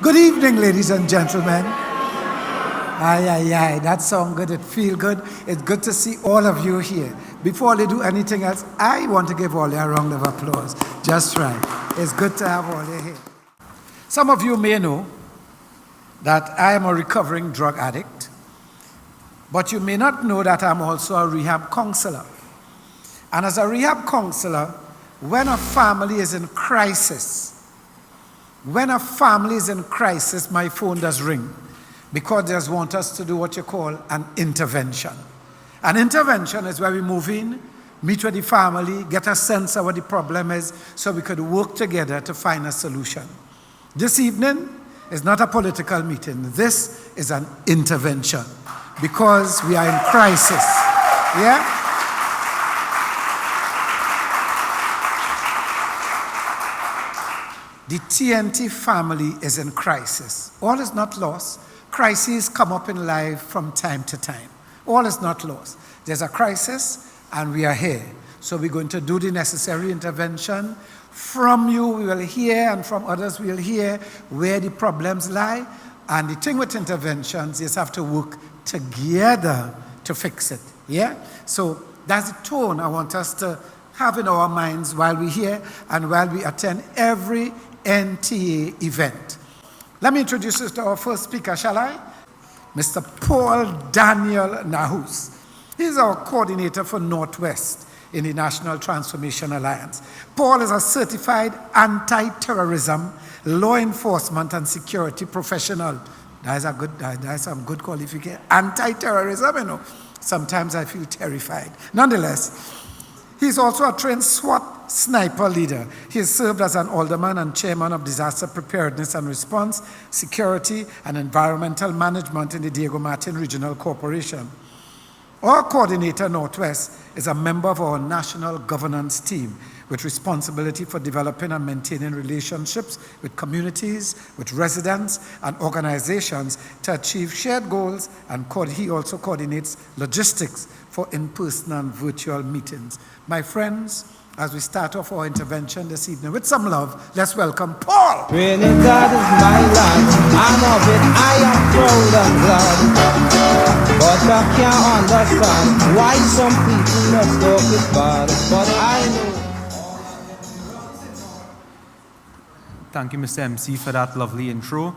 Good evening, ladies and gentlemen. Aye, that sounds good. It feels good. It's good to see all of you here. Before they do anything else, I want to give all you a round of applause. Just right. It's good to have all you here. Some of you may know that I am a recovering drug addict, but you may not know that I'm also a rehab counselor. And as a rehab counselor, when a family is in crisis, my phone does ring because they just want us to do what you call an intervention. An intervention is where we move in, meet with the family, get a sense of what the problem is so we could work together to find a solution. This evening is not a political meeting. This is an intervention because we are in crisis. Yeah? The TNT family is in crisis. All is not lost. Crises come up in life from time to time. All is not lost. There's a crisis and we are here. So we're going to do the necessary intervention. From you we will hear and from others we will hear where the problems lie. And the thing with interventions is have to work together to fix it. Yeah? So that's the tone I want us to have in our minds while we're here and while we attend every NTA event. Let me introduce you to our first speaker, shall I? Mr. Paul Daniel Nahus. He's our coordinator for Northwest in the National Transformation Alliance. Paul is a certified anti-terrorism, law enforcement and security professional. That's some good qualification. Anti-terrorism, you know. Sometimes I feel terrified. Nonetheless, he's also a trained SWAT sniper leader. He has served as an alderman and chairman of disaster preparedness and response, security, and environmental management in the Diego Martin Regional Corporation. Our coordinator, Northwest, is a member of our national governance team with responsibility for developing and maintaining relationships with communities, with residents, and organizations to achieve shared goals, and he also coordinates logistics for in-person and virtual meetings. My friends, as we start off our intervention this evening with some love, let's welcome Paul. Trinidad is my land, and of it I am proud and glad. But I can't understand why some people must talk it bad. But I know. Thank you, Mr. MC, for that lovely intro.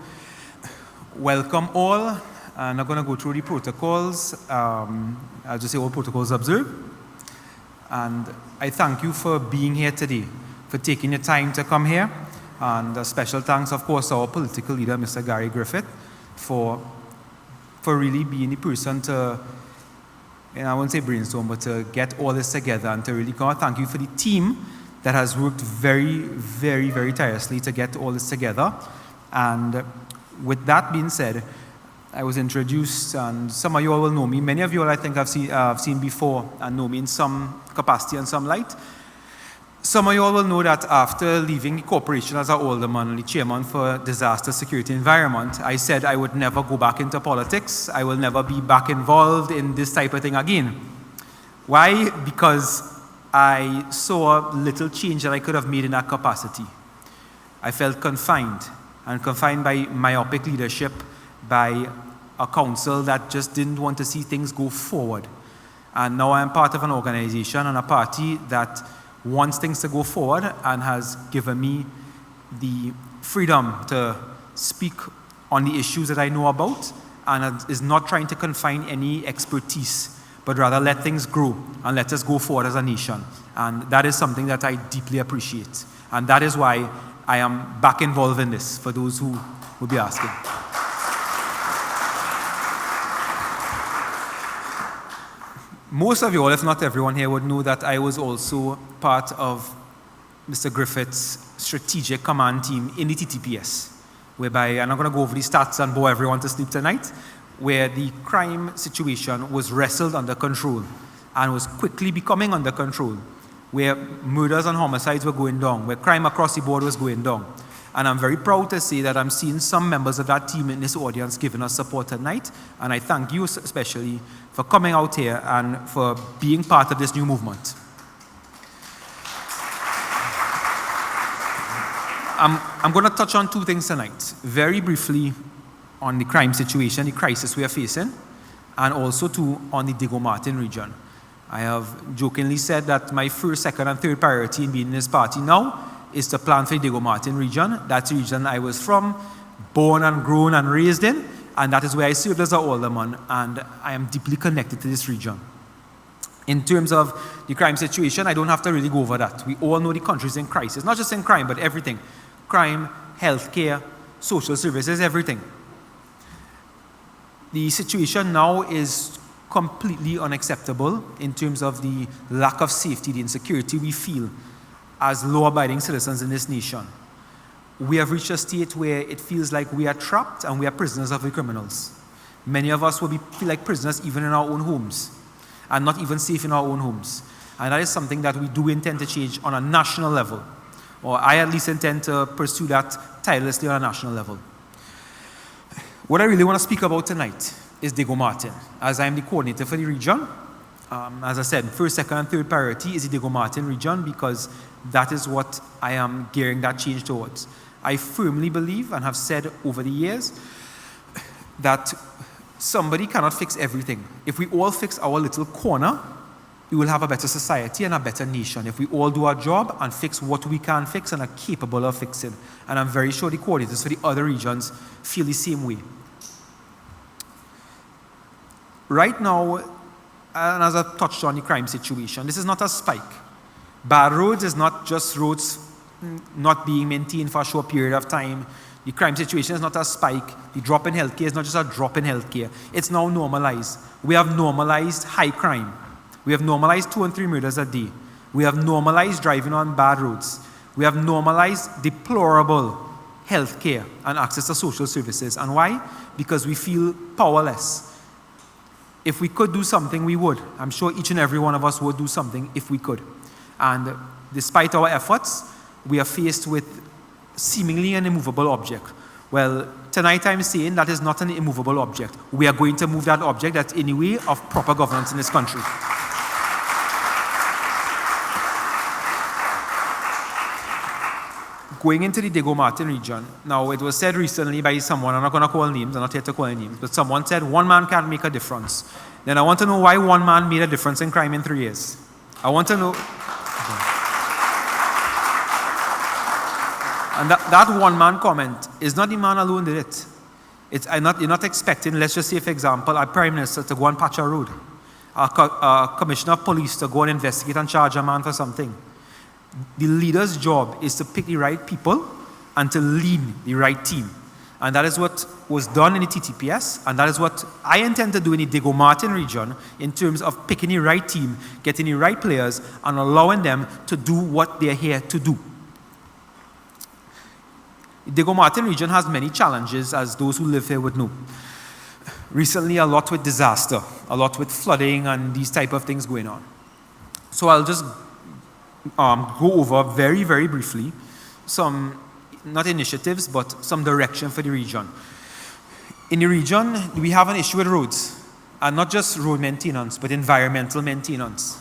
Welcome all. I'm not going to go through the protocols. I'll just say all protocols observed. And I thank you for being here today, for taking your time to come here. And a special thanks, of course, to our political leader, Mr. Gary Griffith, for really being the person to, I won't say brainstorm, but to get all this together and to really come. Thank you for the team that has worked very, very, very tirelessly to get all this together. And with that being said, I was introduced, and some of you all will know me. Many of you all I think I've seen before and know me in some capacity and some light. Some of you all will know that after leaving the corporation as an alderman and the chairman for disaster security environment, I said I would never go back into politics. I will never be back involved in this type of thing again. Why? Because I saw little change that I could have made in that capacity. I felt confined by myopic leadership, by a council that just didn't want to see things go forward. And now I'm part of an organization and a party that wants things to go forward and has given me the freedom to speak on the issues that I know about and is not trying to confine any expertise, but rather let things grow and let us go forward as a nation. And that is something that I deeply appreciate. And that is why I am back involved in this, for those who will be asking. Most of you all, if not everyone here, would know that I was also part of Mr. Griffith's strategic command team in the TTPS, whereby, I'm not going to go over the stats and bore everyone to sleep tonight, where the crime situation was wrestled under control and was quickly becoming under control, where murders and homicides were going down, where crime across the board was going down. And I'm very proud to say that I'm seeing some members of that team in this audience giving us support tonight. And I thank you especially for coming out here and for being part of this new movement. I'm going to touch on two things tonight. Very briefly on the crime situation, the crisis we are facing, and also on the Diego Martin region. I have jokingly said that my first, second, and third priority in being in this party now is to plan for the Diego Martin region. That's the region I was from, born and grown and raised in, and that is where I served as an alderman, and I am deeply connected to this region. In terms of the crime situation, I don't have to really go over that. We all know the country is in crisis, not just in crime, but everything. Crime, healthcare, social services, everything. The situation now is completely unacceptable in terms of the lack of safety, the insecurity we feel as law-abiding citizens in this nation. We have reached a state where it feels like we are trapped and we are prisoners of the criminals. Many of us feel like prisoners even in our own homes, and not even safe in our own homes. And that is something that we do intend to change on a national level, or I at least intend to pursue that tirelessly on a national level. What I really want to speak about tonight is Diego Martin, as I am the coordinator for the region. As I said, first, second, and third priority is the Diego Martin region because that is what I am gearing that change towards. I firmly believe and have said over the years that somebody cannot fix everything. If we all fix our little corner, we will have a better society and a better nation. If we all do our job and fix what we can fix and are capable of fixing. And I'm very sure the coordinators for the other regions feel the same way. Right now, and as I touched on the crime situation, this is not a spike. Bad roads is not just roads not being maintained for a short period of time. The crime situation is not a spike. The drop in healthcare is not just a drop in healthcare. It's now normalized. We have normalized high crime. We have normalized 2 and 3 murders a day. We have normalized driving on bad roads. We have normalized deplorable healthcare and access to social services. And why? Because we feel powerless. If we could do something, we would. I'm sure each and every one of us would do something if we could. And despite our efforts, we are faced with seemingly an immovable object. Well, tonight I'm saying that is not an immovable object. We are going to move that object that's in the way of proper governance in this country. Going into the Diego Martin region, now it was said recently by someone, I'm not going to call names, I'm not here to call names, but someone said one man can't make a difference. Then I want to know why one man made a difference in crime in 3 years. I want to know. And that one man comment is not the man alone did it. You're not expecting, let's just say for example, our Prime Minister to go and patch a road, a Commissioner of Police to go and investigate and charge a man for something. The leader's job is to pick the right people and to lead the right team. And that is what was done in the TTPS, and that is what I intend to do in the Diego Martin region in terms of picking the right team, getting the right players, and allowing them to do what they're here to do. The Diego Martin region has many challenges, as those who live here would know. Recently, a lot with disaster, a lot with flooding and these type of things going on. So I'll just go over very, very briefly some, not initiatives, but some direction for the region. In the region, we have an issue with roads, and not just road maintenance, but environmental maintenance.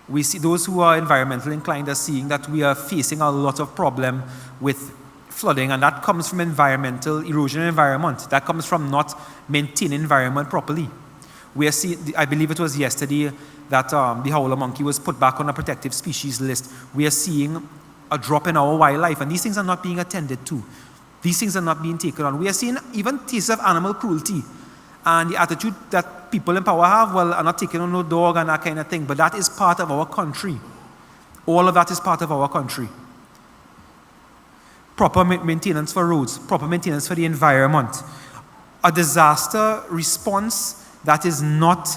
We see those who are environmentally inclined are seeing that we are facing a lot of problem with flooding, and that comes from environmental erosion in environment. That comes from not maintaining environment properly. We are seeing, I believe it was yesterday that the howler monkey was put back on a protected species list. We are seeing a drop in our wildlife, and these things are not being attended to. These things are not being taken on. We are seeing even cases of animal cruelty, and the attitude that people in power have, well, I'm not taking on no dog and that kind of thing, but that is part of our country. All of that is part of our country. Proper maintenance for roads, proper maintenance for the environment. A disaster response that is not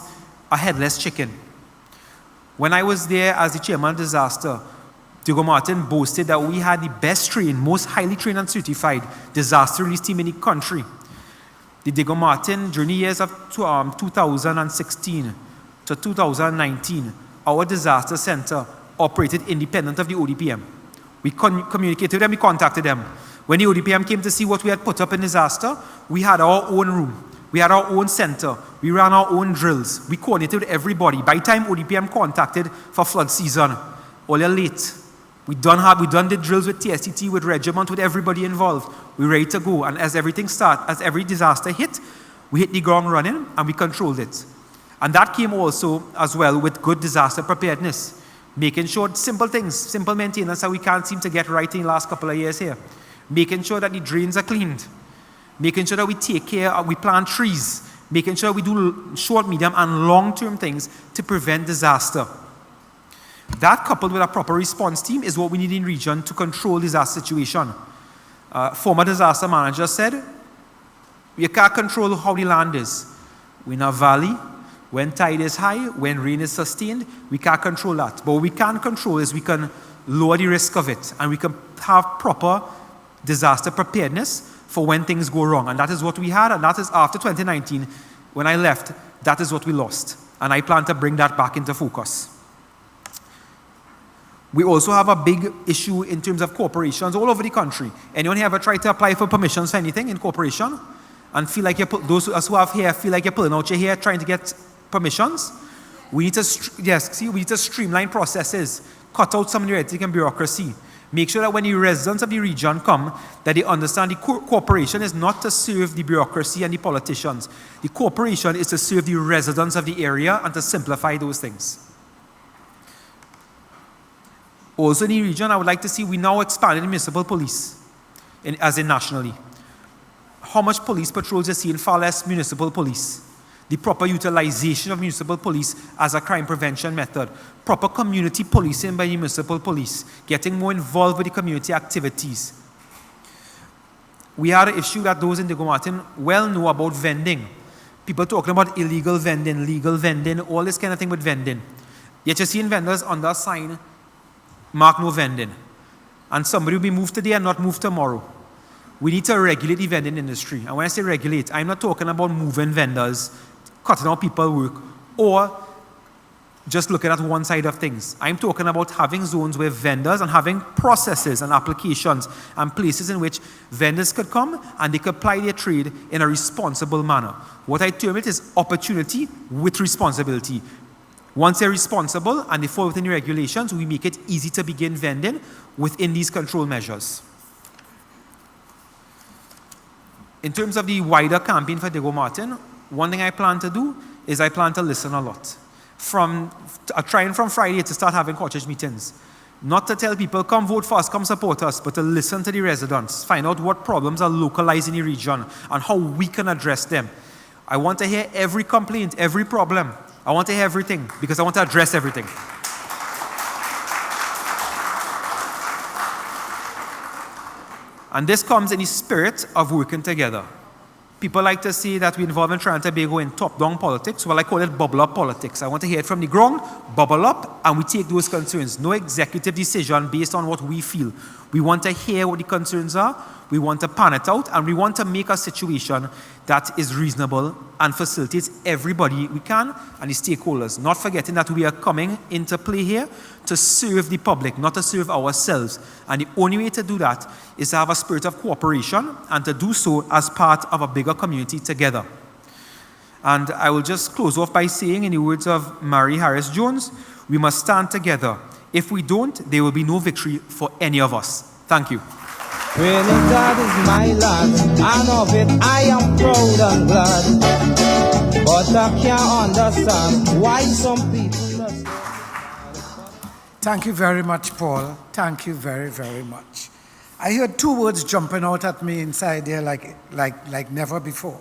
a headless chicken. When I was there as the chairman of disaster, Diego Martin boasted that we had the best trained, most highly trained and certified disaster relief team in the country. The Diego Martin, during the years of 2016 to 2019, our disaster center operated independent of the ODPM. We communicated with them, we contacted them. When the ODPM came to see what we had put up in disaster, we had our own room. We had our own center. We ran our own drills. We coordinated with everybody. By the time ODPM contacted for flood season, all you're late. We done the drills with TSTT, with regiment, with everybody involved. We're ready to go. And as every disaster hit, we hit the ground running and we controlled it. And that came also as well with good disaster preparedness. Making sure simple things, simple maintenance that we can't seem to get right in the last couple of years here. Making sure that the drains are cleaned. Making sure that we take care, we plant trees. Making sure we do short, medium, and long-term things to prevent disaster. That, coupled with a proper response team, is what we need in region to control disaster situation. Former disaster manager said, we can't control how the land is. We're in a valley. When tide is high, when rain is sustained, we can't control that. But what we can control is we can lower the risk of it, and we can have proper disaster preparedness for when things go wrong. And that is what we had, and that is after 2019, when I left, that is what we lost. And I plan to bring that back into focus. We also have a big issue in terms of corporations all over the country. Anyone here ever tried to apply for permissions for anything in corporation? And feel like those of us who have hair feel like you're pulling out your hair trying to get permissions? We need to streamline processes, cut out some of the red tape and bureaucracy. Make sure that when the residents of the region come, that they understand the corporation is not to serve the bureaucracy and the politicians. The corporation is to serve the residents of the area and to simplify those things. Also in the region, I would like to see we now expanded the municipal police, as in nationally. How much police patrols you see in far less municipal police? The proper utilization of municipal police as a crime prevention method. Proper community policing by the municipal police. Getting more involved with the community activities. We had an issue that those in Diego Martin well know about vending. People talking about illegal vending, legal vending, all this kind of thing with vending. Yet you're seeing vendors under a sign, mark no vending. And somebody will be moved today and not moved tomorrow. We need to regulate the vending industry. And when I say regulate, I'm not talking about moving vendors, cutting out people's work, or just looking at one side of things. I'm talking about having zones where vendors and having processes and applications and places in which vendors could come and they could apply their trade in a responsible manner. What I term it is opportunity with responsibility. Once they're responsible and they fall within the regulations, we make it easy to begin vending within these control measures. In terms of the wider campaign for Diego Martin, one thing I plan to do is I plan to listen a lot. Trying from Friday to start having cottage meetings. Not to tell people, come vote for us, come support us, but to listen to the residents, find out what problems are localized in the region and how we can address them. I want to hear every complaint, every problem. I want to hear everything because I want to address everything. And this comes in the spirit of working together. People like to say that we involve in Trinidad and Tobago in top-down politics. Well, I call it bubble-up politics. I want to hear it from the ground, bubble up, and we take those concerns. No executive decision based on what we feel. We want to hear what the concerns are, we want to pan it out, and we want to make a situation that is reasonable and facilitates everybody we can and the stakeholders. Not forgetting that we are coming into play here to serve the public, not to serve ourselves. And the only way to do that is to have a spirit of cooperation and to do so as part of a bigger community together. And I will just close off by saying, in the words of Mary Harris Jones, we must stand together. If we don't, there will be no victory for any of us. Thank you. Trinidad is my land, and of it I am proud and glad. But I can't understand why some people must. Thank you very much, Paul. Thank you very, very much. I heard two words jumping out at me inside there like never before.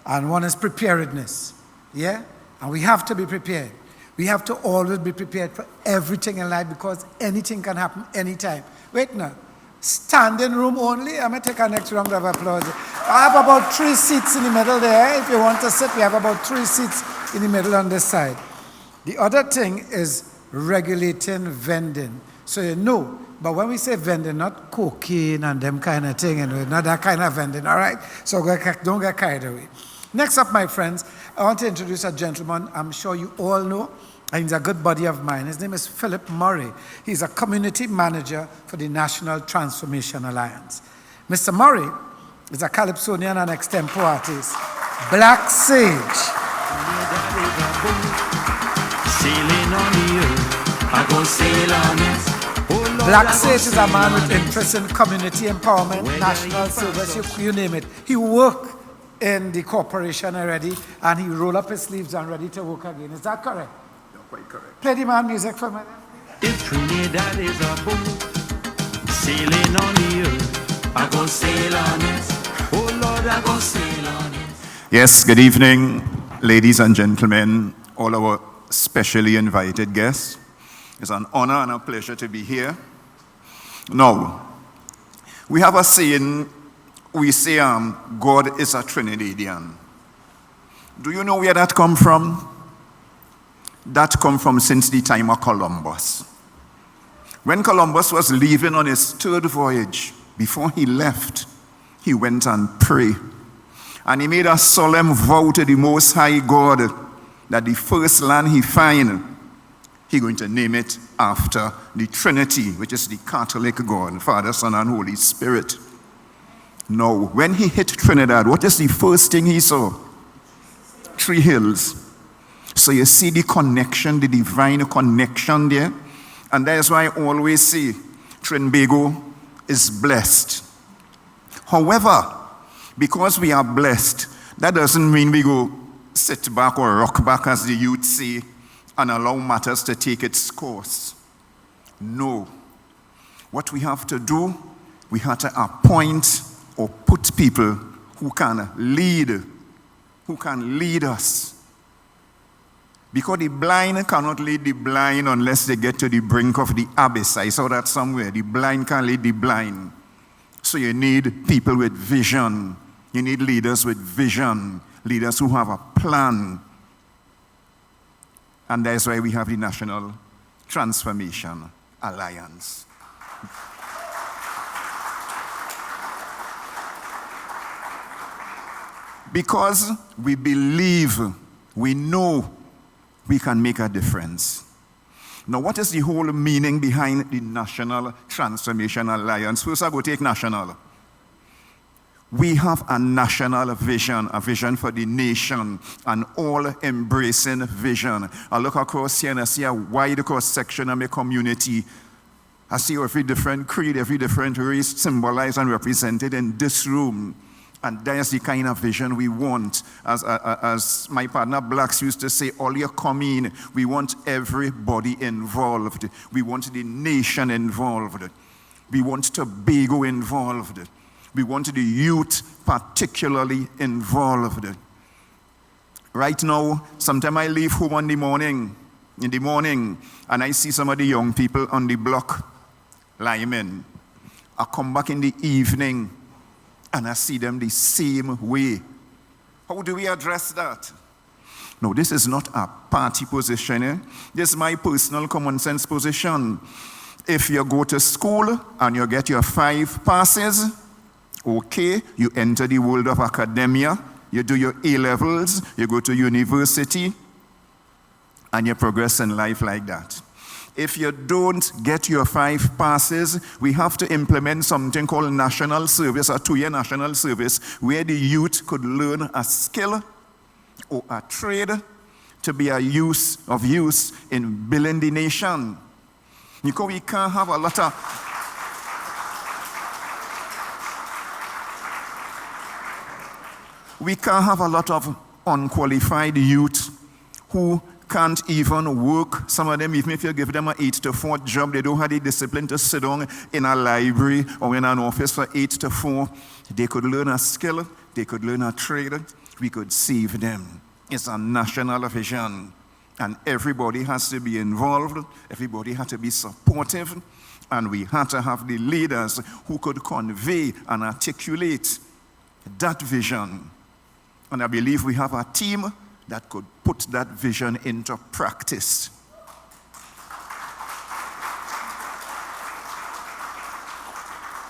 And one is preparedness. Yeah? And we have to be prepared. We have to always be prepared for everything in life because anything can happen anytime. Wait now. Standing room only. I'm going to take our next round of applause. I have about 3 seats in the middle there. If you want to sit, we have about 3 seats in the middle on this side. The other thing is regulating vending. So you know, but when we say vending, not cocaine and them kind of thing, and not that kind of vending, all right? So don't get carried away. Next up, my friends, I want to introduce a gentleman I'm sure you all know. And he's a good buddy of mine. His name is Philip Murray. He's a community manager for the National Transformation Alliance. Mr. Murray is a calypsonian and extempo artist. Black Sage. Sailing on the earth, I go sail on it. Oh Black Sage is a man with interest in community empowerment, national service, you name it. He worked in the corporation already, and he rolled up his sleeves and ready to work again. Is that correct? You're quite correct. Play the man music for me. If Trinidad is a boat sailing on the earth, I go sail on it. Oh Lord, I go sail on it. Yes, good evening, ladies and gentlemen, all our specially invited guests. It's an honor and a pleasure to be here. Now, we have a saying, we say, God is a Trinidadian. Do you know where that come from? That come from since the time of Columbus. When Columbus was leaving on his third voyage, before he left, he went and prayed. And he made a solemn vow to the Most High God that the first land he find, he's going to name it after the Trinity, which is the Catholic God, Father, Son, and Holy Spirit. Now, when he hit Trinidad, what is the first thing he saw? 3 hills. So you see the connection, the divine connection there. And that's why I always say Trinbago is blessed. However, because we are blessed, that doesn't mean we go sit back or rock back, as the youth say, and allow matters to take its course. No. What we have to do, we have to appoint or put people who can lead us. Because the blind cannot lead the blind unless they get to the brink of the abyss. I saw that somewhere. The blind can't lead the blind. So you need people with vision. You need leaders with vision. Leaders who have a plan. And that's why we have the National Transformation Alliance. Because we believe, we know we can make a difference. Now, what is the whole meaning behind the National Transformation Alliance? First, I go take national. We have a national vision, a vision for the nation, an all-embracing vision. I look across here and I see a wide cross-section of my community. I see every different creed, every different race symbolized and represented in this room. And that's the kind of vision we want. As my partner Blacks used to say, all you come in, we want everybody involved. We want the nation involved. We want Tobago involved. We want the youth particularly involved. Right now, sometimes I leave home in the morning, and I see some of the young people on the block, linemen. I come back in the evening, and I see them the same way. How do we address that? No, this is not a party position. This is my personal common sense position. If you go to school and you get your 5 passes, okay, you enter the world of academia, you do your A-levels, you go to university, and you progress in life like that. If you don't get your 5 passes, we have to implement something called national service, a 2-year national service, where the youth could learn a skill or a trade to be of use in building the nation. Because we can't have a lot of unqualified youth who can't even work. Some of them, even if you give them an 8 to 4 job, they don't have the discipline to sit down in a library or in an office for 8 to 4. They could learn a skill, they could learn a trade, we could save them. It's a national vision. And everybody has to be involved, everybody has to be supportive, and we have to have the leaders who could convey and articulate that vision. And I believe we have a team that could put that vision into practice.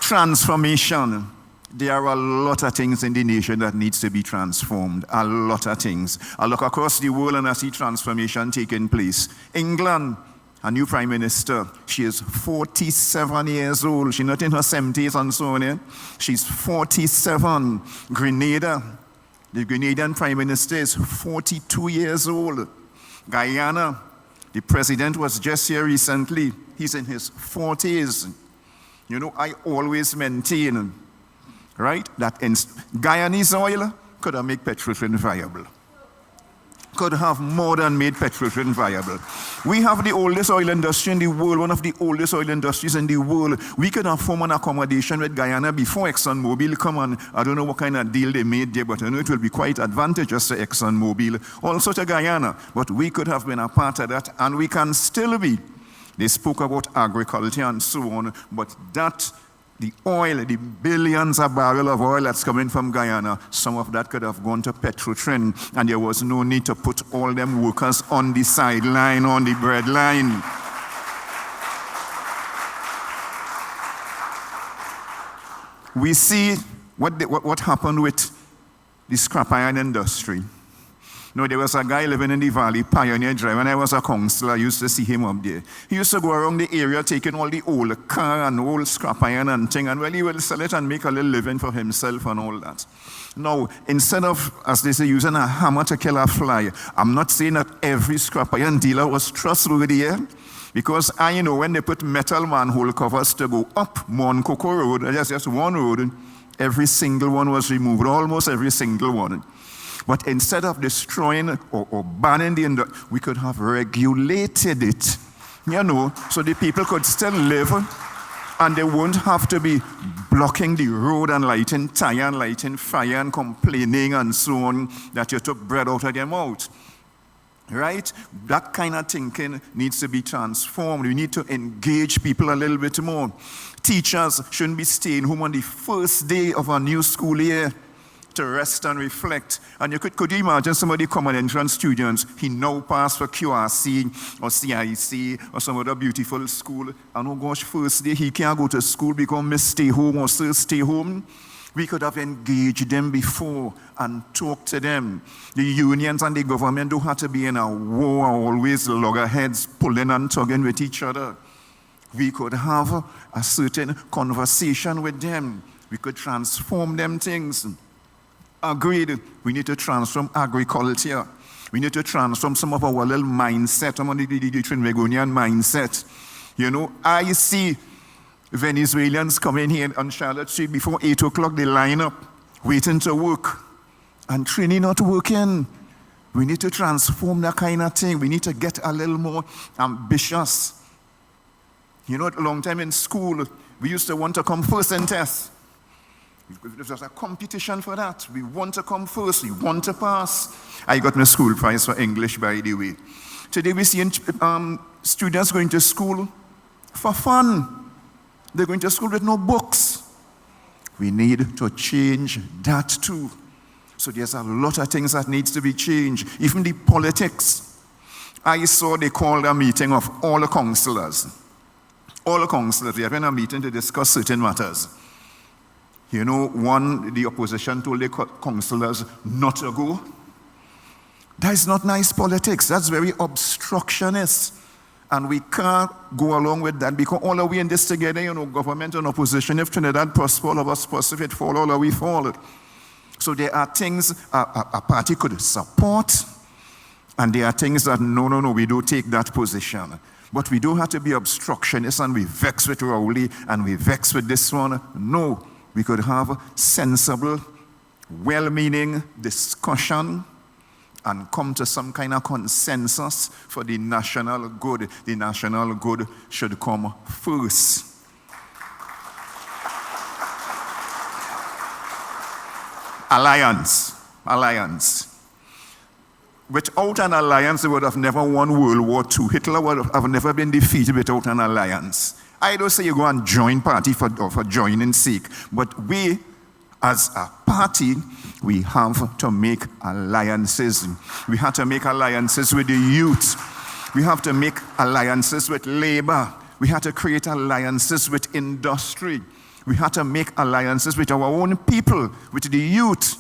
Transformation. There are a lot of things in the nation that needs to be transformed. A lot of things. I look across the world and I see transformation taking place. England, a new prime minister, she is 47 years old. She's not in her 70s and so on. She's 47. Grenada, the Grenadian prime minister is 42 years old. Guyana, the president was just here recently. he's in his 40s. You know, I always maintain, right, that Guyanese oil could have made petrotrin viable. Could have more than made petrotrin viable. We have the oldest oil industry in the world, one of the oldest oil industries in the world. We could have formed an accommodation with Guyana before ExxonMobil come on. I don't know what kind of deal they made there, but I know it will be quite advantageous to ExxonMobil, also to Guyana. But we could have been a part of that, and we can still be. They spoke about agriculture and so on, but that, the oil, the billions of barrels of oil that's coming from Guyana, some of that could have gone to petrotrin, and there was no need to put all them workers on the sideline, on the breadline. We see what happened with the scrap iron industry. No, there was a guy living in the valley, Pioneer Drive. When I was a councillor, I used to see him up there. He used to go around the area taking all the old car and old scrap iron and thing, and well, he will sell it and make a little living for himself and all that. Now, instead of, as they say, using a hammer to kill a fly, I'm not saying that every scrap iron dealer was trustworthy here, because I know when they put metal manhole covers to go up Moncoko Road, just one road, every single one was removed, almost every single one. But instead of destroying or banning the industry, we could have regulated it, you know, so the people could still live and they won't have to be blocking the road and lighting tire and lighting fire and complaining and so on that you took bread out of their mouth. Right? That kind of thinking needs to be transformed. We need to engage people a little bit more. Teachers shouldn't be staying home on the first day of a new school year to rest and reflect. And could you imagine somebody common entrance students, he now passed for QRC or CIC or some other beautiful school, and oh gosh, first day he can't go to school because Miss stay home or Sir stay home. We could have engaged them before and talked to them. The unions and the government don't have to be in a war, always loggerheads pulling and tugging with each other. We could have a certain conversation with them. We could transform them things. Agreed, we need to transform agriculture. We need to transform some of our little mindset, some of the Trinbagonian mindset. You know, I see Venezuelans coming here on Charlotte Street before 8 o'clock, they line up, waiting to work, and Trini not working. We need to transform that kind of thing. We need to get a little more ambitious. You know, a long time in school, we used to want to come first in tests. There was a competition for that. We want to come first. We want to pass. I got my school prize for English, by the way. Today we see students going to school for fun. They're going to school with no books. We need to change that too. So there's a lot of things that needs to be changed. Even the politics. I saw they called a meeting of all the councillors. All the councillors, they have been a meeting to discuss certain matters. You know, the opposition told the councillors not to go. That is not nice politics. That's very obstructionist. And we can't go along with that because all are we in this together, you know, government and opposition. If Trinidad prosper, all of us prosper. If it fall, all are we fall. So there are things a party could support, and there are things that, no, we don't take that position. But we don't have to be obstructionists and we vex with Rowley and we vex with this one. No. We could have sensible, well-meaning discussion and come to some kind of consensus for the national good. The national good should come first. Alliance. Without an alliance, they would have never won World War II. Hitler would have never been defeated without an alliance. I don't say you go and join party for joining sake, but we, as a party, we have to make alliances. We have to make alliances with the youth. We have to make alliances with labor. We have to create alliances with industry. We have to make alliances with our own people, with the youth,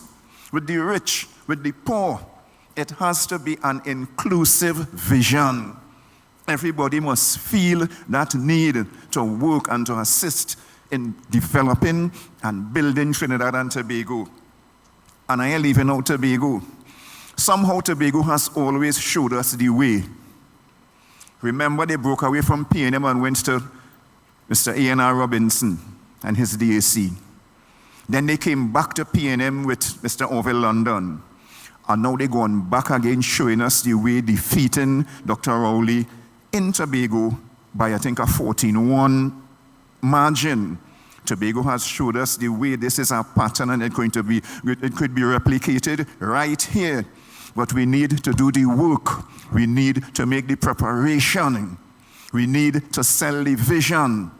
with the rich, with the poor. It has to be an inclusive vision. Everybody must feel that need to work and to assist in developing and building Trinidad and Tobago. And I am leaving out Tobago. Somehow Tobago has always showed us the way. Remember, they broke away from P&M and went to Mr. A&R Robinson and his DAC. Then they came back to P&M with Mr. Orville London. And now they're going back again, showing us the way defeating Dr. Rowley in Tobago by, I think, a 14-1 margin. Tobago has showed us the way this is a pattern, and it could be replicated right here. But we need to do the work. We need to make the preparation. We need to sell the vision.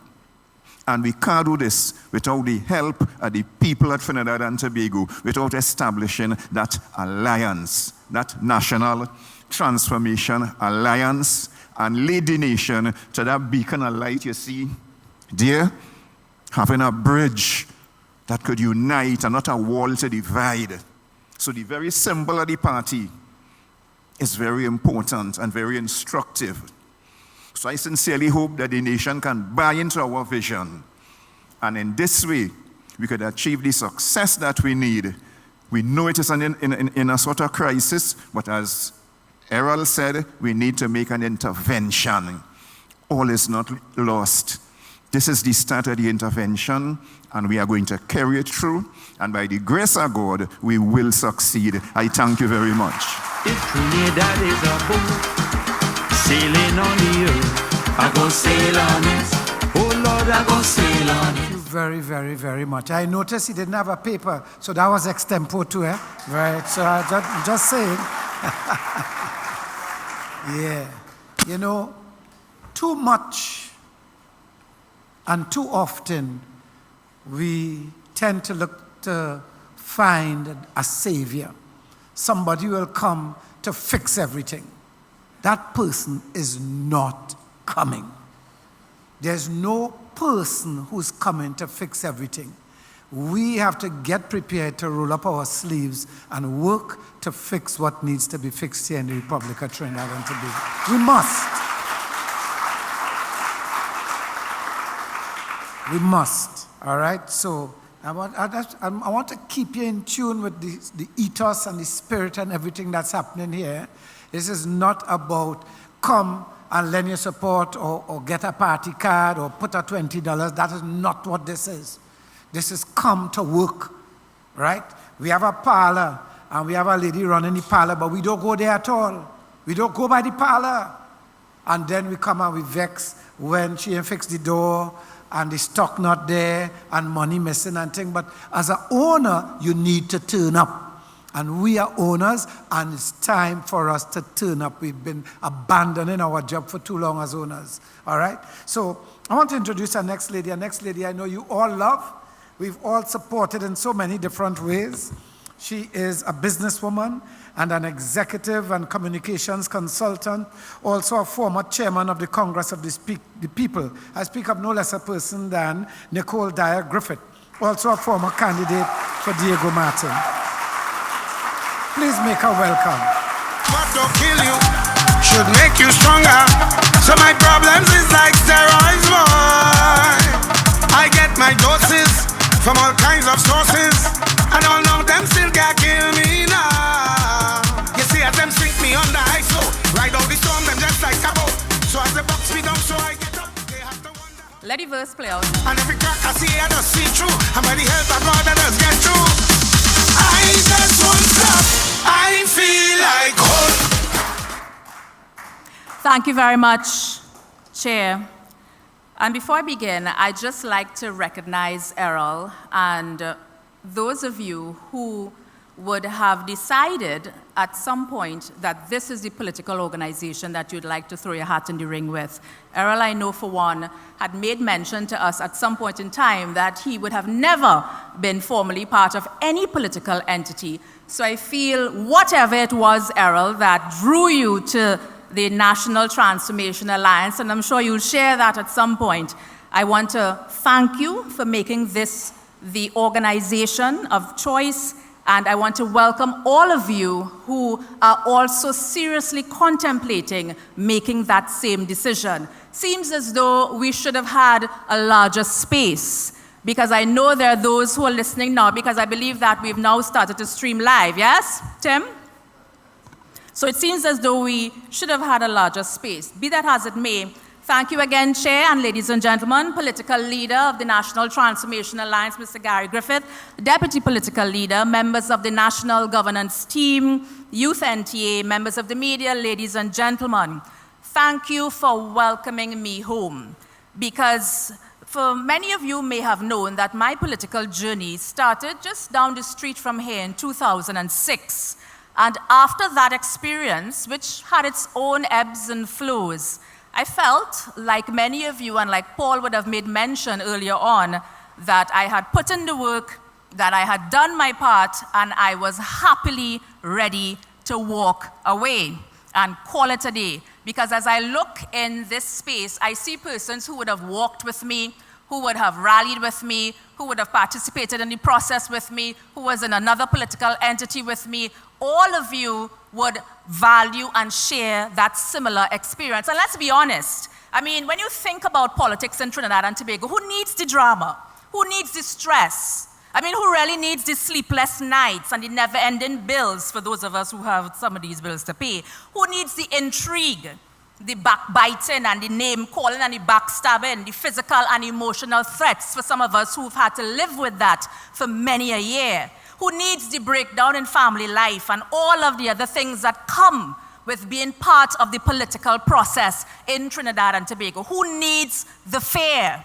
And we can't do this without the help of the people at Trinidad and Tobago, without establishing that alliance, that National Transformation Alliance, and lead the nation to that beacon of light, you see, dear, having a bridge that could unite and not a wall to divide. So the very symbol of the party is very important and very instructive. So I sincerely hope that the nation can buy into our vision. And in this way, we could achieve the success that we need. We know it is in a sort of crisis, but as Errol said, we need to make an intervention. All is not lost. This is the start of the intervention, and we are going to carry it through. And by the grace of God, we will succeed. I thank you very much. If Trinidad is a boat sailing on the earth, I go sail on it. Oh Lord, I go sail on it. Thank you very, very, very much. I noticed he didn't have a paper, so that was extempo too, eh? Right, so I'm just saying. Yeah. You know, too much and too often we tend to look to find a savior. Somebody will come to fix everything. That person is not coming. There's no person who's coming to fix everything. We have to get prepared to roll up our sleeves and work to fix what needs to be fixed here in the Republic of Trinidad and Tobago. We must. We must. All right? So I want to keep you in tune with the ethos and the spirit and everything that's happening here. This is not about come and lend your support or get a party card or put a $20. That is not what this is. This is come to work, right? We have a parlor and we have a lady running the parlor, but we don't go there at all. We don't go by the parlor. And then we come and we vex when she ain't fix the door and the stock not there and money missing and thing. But as an owner, you need to turn up. And we are owners, and it's time for us to turn up. We've been abandoning our job for too long as owners. All right? So I want to introduce our next lady. Our next lady I know you all love. We've all supported in so many different ways. She is a businesswoman and an executive and communications consultant, also a former chairman of the Congress of the People. I speak of no less a person than Nicole Dyer Griffith, also a former candidate for Diego Martin. Please make her welcome. What don't kill you should make you stronger. So my problems is like steroids, boy. I get my doses from all kinds of sources, and all of them still can't kill me now. You see, as them sink me under ice, so ride out the storm, them just like a boat. So as the box me down, so I get up, they have to wonder. Let the verse play out. And every crack I see, I just see through. And by the help of God, I just get through. I just won't stop. I feel like hope. Thank you very much, Chair. And before I begin, I'd just like to recognize Errol and those of you who would have decided at some point that this is the political organization that you'd like to throw your hat in the ring with. Errol, I know for one, had made mention to us at some point in time that he would have never been formally part of any political entity. So I feel whatever it was, Errol, that drew you to the National Transformation Alliance, and I'm sure you'll share that at some point, I want to thank you for making this the organization of choice. And I want to welcome all of you who are also seriously contemplating making that same decision. Seems as though we should have had a larger space, because I know there are those who are listening now, because I believe that we've now started to stream live, yes, Tim? So it seems as though we should have had a larger space. Be that as it may, thank you again, Chair and ladies and gentlemen, political leader of the National Transformation Alliance, Mr. Gary Griffith, deputy political leader, members of the National Governance Team, Youth NTA, members of the media, ladies and gentlemen. Thank you for welcoming me home, because for many of you may have known that my political journey started just down the street from here in 2006. And after that experience, which had its own ebbs and flows, I felt, like many of you and like Paul would have made mention earlier on, that I had put in the work, that I had done my part, and I was happily ready to walk away and call it a day. Because as I look in this space, I see persons who would have walked with me, who would have rallied with me, who would have participated in the process with me, who was in another political entity with me. All of you would value and share that similar experience. And let's be honest, I mean, when you think about politics in Trinidad and Tobago, who needs the drama? Who needs the stress? I mean, who really needs the sleepless nights and the never-ending bills for those of us who have some of these bills to pay? Who needs the intrigue, the backbiting and the name-calling and the backstabbing, the physical and emotional threats for some of us who've had to live with that for many a year? Who needs the breakdown in family life and all of the other things that come with being part of the political process in Trinidad and Tobago? Who needs the fear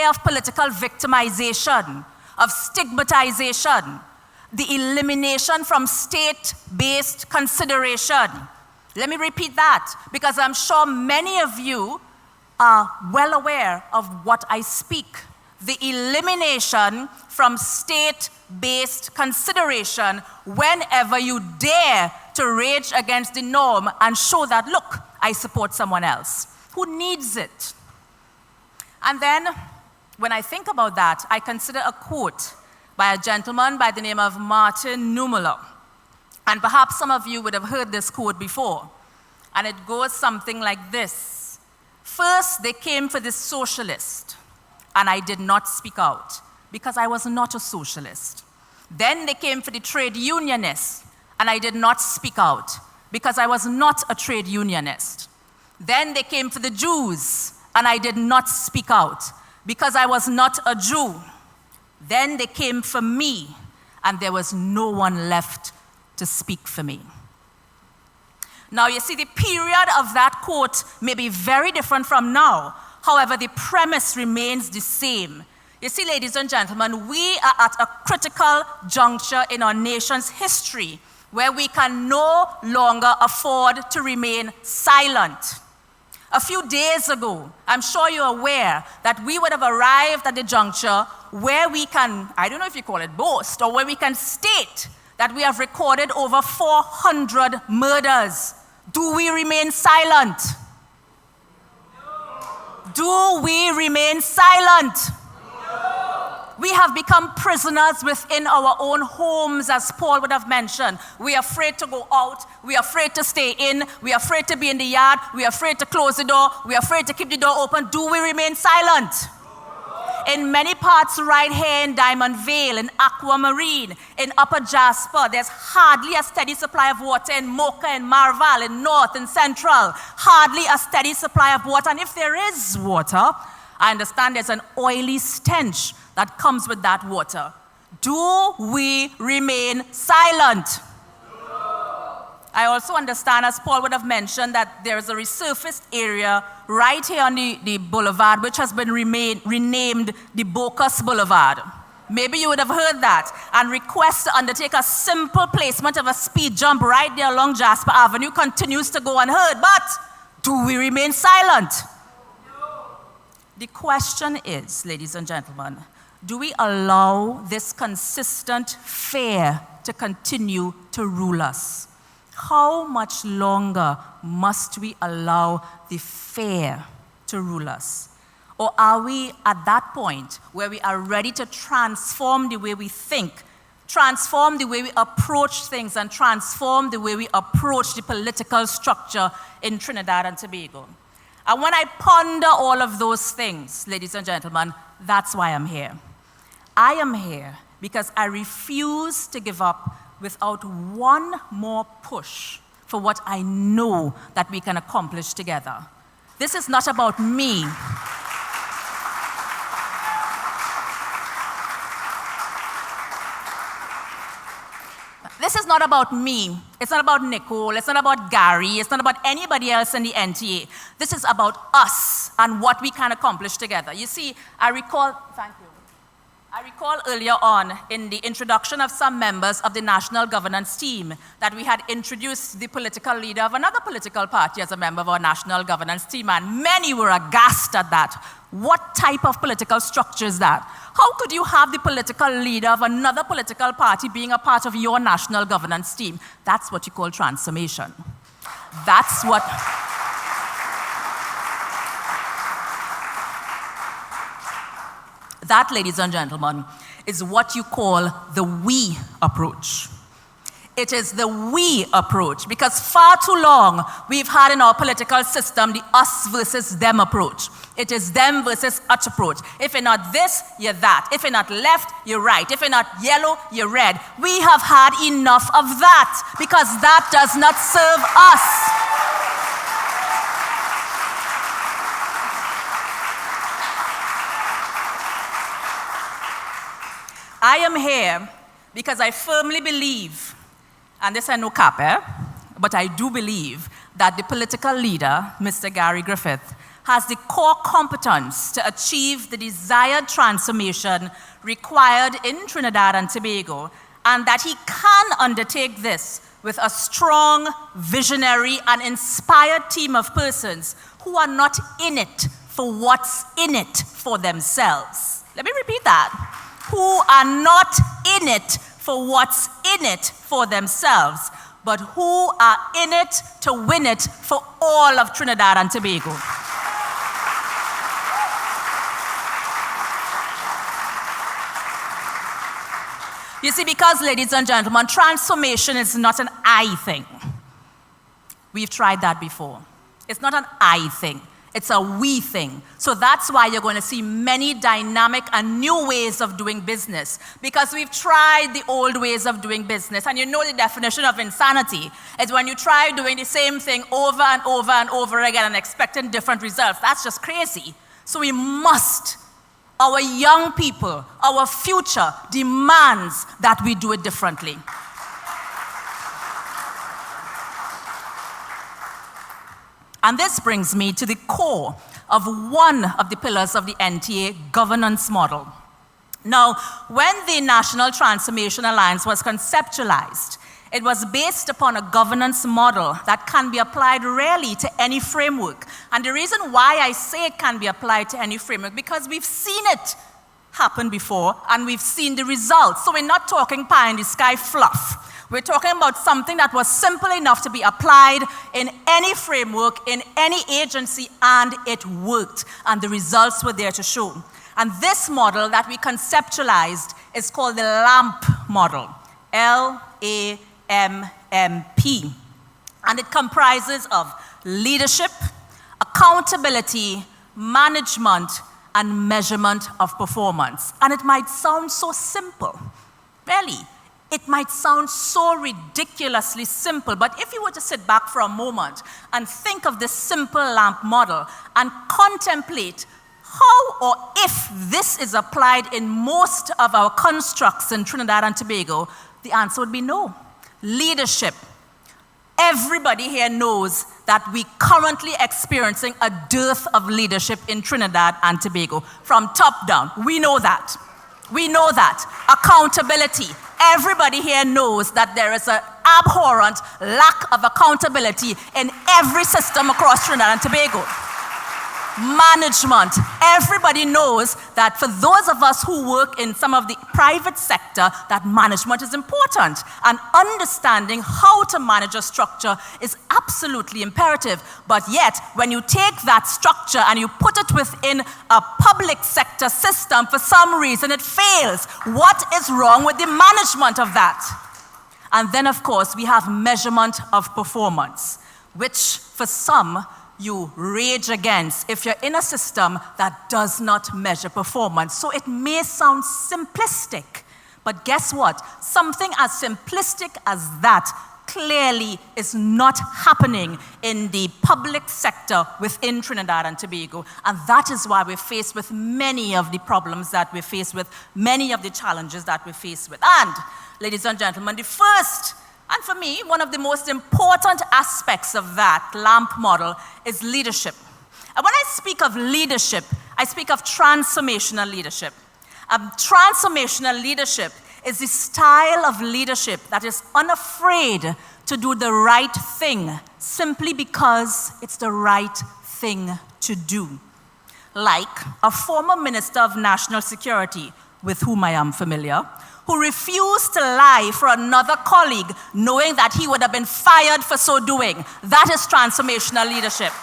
of political victimization, of stigmatization, the elimination from state-based consideration? Let me repeat that, because I'm sure many of you are well aware of what I speak. The elimination from state-based consideration whenever you dare to rage against the norm and show that, look, I support someone else. Who needs it? And then, when I think about that, I consider a quote by a gentleman by the name of Martin Niemöller. And perhaps some of you would have heard this quote before. And it goes something like this. First, they came for the socialist, and I did not speak out, because I was not a socialist. Then they came for the trade unionist, and I did not speak out, because I was not a trade unionist. Then they came for the Jews, and I did not speak out, because I was not a Jew. Then they came for me, and there was no one left to speak for me. Now, you see, the period of that quote may be very different from now. However, the premise remains the same. You see, ladies and gentlemen, we are at a critical juncture in our nation's history where we can no longer afford to remain silent. A few days ago, I'm sure you're aware that we would have arrived at the juncture where we can, I don't know if you call it boast, or where we can state that we have recorded over 400 murders. Do we remain silent? Do we remain silent? We have become prisoners within our own homes, as Paul would have mentioned. We are afraid to go out. We are afraid to stay in. We are afraid to be in the yard. We are afraid to close the door. We are afraid to keep the door open. Do we remain silent? In many parts right here in Diamond Vale, in Aquamarine, in Upper Jasper, there's hardly a steady supply of water. In Mocha, in Marval, in North, in Central, hardly a steady supply of water. And if there is water, I understand there's an oily stench that comes with that water. Do we remain silent? I also understand, as Paul would have mentioned, that there is a resurfaced area right here on the boulevard, which has been renamed the Bocas Boulevard. Maybe you would have heard that. And request to undertake a simple placement of a speed jump right there along Jasper Avenue continues to go unheard. But do we remain silent? The question is, ladies and gentlemen, do we allow this consistent fear to continue to rule us? How much longer must we allow the fear to rule us? Or are we at that point where we are ready to transform the way we think, transform the way we approach things, and transform the way we approach the political structure in Trinidad and Tobago? And when I ponder all of those things, ladies and gentlemen, that's why I'm here. I am here because I refuse to give up without one more push for what I know that we can accomplish together. This is not about me. This is not about me. It's not about Nicole. It's not about Gary. It's not about anybody else in the NTA. This is about us and what we can accomplish together. You see, I recall earlier on in the introduction of some members of the national governance team that we had introduced the political leader of another political party as a member of our national governance team, and many were aghast at that. What type of political structure is that? How could you have the political leader of another political party being a part of your national governance team? That's what you call transformation. That's what... That, ladies and gentlemen, is what you call the we approach. It is the we approach, because far too long we've had in our political system the us versus them approach. It is them versus us approach. If you're not this, you're that. If you're not left, you're right. If you're not yellow, you're red. We have had enough of that, because that does not serve us. I am here because I firmly believe, and this I know cap, but I do believe that the political leader, Mr. Gary Griffith, has the core competence to achieve the desired transformation required in Trinidad and Tobago, and that he can undertake this with a strong, visionary, and inspired team of persons who are not in it for what's in it for themselves. Let me repeat that. Who are not in it for what's in it for themselves, but who are in it to win it for all of Trinidad and Tobago. You see, because, ladies and gentlemen, transformation is not an I thing. We've tried that before. It's not an I thing. It's a we thing. So that's why you're going to see many dynamic and new ways of doing business, because we've tried the old ways of doing business. And you know the definition of insanity is when you try doing the same thing over and over and over again and expecting different results. That's just crazy. So we must, our young people, our future demands that we do it differently. And this brings me to the core of one of the pillars of the NTA governance model. Now, when the National Transformation Alliance was conceptualized, it was based upon a governance model that can be applied really to any framework. And the reason why I say it can be applied to any framework, because we've seen it happen before and we've seen the results. So we're not talking pie in the sky fluff. We're talking about something that was simple enough to be applied in any framework, in any agency, and it worked. And the results were there to show. And this model that we conceptualized is called the LAMP model, L-A-M-M-P. And it comprises of leadership, accountability, management, and measurement of performance. And it might sound so simple, really. It might sound so ridiculously simple, but if you were to sit back for a moment and think of this simple LAMP model and contemplate how or if this is applied in most of our constructs in Trinidad and Tobago, the answer would be no. Leadership. Everybody here knows that we're currently experiencing a dearth of leadership in Trinidad and Tobago, from top down. We know that. We know that. Accountability. Everybody here knows that there is an abhorrent lack of accountability in every system across Trinidad and Tobago. Management. Everybody knows that for those of us who work in some of the private sector, that management is important. And understanding how to manage a structure is absolutely imperative. But yet, when you take that structure and you put it within a public sector system, for some reason it fails. What is wrong with the management of that? And then, of course, we have measurement of performance, which for some, you rage against if you're in a system that does not measure performance. So it may sound simplistic, but guess what? Something as simplistic as that clearly is not happening in the public sector within Trinidad and Tobago. And that is why we're faced with many of the problems that we're faced with, many of the challenges that we're faced with. And, ladies and gentlemen, the first, and for me, one of the most important aspects of that LAMP model is leadership. And when I speak of leadership, I speak of transformational leadership. Transformational leadership is the style of leadership that is unafraid to do the right thing simply because it's the right thing to do. Like a former Minister of National Security, with whom I am familiar, who refused to lie for another colleague knowing that he would have been fired for so doing. That is transformational leadership.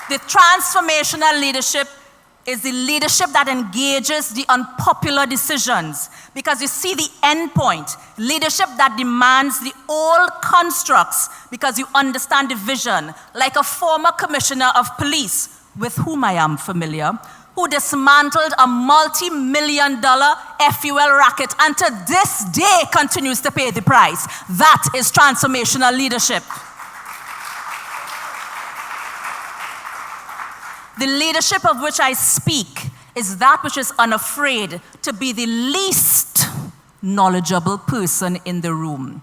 The transformational leadership is the leadership that engages the unpopular decisions. Because you see the end point, leadership that demands the old constructs because you understand the vision, like a former commissioner of police, with whom I am familiar, who dismantled a multi-million-dollar FUL racket and to this day continues to pay the price. That is transformational leadership. The leadership of which I speak is that which is unafraid to be the least knowledgeable person in the room.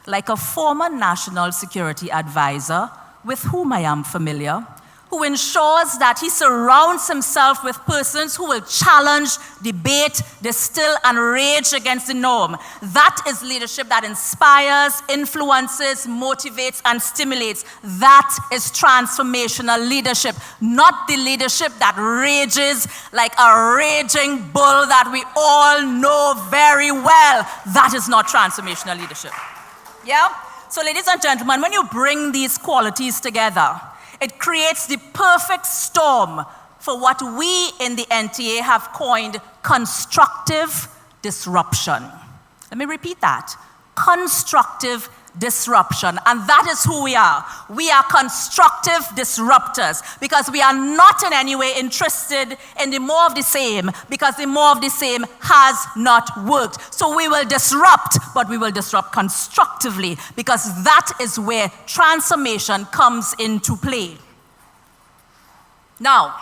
Like a former national security advisor, with whom I am familiar, who ensures that he surrounds himself with persons who will challenge, debate, distill, and rage against the norm. That is leadership that inspires, influences, motivates, and stimulates. That is transformational leadership, not the leadership that rages like a raging bull that we all know very well. That is not transformational leadership. Yeah? So, ladies and gentlemen, when you bring these qualities together, it creates the perfect storm for what we in the NTA have coined constructive disruption. Let me repeat that. Constructive disruption. And that is who we are. We are constructive disruptors because we are not in any way interested in the more of the same, because the more of the same has not worked. So we will disrupt, but we will disrupt constructively because that is where transformation comes into play. Now,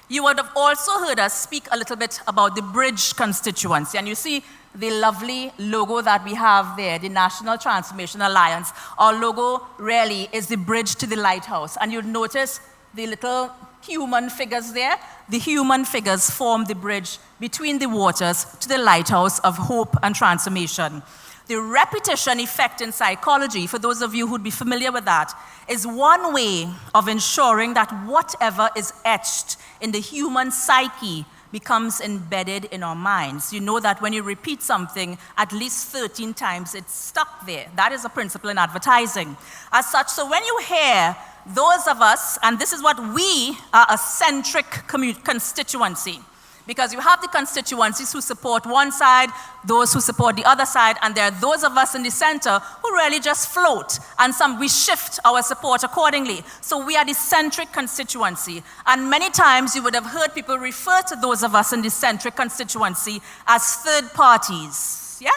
you would have also heard us speak a little bit about the Bridge constituency, and you see the lovely logo that we have there, the National Transformation Alliance. Our logo really is the bridge to the lighthouse. And you'll notice the little human figures there. The human figures form the bridge between the waters to the lighthouse of hope and transformation. The repetition effect in psychology, for those of you who'd be familiar with that, is one way of ensuring that whatever is etched in the human psyche becomes embedded in our minds. You know that when you repeat something at least 13 times, it's stuck there. That is a principle in advertising. As such, so when you hear those of us, and this is what we are, a centric constituency, because you have the constituencies who support one side, those who support the other side, and there are those of us in the center who really just float, and we shift our support accordingly. So we are the centric constituency. And many times you would have heard people refer to those of us in the centric constituency as third parties. Yeah?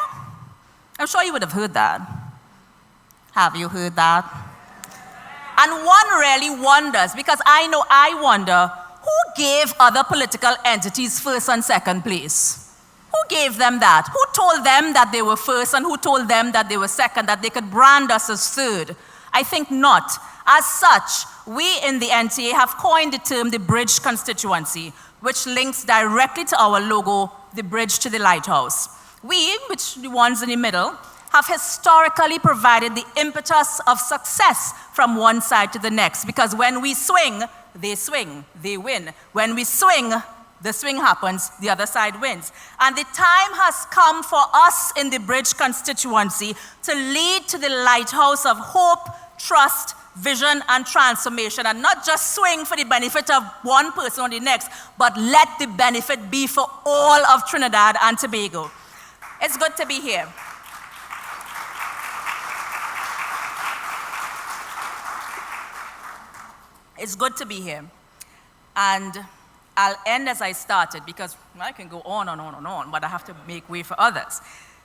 I'm sure you would have heard that. Have you heard that? And one really wonders, because I know I wonder, who gave other political entities first and second place? Who gave them that? Who told them that they were first and who told them that they were second, that they could brand us as third? I think not. As such, we in the NTA have coined the term the Bridge constituency, which links directly to our logo, the bridge to the lighthouse. We, which the ones in the middle, have historically provided the impetus of success from one side to the next, because when we swing, they win. When we swing, the swing happens, the other side wins. And the time has come for us in the Bridge constituency to lead to the lighthouse of hope, trust, vision, and transformation, and not just swing for the benefit of one person or the next, but let the benefit be for all of Trinidad and Tobago. It's good to be here. It's good to be here. And I'll end as I started because I can go on and on and on, but I have to make way for others.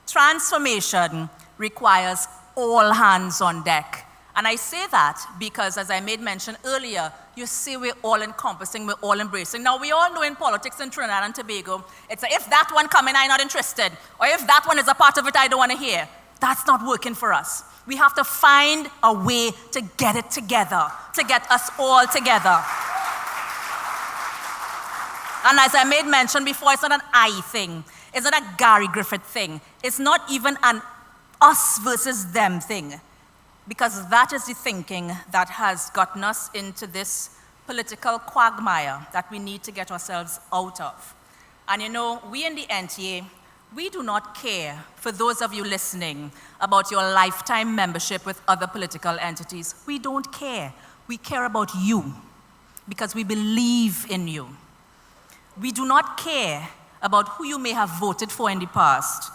Transformation requires all hands on deck. And I say that because, as I made mention earlier, you see we're all encompassing, we're all embracing. Now, we all know in politics in Trinidad and Tobago, it's a, if that one come in, I'm not interested. Or if that one is a part of it, I don't want to hear. That's not working for us. We have to find a way to get it together, to get us all together. And as I made mention before, it's not an I thing. It's not a Gary Griffith thing. It's not even an us versus them thing. Because that is the thinking that has gotten us into this political quagmire that we need to get ourselves out of. And you know, we in the NTA, we do not care, for those of you listening, about your lifetime membership with other political entities. We don't care. We care about you because we believe in you. We do not care about who you may have voted for in the past.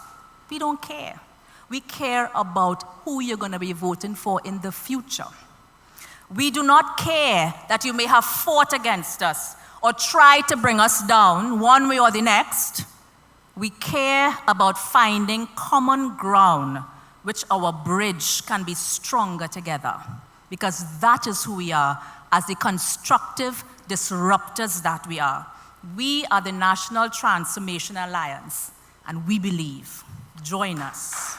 We don't care. We care about who you're going to be voting for in the future. We do not care that you may have fought against us or tried to bring us down one way or the next. We care about finding common ground, which our bridge can be stronger together, because that is who we are as the constructive disruptors that we are. We are the National Transformation Alliance, and we believe. Join us.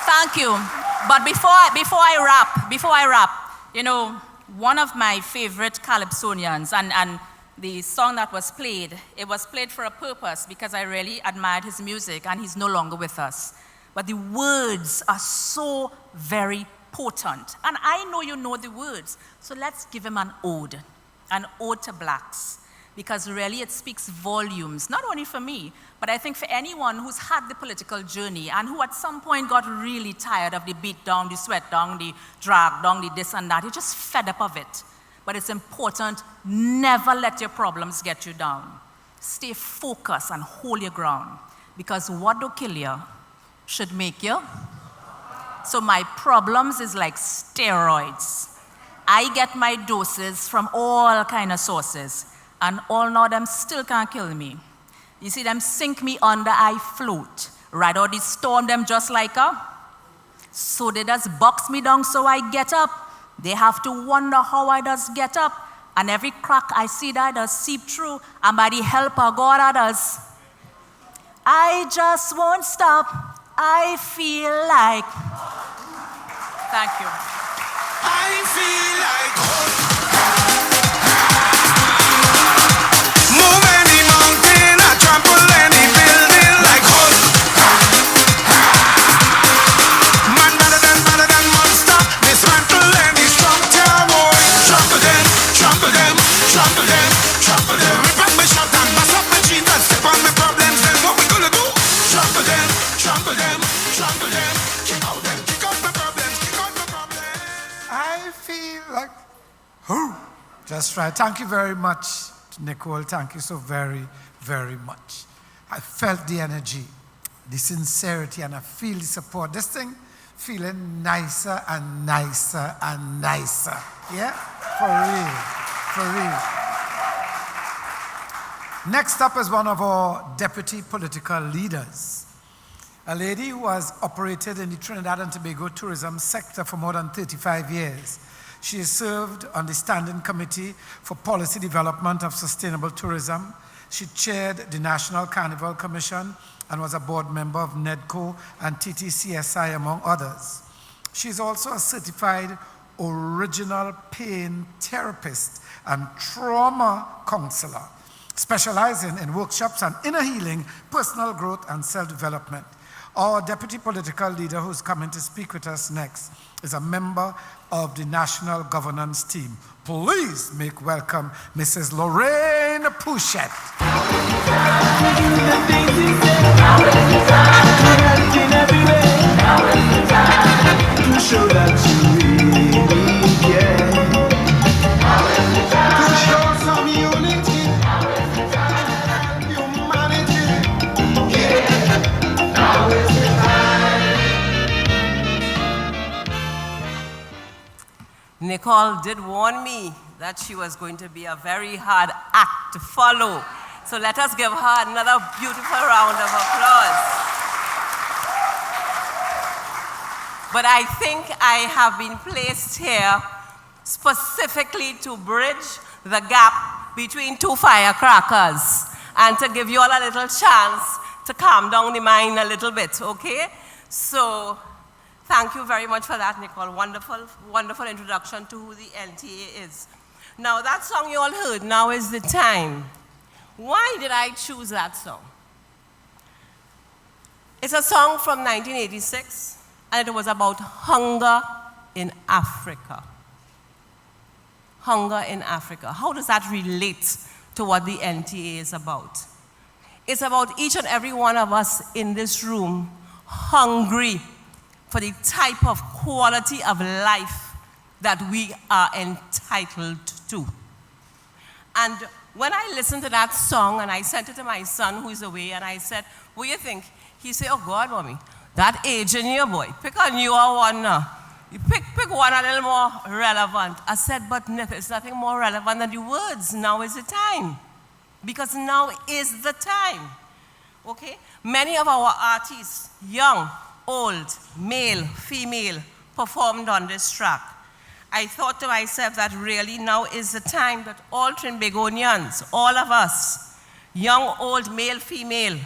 Thank you. But before I wrap, you know, one of my favorite calypsonians, and the song that was played, it was played for a purpose because I really admired his music, and he's no longer with us. But the words are so very potent. And I know you know the words, so let's give him an ode to blacks. Because really it speaks volumes, not only for me, but I think for anyone who's had the political journey and who at some point got really tired of the beat down, the sweat down, the drag down, the this and that. You're just fed up of it. But it's important, never let your problems get you down. Stay focused and hold your ground. Because what do kill you should make you. So my problems is like steroids. I get my doses from all kind of sources. And all now them still can't kill me. You see them sink me under, I float. Right out the storm them just like a. So they just box me down so I get up. They have to wonder how I does get up. And every crack I see that does seep through. And by the help of God I does. I just won't stop. I feel like. Thank you. I feel like move any mountain, I trample any building like horse. Man better than monster, dismantle any structure, boy. Trample them, trample them, trample them, trample them. Rip up my shot and bust up my jeans and step on my problems, then what we gonna do? Trample them, trample them, trample them. Kick out my problems, kick out my problems. I feel like, just right. Thank you very much, Nicole. Thank you so very, very much. I felt the energy, the sincerity, and I feel the support. This thing feeling nicer and nicer and nicer. Yeah? For real. Next up is one of our deputy political leaders, a lady who has operated in the Trinidad and Tobago tourism sector for more than 35 years. She has served on the Standing Committee for Policy Development of Sustainable Tourism. She chaired the National Carnival Commission and was a board member of NEDCO and TTCSI, among others. She is also a certified original pain therapist and trauma counselor, specializing in workshops on inner healing, personal growth, and self-development. Our deputy political leader who's coming to speak with us next is a member of the national governance team. Please make welcome Mrs. Lorraine Pouchette. To show that you really care. To show some unity and humanity. Yeah. Now is the time. Nicole did warn me that she was going to be a very hard act to follow. So let us give her another beautiful round of applause. But I think I have been placed here specifically to bridge the gap between two firecrackers and to give you all a little chance to calm down the mind a little bit, okay? So thank you very much for that, Nicole. Wonderful, wonderful introduction to who the NTA is. Now, that song you all heard, Now Is the Time. Why did I choose that song? It's a song from 1986, and it was about hunger in Africa. Hunger in Africa. How does that relate to what the NTA is about? It's about each and every one of us in this room hungry for the type of quality of life that we are entitled to. And when I listened to that song, and I sent it to my son who is away, and I said, what do you think? He said, oh God, mommy, that age in your boy, pick a newer one now. You pick one a little more relevant. I said, but there's nothing more relevant than the words, now is the time. Because now is the time, okay? Many of our artists, young, old, male, female, performed on this track. I thought to myself that really now is the time that all Trinbagonians, all of us, young, old, male, female,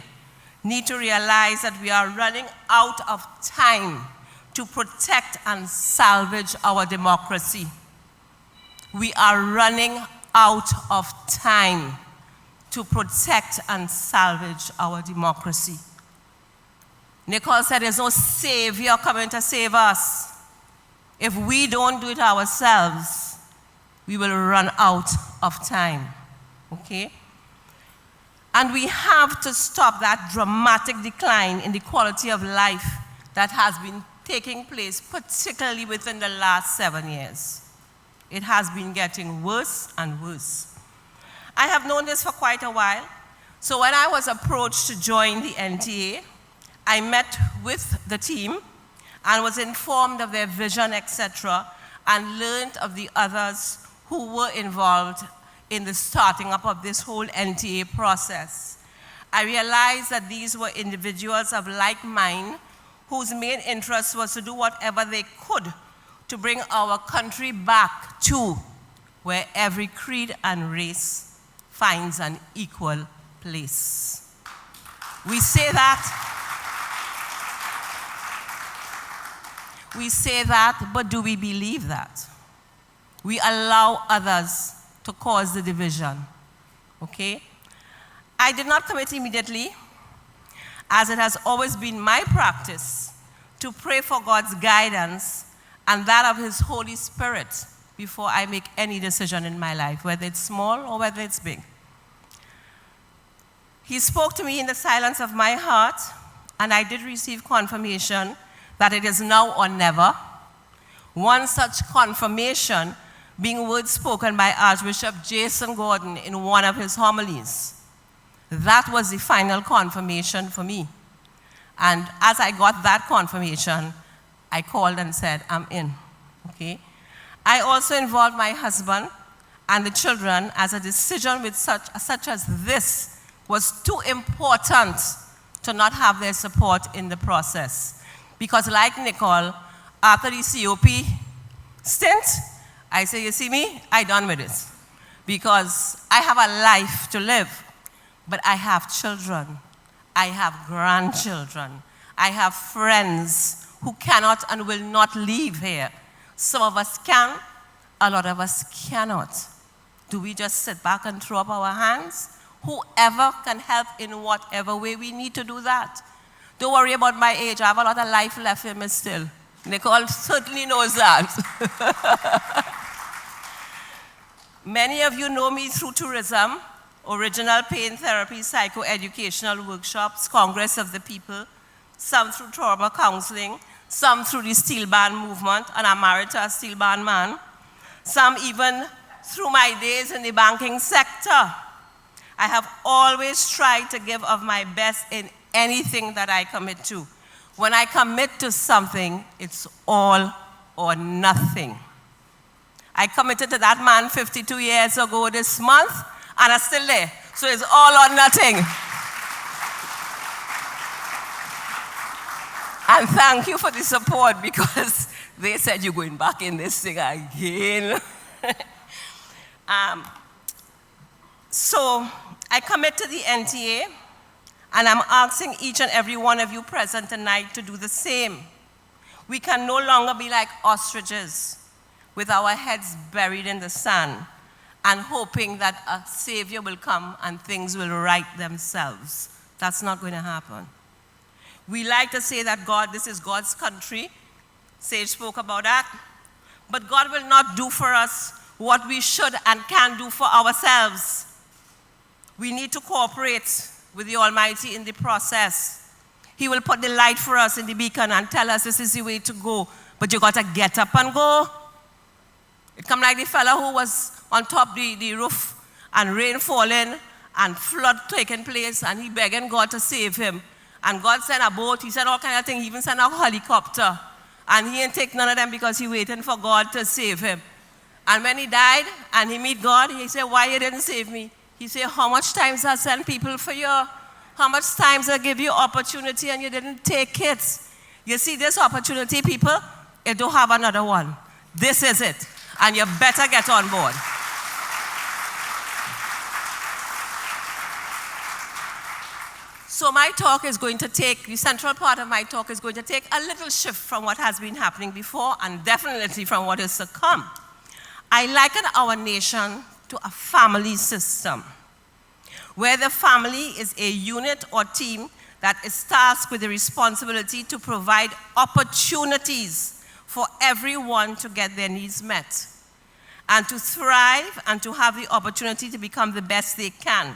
need to realize that we are running out of time to protect and salvage our democracy. We are running out of time to protect and salvage our democracy. Nicole said there's no savior coming to save us. If we don't do it ourselves, we will run out of time, okay? And we have to stop that dramatic decline in the quality of life that has been taking place, particularly within the last 7 years. It has been getting worse and worse. I have known this for quite a while. So when I was approached to join the NTA, I met with the team and was informed of their vision, etc., and learned of the others who were involved in the starting up of this whole NTA process. I realized that these were individuals of like mind whose main interest was to do whatever they could to bring our country back to where every creed and race finds an equal place. We say that, but do we believe that? We allow others to cause the division, okay? I did not commit immediately, as it has always been my practice to pray for God's guidance and that of His Holy Spirit before I make any decision in my life, whether it's small or whether it's big. He spoke to me in the silence of my heart, and I did receive confirmation that it is now or never. One such confirmation being words spoken by Archbishop Jason Gordon in one of his homilies. That was the final confirmation for me. And as I got that confirmation, I called and said, I'm in, okay? I also involved my husband and the children as a decision with such as this was too important to not have their support in the process. Because like Nicole, after the COP stint, I say, you see me, I done with it. Because I have a life to live. But I have children, I have grandchildren, I have friends who cannot and will not leave here. Some of us can, a lot of us cannot. Do we just sit back and throw up our hands? Whoever can help in whatever way, we need to do that. Don't worry about my age, I have a lot of life left in me still. Nicole certainly knows that. Many of you know me through tourism, original pain therapy, psychoeducational workshops, Congress of the People, some through trauma counseling, some through the steel band movement, and I'm married to a steel band man, some even through my days in the banking sector. I have always tried to give of my best in anything that I commit to. When I commit to something, it's all or nothing. I committed to that man 52 years ago this month, and I'm still there. So it's all or nothing. And thank you for the support, because they said you're going back in this thing again. So I commit to the NTA, and I'm asking each and every one of you present tonight to do the same. We can no longer be like ostriches with our heads buried in the sand and hoping that a savior will come and things will right themselves. That's not going to happen. We like to say that this is God's country. Sage spoke about that. But God will not do for us what we should and can do for ourselves. We need to cooperate with the Almighty in the process. He will put the light for us in the beacon and tell us this is the way to go. But you got to get up and go. It come like the fellow who was on top the roof and rain falling and flood taking place, and he begging God to save him. And God sent a boat, he sent all kind of things, he even sent a helicopter. And he ain't take none of them because he waiting for God to save him. And when he died and he meet God, he said, why you didn't save me? He said, how much times I sent people for you? How much times I give you opportunity and you didn't take it? You see this opportunity, people? You don't have another one. This is it. And you better get on board. So my talk is going to take, the central part of my talk is going to take a little shift from what has been happening before and definitely from what is to come. I liken our nation to a family system, where the family is a unit or team that is tasked with the responsibility to provide opportunities for everyone to get their needs met and to thrive and to have the opportunity to become the best they can.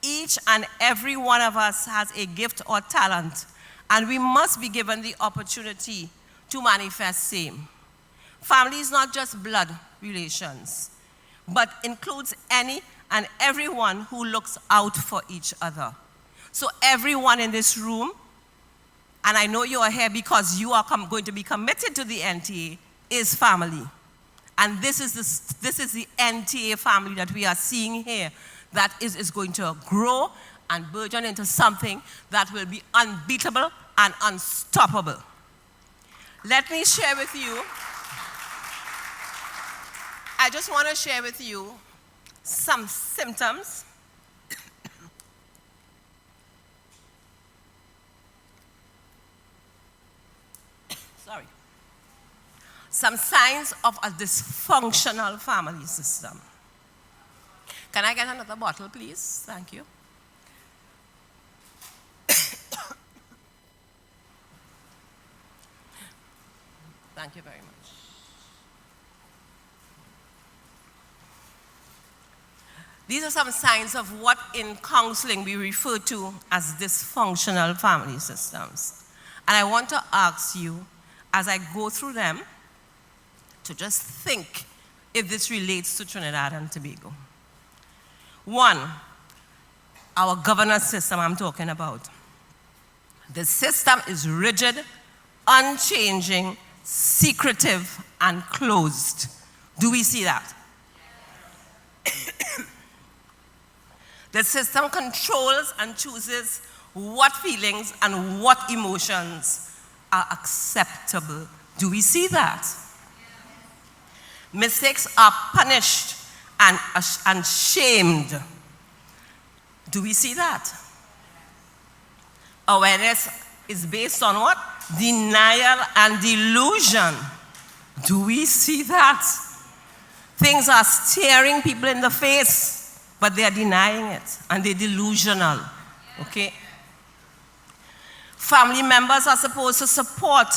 Each and every one of us has a gift or talent, and we must be given the opportunity to manifest same. Family is not just blood relations, but includes any and everyone who looks out for each other. So everyone in this room, and I know you are here because you are going to be committed to the NTA, is family. And this is the NTA family that we are seeing here that is going to grow and burgeon into something that will be unbeatable and unstoppable. Let me share with you, I just want to share with you some symptoms some signs of a dysfunctional family system. Can I get another bottle, please? Thank you. Thank you very much. These are some signs of what in counseling we refer to as dysfunctional family systems. And I want to ask you, as I go through them, to just think if this relates to Trinidad and Tobago. One, our governance system I'm talking about. The system is rigid, unchanging, secretive, and closed. Do we see that? The system controls and chooses what feelings and what emotions are acceptable. Do we see that? Mistakes are punished and shamed. Do we see that? Awareness is based on what? Denial and delusion. Do we see that? Things are staring people in the face, but they are denying it, and they're delusional. Okay? Family members are supposed to support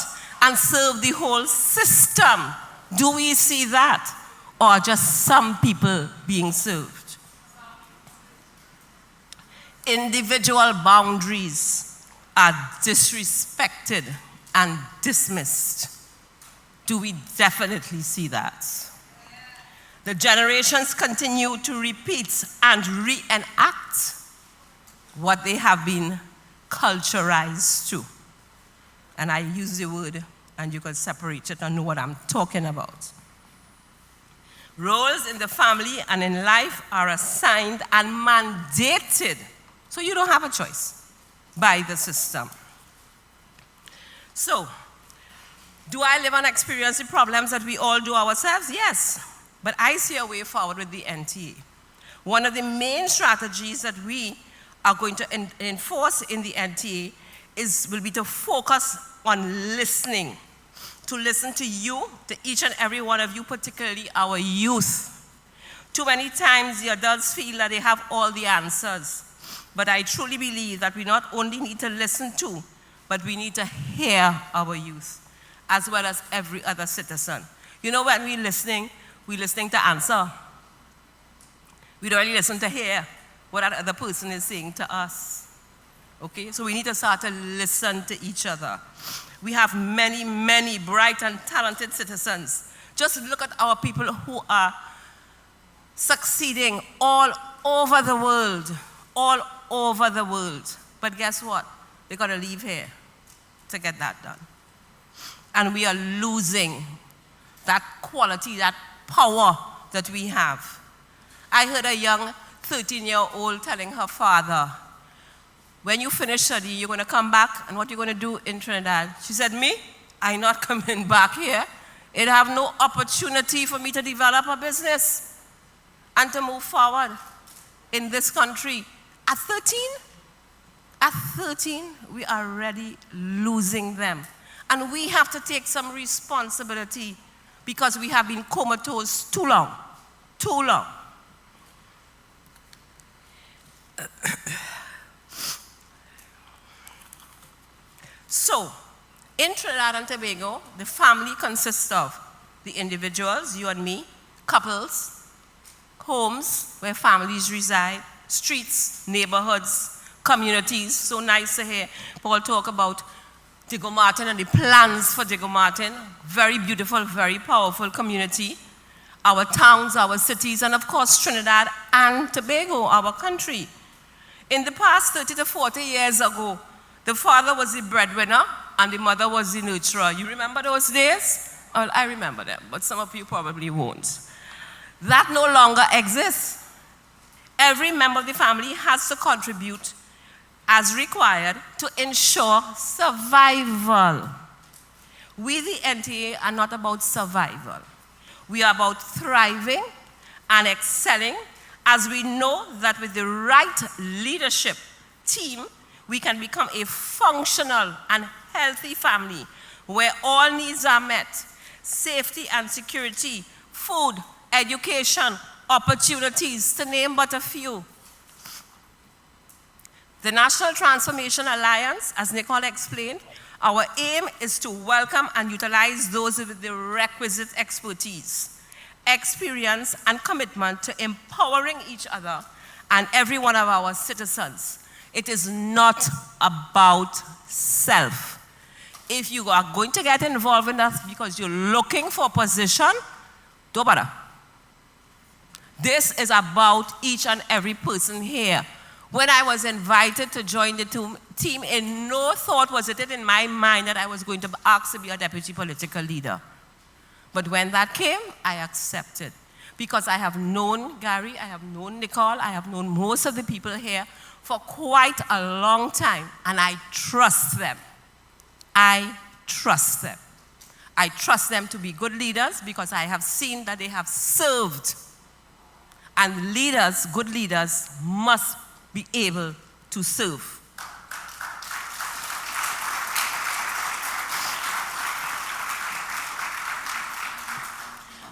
and serve the whole system. Do we see that? Or just some people being served? Individual boundaries are disrespected and dismissed. Do we definitely see that? The generations continue to repeat and reenact what they have been culturized to. And I use the word, and you can separate it and know what I'm talking about. Roles in the family and in life are assigned and mandated. So you don't have a choice by the system. So, do I live and experience the problems that we all do ourselves? Yes. But I see a way forward with the NTA. One of the main strategies that we are going to enforce in the NTA will be to focus on listening. To listen to you, to each and every one of you, particularly our youth. Too many times the adults feel that they have all the answers. But I truly believe that we not only need to listen to, but we need to hear our youth, as well as every other citizen. You know, when we're listening to answer. We don't really listen to hear what that other person is saying to us. Okay, so we need to start to listen to each other. We have many, many bright and talented citizens. Just look at our people who are succeeding all over the world. All over the world. But guess what? They got to leave here to get that done. And we are losing that quality, that power that we have. I heard a young 13-year-old telling her father, when you finish study, you're going to come back, and what you're going to do in Trinidad? She said, me? I'm not coming back here. It have no opportunity for me to develop a business and to move forward in this country. At 13? At 13, we are already losing them. And we have to take some responsibility because we have been comatose too long. Too long. So, in Trinidad and Tobago, the family consists of the individuals, you and me, couples, homes where families reside, streets, neighborhoods, communities. So nice to hear Paul talk about Diego Martin and the plans for Diego Martin. Very beautiful, very powerful community. Our towns, our cities, and of course Trinidad and Tobago, our country. In the past 30 to 40 years ago, the father was the breadwinner and the mother was the nurturer. You remember those days? Well, I remember them, but some of you probably won't. That no longer exists. Every member of the family has to contribute as required to ensure survival. We, the NTA, are not about survival. We are about thriving and excelling, as we know that with the right leadership team, we can become a functional and healthy family where all needs are met. Safety and security, food, education, opportunities, to name but a few. The National Transformation Alliance, as Nicole explained, our aim is to welcome and utilize those with the requisite expertise, experience, and commitment to empowering each other and every one of our citizens. It is not about self. If you are going to get involved in that because you're looking for a position, don't bother. This is about each and every person here. When I was invited to join the team, in no thought was it in my mind that I was going to be asked to be a deputy political leader. But when that came, I accepted. Because I have known Gary, I have known Nicole, I have known most of the people here for quite a long time, and I trust them. I trust them. I trust them to be good leaders because I have seen that they have served. And leaders, good leaders, must be able to serve.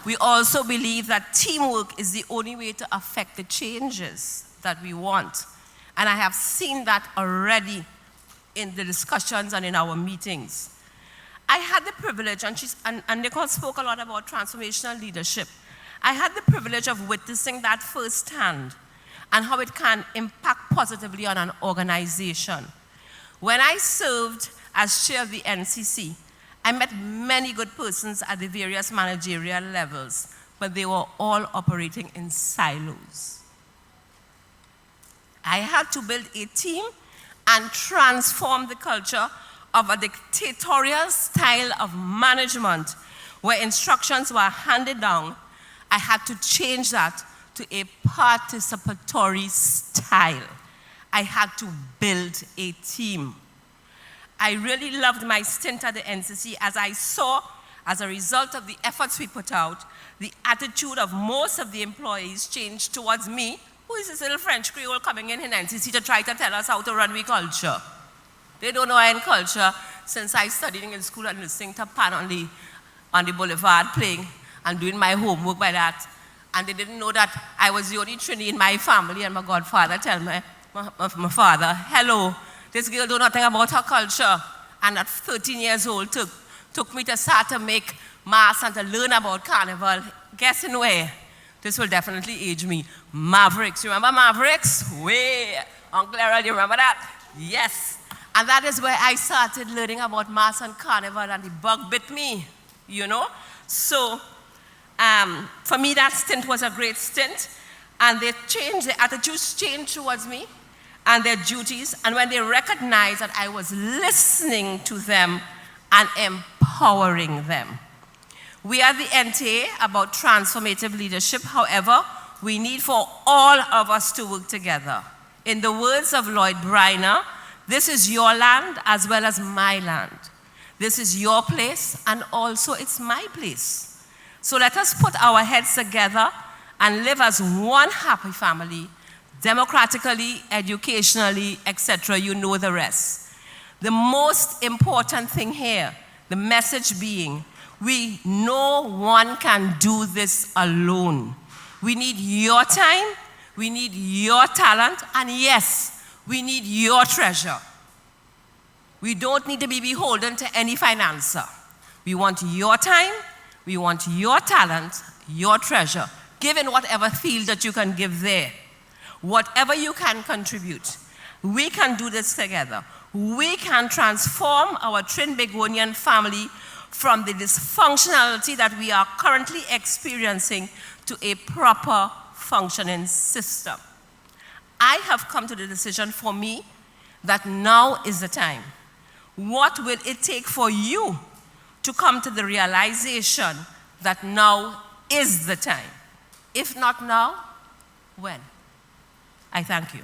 We also believe that teamwork is the only way to affect the changes that we want. And I have seen that already in the discussions and in our meetings. I had the privilege, and Nicole spoke a lot about transformational leadership. I had the privilege of witnessing that firsthand and how it can impact positively on an organization. When I served as chair of the NCC, I met many good persons at the various managerial levels, but they were all operating in silos. I had to build a team and transform the culture of a dictatorial style of management where instructions were handed down I had to change that to a participatory style. I had to build a team. I really loved my stint at the NCC as I saw, as a result of the efforts we put out, the attitude of most of the employees changed towards me, who is this little French Creole coming in NCC to try to tell us how to run we culture. They don't know our culture since I studied in school and listening to Pan on the boulevard playing and doing my homework by that. And they didn't know that I was the only Trini in my family, and my godfather tell me, my father, hello, this girl know nothing about her culture. And at 13 years old, took me to start to make mass and to learn about carnival. Guessing where? This will definitely age me. Mavericks, you remember Mavericks? Way, Uncle Errol, you remember that? Yes. And that is where I started learning about mass and carnival, and the bug bit me, you know? So, for me, that stint was a great stint. And they changed, their attitudes changed towards me and their duties. And when they recognized that I was listening to them and empowering them. We are the NTA about transformative leadership. However, we need for all of us to work together. In the words of Lloyd Briner, this is your land as well as my land. This is your place and also it's my place. So let us put our heads together and live as one happy family, democratically, educationally, etc. You know the rest. The most important thing here, the message being, no one can do this alone. We need your time, we need your talent, and yes, we need your treasure. We don't need to be beholden to any financer. We want your time, we want your talent, your treasure. Give in whatever field that you can give there. Whatever you can contribute. We can do this together. We can transform our Trin-Begonian family from the dysfunctionality that we are currently experiencing to a proper functioning system. I have come to the decision for me that now is the time. What will it take for you to come to the realization that now is the time? If not now, when? I thank you.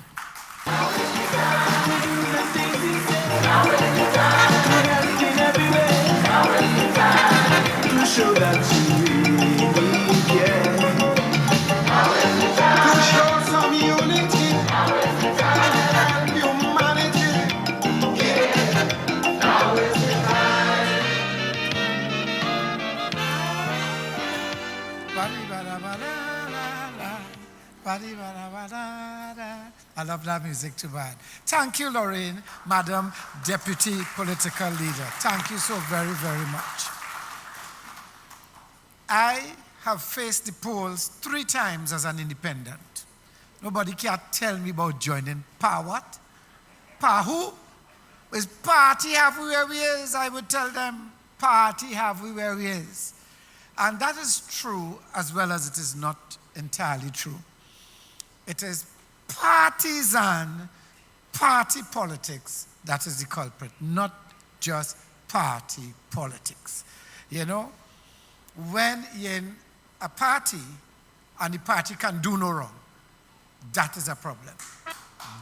To show that you really care. To show some unity and humanity. Yeah. Now is the time. I love that music too bad. Thank you, Lorraine, Madam Deputy Political Leader. Thank you so very, very much. I have faced the polls 3 times as an independent. Nobody can tell me about joining what? Who? Is party have we where we is? I would tell them, party have we where we is. And that is true as well as it is not entirely true. It is partisan party politics that is the culprit, not just party politics. You know, when you're in a party and the party can do no wrong, that is a problem.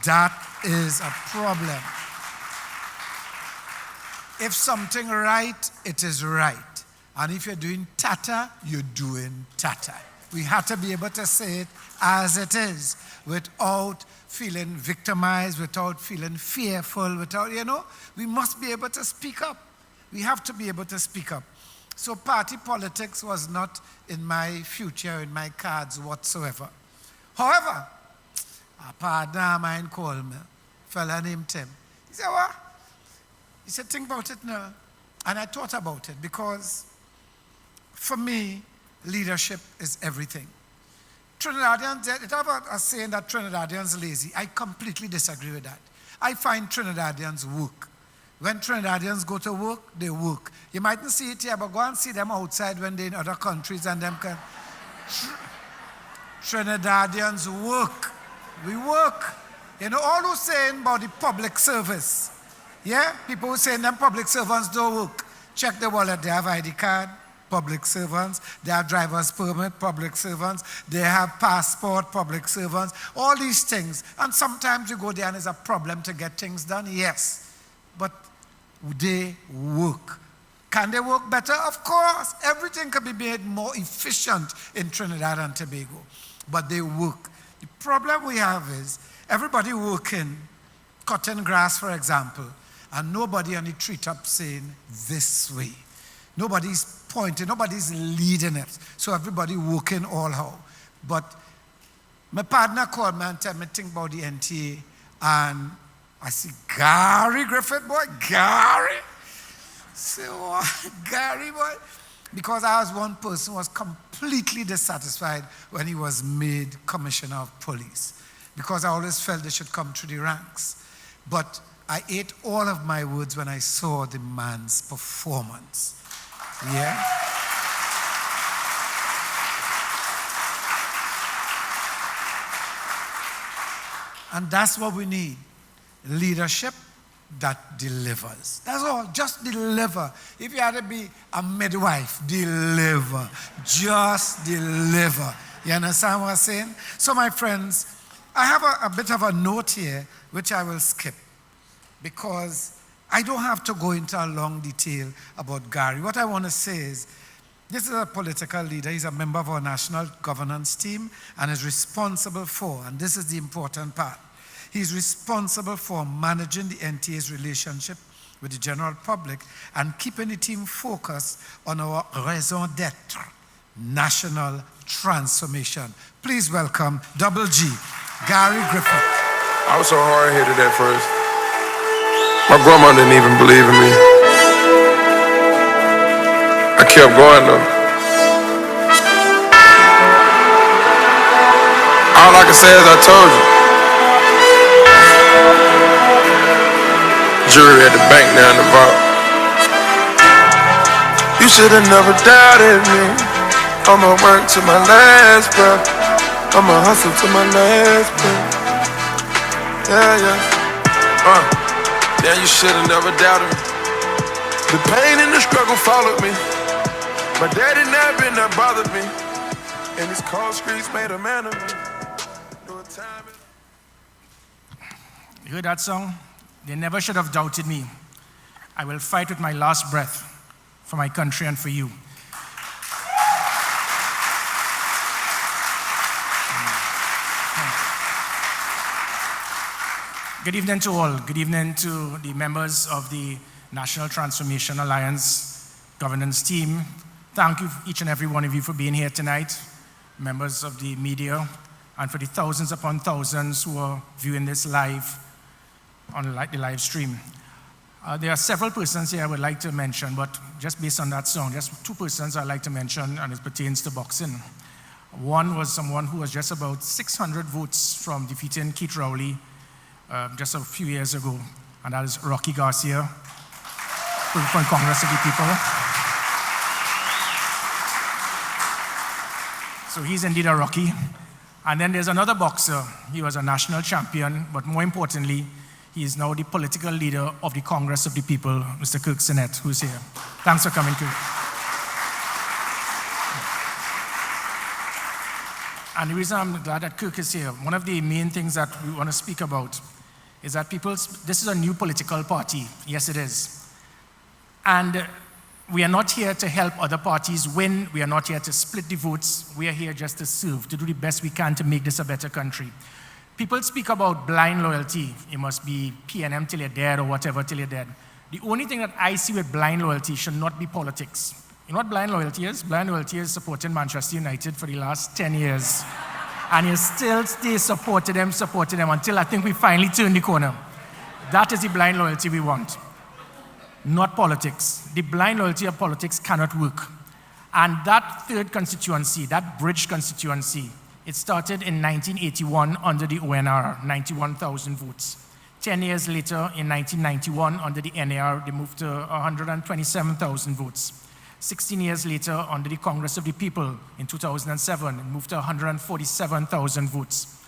That is a problem. If something right, it is right. And if you're doing tata, you're doing tata. We have to be able to say it as it is without feeling victimized, without feeling fearful, without, we must be able to speak up. We have to be able to speak up. So party politics was not in my future, in my cards whatsoever. However, a partner of mine called me, a fella named Tim. He said, what? He said, think about it now. And I thought about it because for me, leadership is everything. Trinidadians, they have a saying that Trinidadians are lazy. I completely disagree with that. I find Trinidadians work. When Trinidadians go to work, they work. You mightn't see it here, but go and see them outside when they're in other countries and them can. Trinidadians work. We work. All who's saying about the public service. Yeah? People who saying them public servants don't work. Check the wallet, they have ID card, public servants. They have driver's permit, public servants. They have passport, public servants. All these things. And sometimes you go there and there's a problem to get things done. Yes. But they work. Can they work better? Of course. Everything can be made more efficient in Trinidad and Tobago. But they work. The problem we have is everybody working, cutting grass, for example, and nobody on the treetop saying this way. Nobody's pointing, nobody's leading it. So everybody working all how. But my partner called me and told me think about the NTA, and I see Gary Griffith, boy, Gary. So, Gary, boy, because I was one person who was completely dissatisfied when he was made commissioner of police, because I always felt they should come through the ranks. But I ate all of my words when I saw the man's performance. Yeah? And that's what we need. Leadership that delivers. That's all. Just deliver. If you had to be a midwife, deliver. Just deliver. You understand what I'm saying? So, my friends, I have a bit of a note here, which I will skip, because I don't have to go into a long detail about Gary. What I want to say is, this is a political leader. He's a member of our national governance team and is responsible for, and this is the important part, he's responsible for managing the NTA's relationship with the general public and keeping the team focused on our raison d'etre, national transformation. Please welcome Double G, Gary Griffith. I was so hard-headed at first. My grandma didn't even believe in me. I kept going though. All I can say is I told you. Jury at the bank now in the vault. You should have never doubted me. I'ma work to my last breath. I'ma hustle to my last breath. Yeah, you should have never doubted me. The pain and the struggle followed me. My daddy never been that bothered me. And these cold streets made a man of me. You heard that song? They never should have doubted me. I will fight with my last breath for my country and for you. Good evening to all. Good evening to the members of the National Transformation Alliance governance team. Thank you, each and every one of you, for being here tonight, members of the media, and for the thousands upon thousands who are viewing this live on the live stream. There are several persons here I would like to mention, but just based on that song, just two persons I'd like to mention, and it pertains to boxing. One was someone who was just about 600 votes from defeating Keith Rowley just a few years ago, and that is Rocky Garcia from Congress of the People. So he's indeed a Rocky. And then there's another boxer. He was a national champion, but more importantly, he is now the political leader of the Congress of the People, Mr. Kirk Sinnett, who's here. Thanks for coming, Kirk. And the reason I'm glad that Kirk is here, one of the main things that we want to speak about is that this is a new political party. Yes, it is. And we are not here to help other parties win. We are not here to split the votes. We are here just to serve, to do the best we can to make this a better country. People speak about blind loyalty. You must be PNM till you're dead or whatever till you're dead. The only thing that I see with blind loyalty should not be politics. You know what blind loyalty is? Blind loyalty is supporting Manchester United for the last 10 years. And you still stay supporting them until I think we finally turn the corner. That is the blind loyalty we want. Not politics. The blind loyalty of politics cannot work. And that third constituency, that bridge constituency, it started in 1981 under the ONR, 91,000 votes. 10 years later, in 1991, under the NAR, they moved to 127,000 votes. 16 years later, under the Congress of the People, in 2007, it moved to 147,000 votes.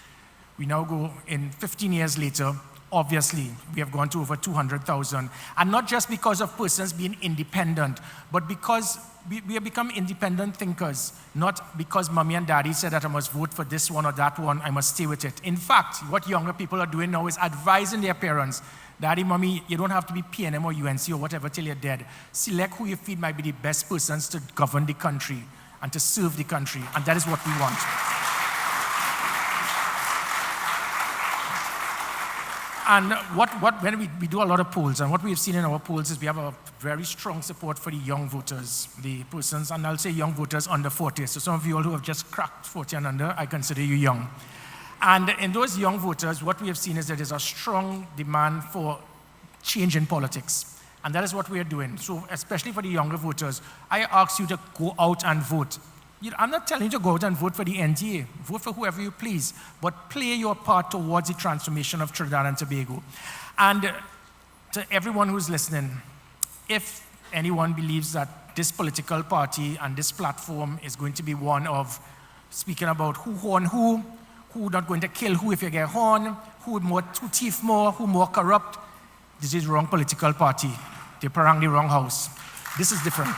We now go in 15 years later, Obviously, we have gone to over 200,000. And not just because of persons being independent, but because we have become independent thinkers, not because mommy and daddy said that I must vote for this one or that one, I must stay with it. In fact, what younger people are doing now is advising their parents, daddy, mommy, you don't have to be PNM or UNC or whatever till you're dead. Select who you feel might be the best persons to govern the country and to serve the country, and that is what we want. And when we do a lot of polls, and what we've seen in our polls is we have a very strong support for the young voters, the persons, and I'll say young voters under 40. So some of you all who have just cracked 40 and under, I consider you young. And in those young voters, what we have seen is that there's a strong demand for change in politics. And that is what we are doing. So especially for the younger voters, I ask you to go out and vote. I'm not telling you to go out and vote for the NTA. Vote for whoever you please, but play your part towards the transformation of Trinidad and Tobago. And to everyone who's listening, if anyone believes that this political party and this platform is going to be one of speaking about who horn who not going to kill who if you get horn, who thief more, who more corrupt, this is wrong political party. They parang the wrong house. This is different.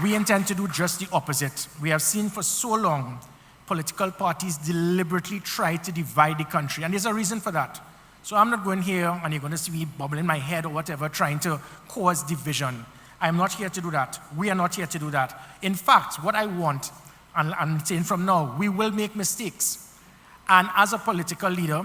We intend to do just the opposite. We have seen for so long political parties deliberately try to divide the country, and there's a reason for that. So I'm not going here and you're going to see me bubbling my head or whatever trying to cause division. I'm not here to do that. We are not here to do that. In fact, what I want, and I'm saying from now, we will make mistakes. And as a political leader,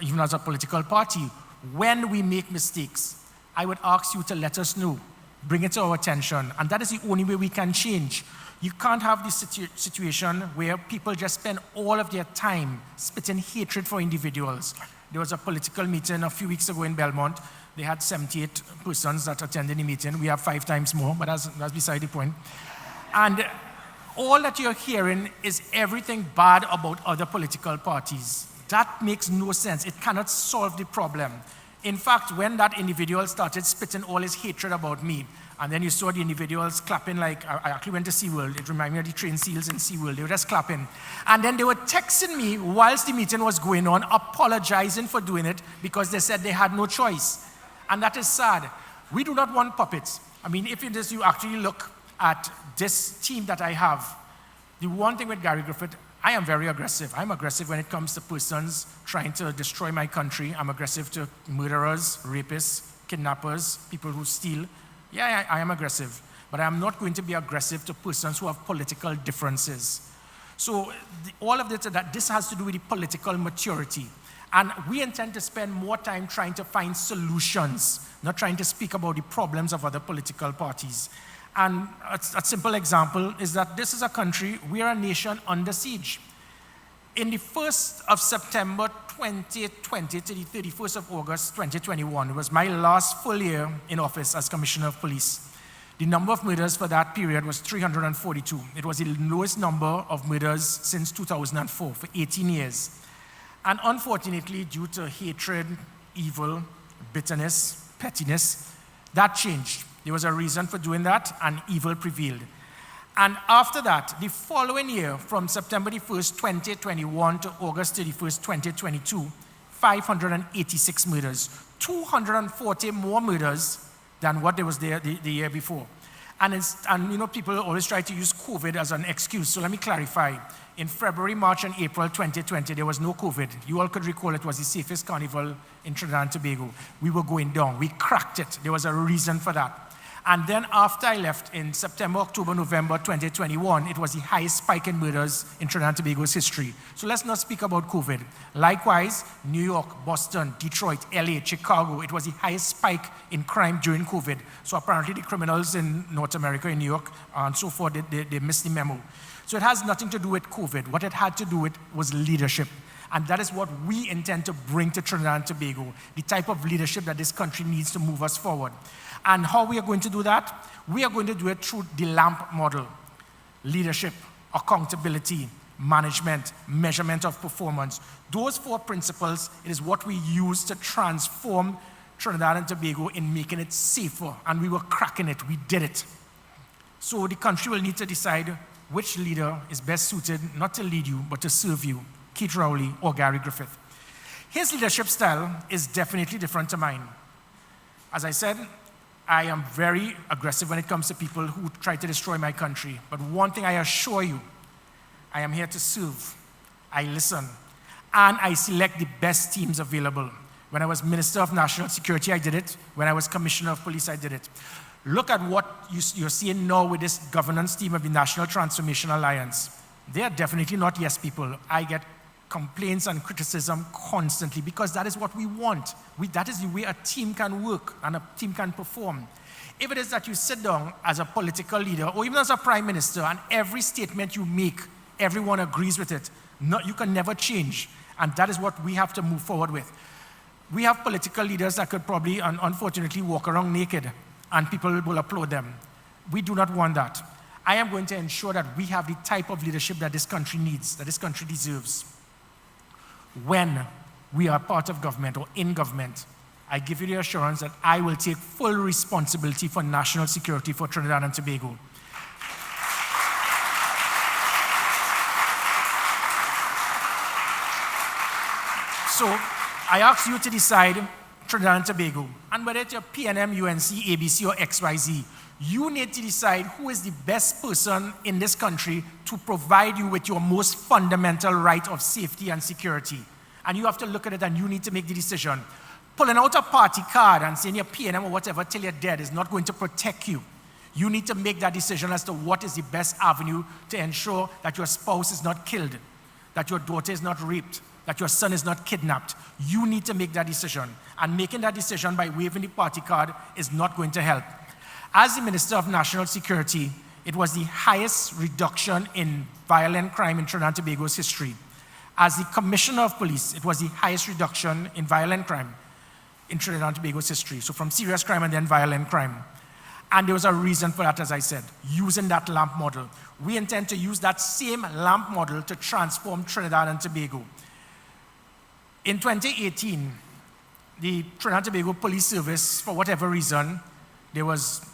even as a political party, when we make mistakes, I would ask you to let us know. Bring it to our attention. And that is the only way we can change. You can't have this situation where people just spend all of their time spitting hatred for individuals. There was a political meeting a few weeks ago in Belmont. They had 78 persons that attended the meeting. We have 5 times more, but that's beside the point. And all that you're hearing is everything bad about other political parties. That makes no sense. It cannot solve the problem. In fact, when that individual started spitting all his hatred about me, and then you saw the individuals clapping like, I actually went to SeaWorld. It reminded me of the train seals in SeaWorld. They were just clapping. And then they were texting me whilst the meeting was going on, apologizing for doing it because they said they had no choice. And that is sad. We do not want puppets. I mean, if you actually look at this team that I have, the one thing with Gary Griffith, I am very aggressive. I'm aggressive when it comes to persons trying to destroy my country. I'm aggressive to murderers, rapists, kidnappers, people who steal. Yeah, I am aggressive. But I'm not going to be aggressive to persons who have political differences. So all of this has to do with the political maturity. And we intend to spend more time trying to find solutions, not trying to speak about the problems of other political parties. And a simple example is that this is a country, we are a nation under siege. In the 1st of September 2020 to the 31st of August 2021, it was my last full year in office as Commissioner of Police. The number of murders for that period was 342. It was the lowest number of murders since 2004, for 18 years. And unfortunately, due to hatred, evil, bitterness, pettiness, that changed. There was a reason for doing that, and evil prevailed. And after that, the following year, from September 1st, 2021 to August 31st, 2022, 586 murders, 240 more murders than what there was there the year before. And people always try to use COVID as an excuse. So let me clarify. In February, March, and April 2020, there was no COVID. You all could recall it was the safest carnival in Trinidad and Tobago. We were going down. We cracked it. There was a reason for that. And then after I left in September, October, November 2021, it was the highest spike in murders in Trinidad and Tobago's history. So let's not speak about COVID. Likewise, New York, Boston, Detroit, LA, Chicago, it was the highest spike in crime during COVID. So apparently the criminals in North America, in New York, and so forth, they missed the memo. So it has nothing to do with COVID. What it had to do with was leadership. And that is what we intend to bring to Trinidad and Tobago, the type of leadership that this country needs to move us forward. And how we are going to do that? We are going to do it through the LAMP model. Leadership, accountability, management, measurement of performance. Those 4 principles is what we use to transform Trinidad and Tobago in making it safer. And we were cracking it. We did it. So the country will need to decide which leader is best suited not to lead you, but to serve you, Keith Rowley or Gary Griffith. His leadership style is definitely different to mine. As I said, I am very aggressive when it comes to people who try to destroy my country. But one thing I assure you, I am here to serve. I listen. And I select the best teams available. When I was Minister of National Security, I did it. When I was Commissioner of Police, I did it. Look at what you're seeing now with this governance team of the National Transformation Alliance. They are definitely not yes people. I get complaints and criticism constantly because that is what we want. That is the way a team can work and a team can perform. If it is that you sit down as a political leader or even as a prime minister and every statement you make, everyone agrees with it, you can never change. And that is what we have to move forward with. We have political leaders that could probably, unfortunately, walk around naked and people will applaud them. We do not want that. I am going to ensure that we have the type of leadership that this country needs, that this country deserves. When we are part of government or in government, I give you the assurance that I will take full responsibility for national security for Trinidad and Tobago. So I ask you to decide Trinidad and Tobago, and whether it's your PNM, UNC, ABC, or XYZ, you need to decide who is the best person in this country to provide you with your most fundamental right of safety and security. And you have to look at it and you need to make the decision. Pulling out a party card and saying your PNM or whatever till you're dead is not going to protect you. You need to make that decision as to what is the best avenue to ensure that your spouse is not killed, that your daughter is not raped, that your son is not kidnapped. You need to make that decision. And making that decision by waving the party card is not going to help. As the Minister of National Security, it was the highest reduction in violent crime in Trinidad and Tobago's history. As the Commissioner of Police, it was the highest reduction in violent crime in Trinidad and Tobago's history. So from serious crime and then violent crime. And there was a reason for that, as I said, using that LAMP model. We intend to use that same LAMP model to transform Trinidad and Tobago. In 2018, the Trinidad and Tobago Police Service, for whatever reason, there was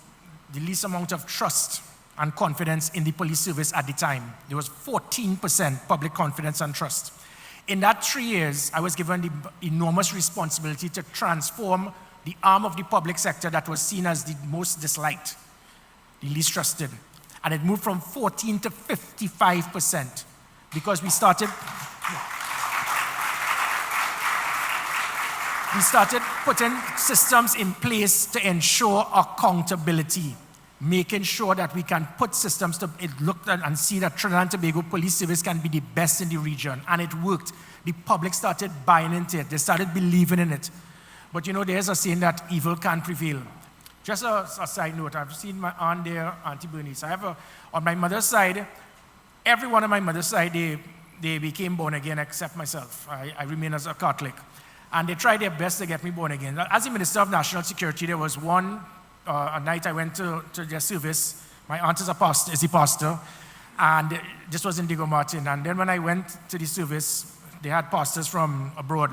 the least amount of trust and confidence in the police service at the time. There was 14% public confidence and trust. In that 3 years, I was given the enormous responsibility to transform the arm of the public sector that was seen as the most disliked, the least trusted. And it moved from 14 to 55% because we started putting systems in place to ensure accountability, making sure that we can put systems to look at and see that Trinidad and Tobago Police Service can be the best in the region. And it worked. The public started buying into it. They started believing in it. But you know, there's a saying that evil can't prevail. Just a side note, I've seen my aunt there, Auntie Bernice. I have on my mother's side, everyone on my mother's side, they became born again except myself. I remain as a Catholic. And they tried their best to get me born again. As the Minister of National Security, there was a night I went to their service. My aunt is a pastor, and this was in Diego Martin. And then when I went to the service, they had pastors from abroad.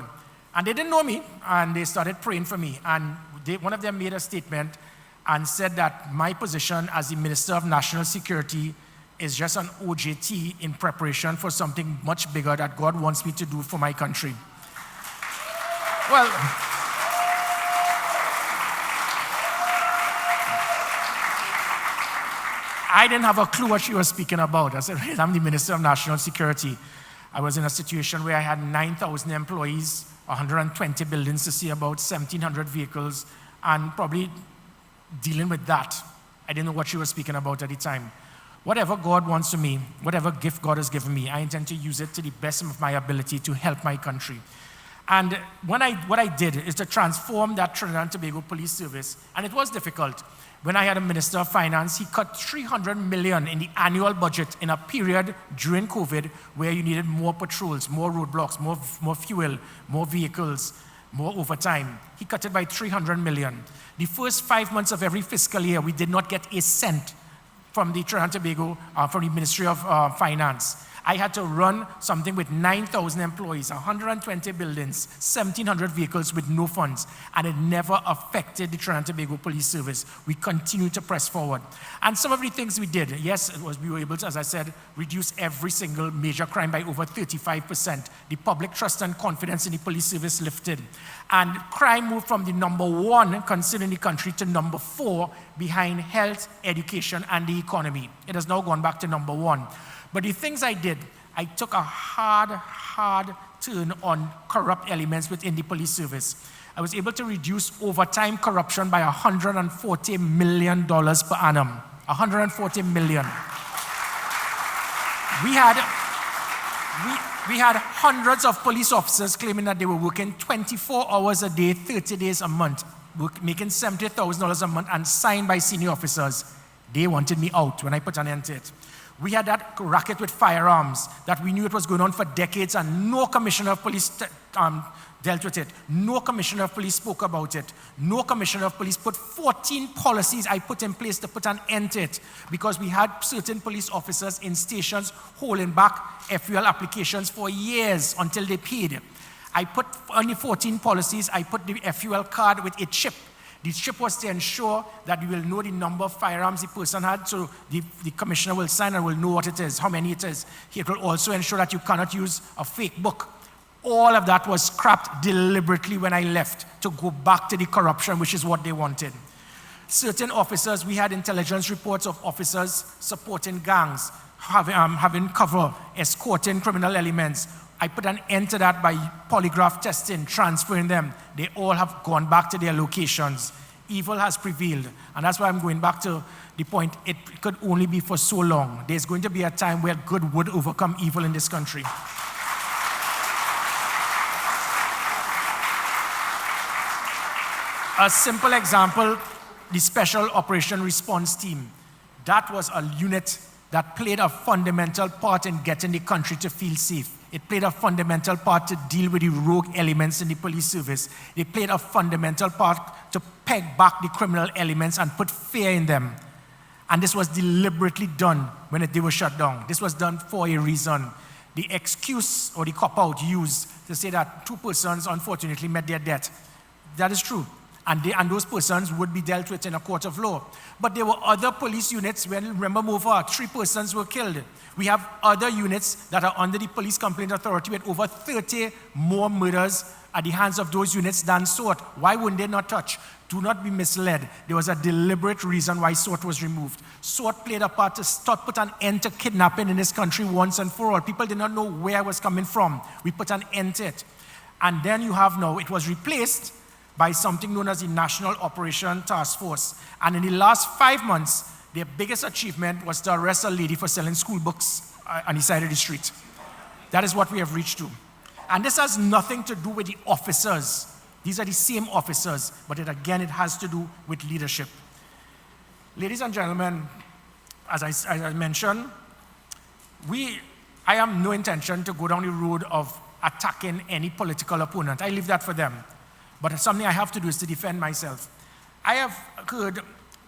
And they didn't know me, and they started praying for me. And one of them made a statement and said that my position as the Minister of National Security is just an OJT in preparation for something much bigger that God wants me to do for my country. Well, I didn't have a clue what she was speaking about. I said, I'm the Minister of National Security. I was in a situation where I had 9,000 employees, 120 buildings to see about, 1,700 vehicles, and probably dealing with that. I didn't know what she was speaking about at the time. Whatever God wants for me, whatever gift God has given me, I intend to use it to the best of my ability to help my country. And what I did is to transform that Trinidad and Tobago Police Service, and it was difficult. When I had a Minister of Finance, he cut $300 million in the annual budget in a period during COVID where you needed more patrols, more roadblocks, more fuel, more vehicles, more overtime. He cut it by $300 million. The first 5 months of every fiscal year, we did not get a cent from the Trinidad and Tobago, from the Ministry of Finance. I had to run something with 9,000 employees, 120 buildings, 1,700 vehicles with no funds, and it never affected the Trinidad and Tobago Police Service. We continued to press forward. And some of the things we did, yes, it was we were able to, as I said, reduce every single major crime by over 35%. The public trust and confidence in the police service lifted. And crime moved from the number 1 concern in the country to number 4 behind health, education, and the economy. It has now gone back to number 1. But the things I did, I took a hard turn on corrupt elements within the police service. I was able to reduce overtime corruption by $140 million per annum. $140 million. We had hundreds of police officers claiming that they were working 24 hours a day, 30 days a month, making $70,000 a month and signed by senior officers. They wanted me out when I put an end to it. We had that racket with firearms that we knew it was going on for decades and no commissioner of police dealt with it. No commissioner of police spoke about it. No commissioner of police put 14 policies I put in place to put an end to it because we had certain police officers in stations holding back FUL applications for years until they paid. I put only 14 policies. I put the FUL card with a chip. The chip was to ensure that we will know the number of firearms the person had, so the commissioner will sign and will know what it is, how many it is. It will also ensure that you cannot use a fake book. All of that was scrapped deliberately when I left to go back to the corruption, which is what they wanted. Certain officers, we had intelligence reports of officers supporting gangs, having cover, escorting criminal elements. I put an end to that by polygraph testing, transferring them. They all have gone back to their locations. Evil has prevailed. And that's why I'm going back to the point, it could only be for so long. There's going to be a time where good would overcome evil in this country. A simple example, the Special Operation Response Team. That was a unit that played a fundamental part in getting the country to feel safe. It played a fundamental part to deal with the rogue elements in the police service. They played a fundamental part to peg back the criminal elements and put fear in them. And this was deliberately done when they were shut down. This was done for a reason. The excuse or the cop-out used to say that 2 persons unfortunately met their death. That is true. And those persons would be dealt with in a court of law. But there were other police units, remember over 3 persons were killed. We have other units that are under the Police Complaint Authority with over 30 more murders at the hands of those units than SORT. Why wouldn't they not touch? Do not be misled. There was a deliberate reason why SORT was removed. SORT played a part to put an end to kidnapping in this country once and for all. People did not know where it was coming from. We put an end to it. And then you have now, it was replaced by something known as the National Operation Task Force. And in the last 5 months, their biggest achievement was to arrest a lady for selling school books on the side of the street. That is what we have reached to. And this has nothing to do with the officers. These are the same officers, but it has to do with leadership. Ladies and gentlemen, as I mentioned, I have no intention to go down the road of attacking any political opponent. I leave that for them. But something I have to do is to defend myself. I have heard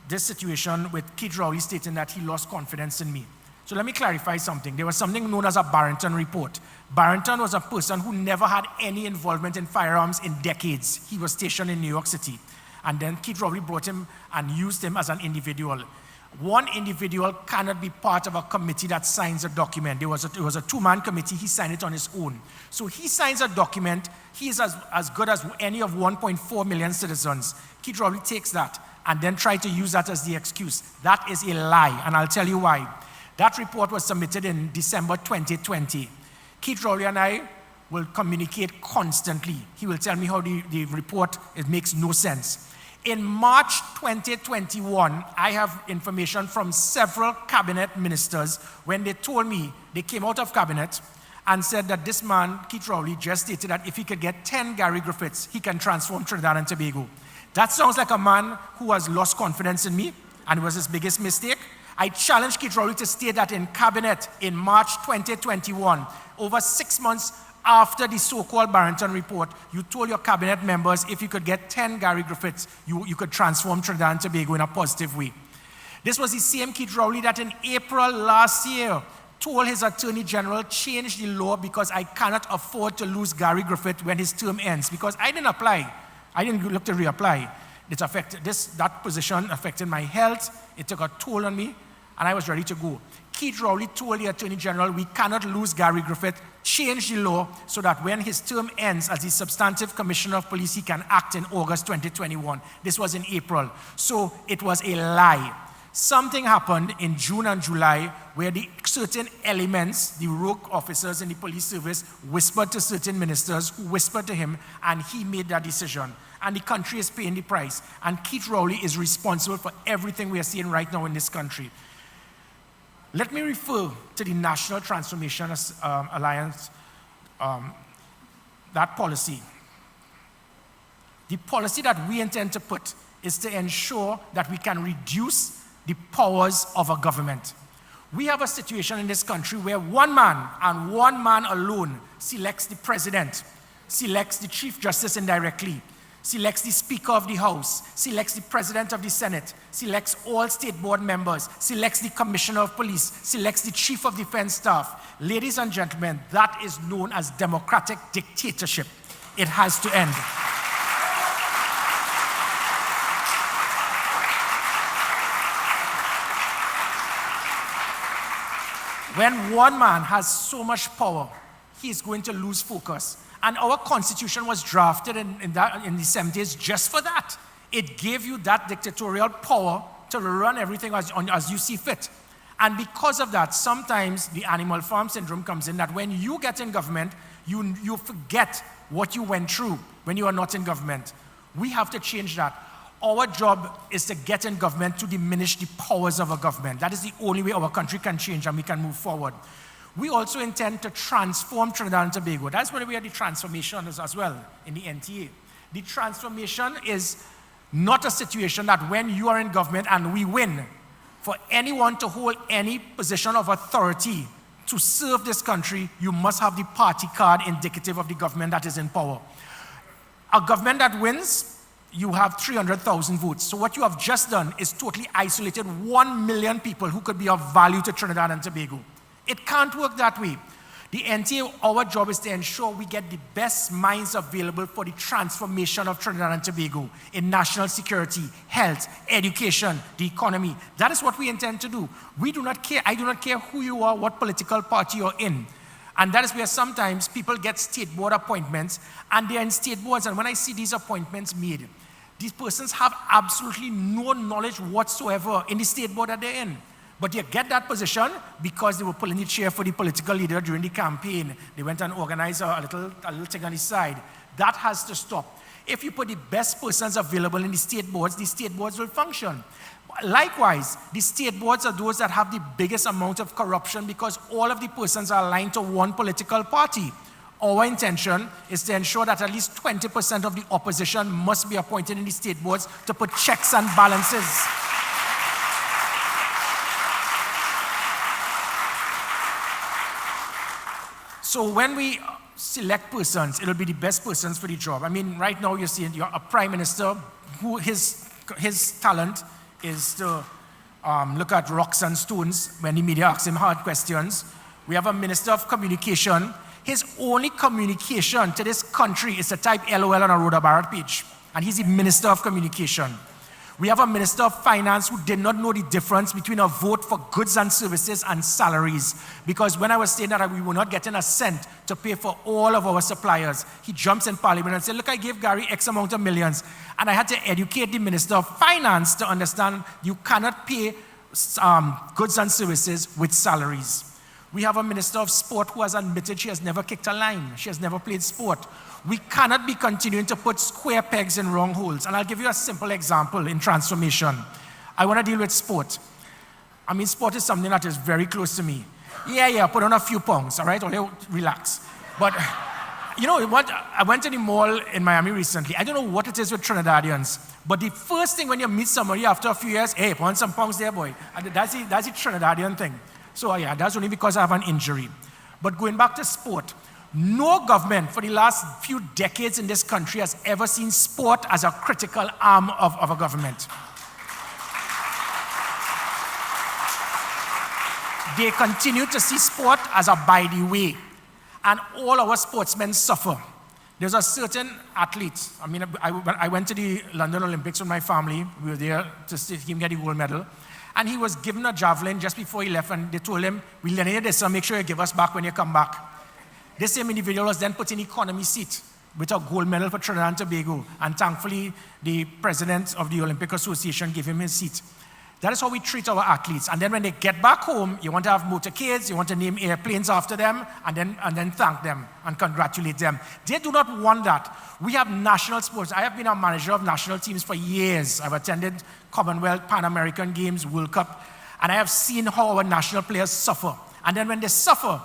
this situation with Keith Rowley stating that he lost confidence in me. So let me clarify something. There was something known as a Barrington report. Barrington was a person who never had any involvement in firearms in decades. He was stationed in New York City. And then Keith Rowley brought him and used him as an individual. One individual cannot be part of a committee that signs a document. It was a 2-man committee. He signed it on his own. So he signs a document. He is as good as any of 1.4 million citizens. Keith Rowley takes that and then tries to use that as the excuse. That is a lie, and I'll tell you why. That report was submitted in December 2020. Keith Rowley and I will communicate constantly. He will tell me how the report, it makes no sense. In March 2021, I have information from several cabinet ministers when they told me they came out of cabinet and said that this man, Keith Rowley, just stated that if he could get 10 Gary Griffiths, he can transform Trinidad and Tobago. That sounds like a man who has lost confidence in me, and it was his biggest mistake. I challenged Keith Rowley to state that in cabinet in March 2021, over 6 months after the so-called Barrington report, you told your cabinet members if you could get 10 Gary Griffiths, you could transform Trinidad and Tobago in a positive way. This was the same Keith Rowley that in April last year told his attorney general, change the law because I cannot afford to lose Gary Griffith when his term ends. Because I didn't apply. I didn't look to reapply. That position affected my health. It took a toll on me, and I was ready to go. Keith Rowley told the attorney general, we cannot lose Gary Griffith. Change the law so that when his term ends as the substantive commissioner of police, he can act in August 2021. This was in April. So it was a lie. Something happened in June and July where the certain elements, the rogue officers in the police service, whispered to certain ministers who whispered to him, and he made that decision. And the country is paying the price. And Keith Rowley is responsible for everything we are seeing right now in this country. Let me refer to the National Transformation Alliance, that policy. The policy that we intend to put is to ensure that we can reduce the powers of a government. We have a situation in this country where one man and one man alone selects the president, selects the chief justice indirectly, selects the Speaker of the House, selects the President of the Senate, selects all state board members, selects the Commissioner of Police, selects the Chief of Defense Staff. Ladies and gentlemen, that is known as democratic dictatorship. It has to end. When one man has so much power, he is going to lose focus. And our Constitution was drafted in the 70s just for that. It gave you that dictatorial power to run everything as you see fit. And because of that, sometimes the animal farm syndrome comes in, that when you get in government, you forget what you went through when you are not in government. We have to change that. Our job is to get in government to diminish the powers of a government. That is the only way our country can change and we can move forward. We also intend to transform Trinidad and Tobago. That's where we are the transformation as well in the NTA. The transformation is not a situation that when you are in government and we win, for anyone to hold any position of authority to serve this country, you must have the party card indicative of the government that is in power. A government that wins, you have 300,000 votes. So what you have just done is totally isolated 1 million people who could be of value to Trinidad and Tobago. It can't work that way. The NTA, our job is to ensure we get the best minds available for the transformation of Trinidad and Tobago in national security, health, education, the economy. That is what we intend to do. We do not care. I do not care who you are, what political party you're in. And that is where sometimes people get state board appointments and they're in state boards. And when I see these appointments made, these persons have absolutely no knowledge whatsoever in the state board that they're in. But you get that position because they were pulling the chair for the political leader during the campaign. They went and organized a little thing on the side. That has to stop. If you put the best persons available in the state boards will function. Likewise, the state boards are those that have the biggest amount of corruption because all of the persons are aligned to one political party. Our intention is to ensure that at least 20% of the opposition must be appointed in the state boards to put checks and balances. So when we select persons, it'll be the best persons for the job. I mean, right now you're seeing a prime minister who his talent is to look at rocks and stones when the media asks him hard questions. We have a minister of communication. His only communication to this country is to type LOL on a Rhoda Barrett page. And he's the minister of communication. We have a minister of finance who did not know the difference between a vote for goods and services and salaries. Because when I was saying that we were not getting a cent to pay for all of our suppliers, he jumps in parliament and says, look, I gave Gary X amount of millions. And I had to educate the minister of finance to understand you cannot pay goods and services with salaries. We have a minister of sport who has admitted she has never kicked a line. She has never played sport. We cannot be continuing to put square pegs in wrong holes. And I'll give you a simple example in transformation. I want to deal with sport. I mean, sport is something that is very close to me. Yeah, put on a few pounds, all right? Or relax. But you know what? I went to the mall in Miami recently. I don't know what it is with Trinidadians, but the first thing when you meet somebody after a few years, hey, put on some pounds there, boy. And that's the Trinidadian thing. So yeah, that's only because I have an injury. But going back to sport, no government for the last few decades in this country has ever seen sport as a critical arm of a government. they continue to see sport as a by the way. And all our sportsmen suffer. There's a certain athlete. I mean, I went to the London Olympics with my family. We were there to see him get the gold medal. And he was given a javelin just before he left, and they told him, we'll lend you this, so make sure you give us back when you come back. This same individual was then put in economy seat with a gold medal for Trinidad and Tobago. And thankfully, the president of the Olympic Association gave him his seat. That is how we treat our athletes. And then when they get back home, you want to have motorcades, you want to name airplanes after them, and then thank them and congratulate them. They do not want that. We have national sports. I have been a manager of national teams for years. I've attended Commonwealth, Pan American Games, World Cup, and I have seen how our national players suffer. And then when they suffer,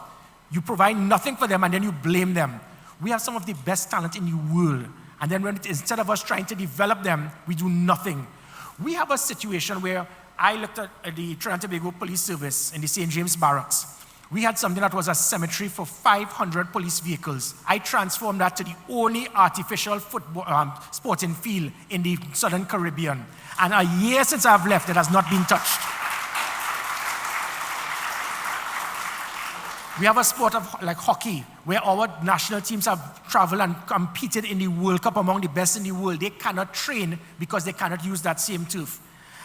you provide nothing for them, and then you blame them. We have some of the best talent in the world. And then instead of us trying to develop them, we do nothing. We have a situation where I looked at the Trinidad and Tobago Police Service in the St. James Barracks. We had something that was a cemetery for 500 police vehicles. I transformed that to the only artificial sporting field in the Southern Caribbean. And a year since I've left, it has not been touched. We have a sport like hockey, where our national teams have traveled and competed in the World Cup among the best in the world. They cannot train because they cannot use that same turf.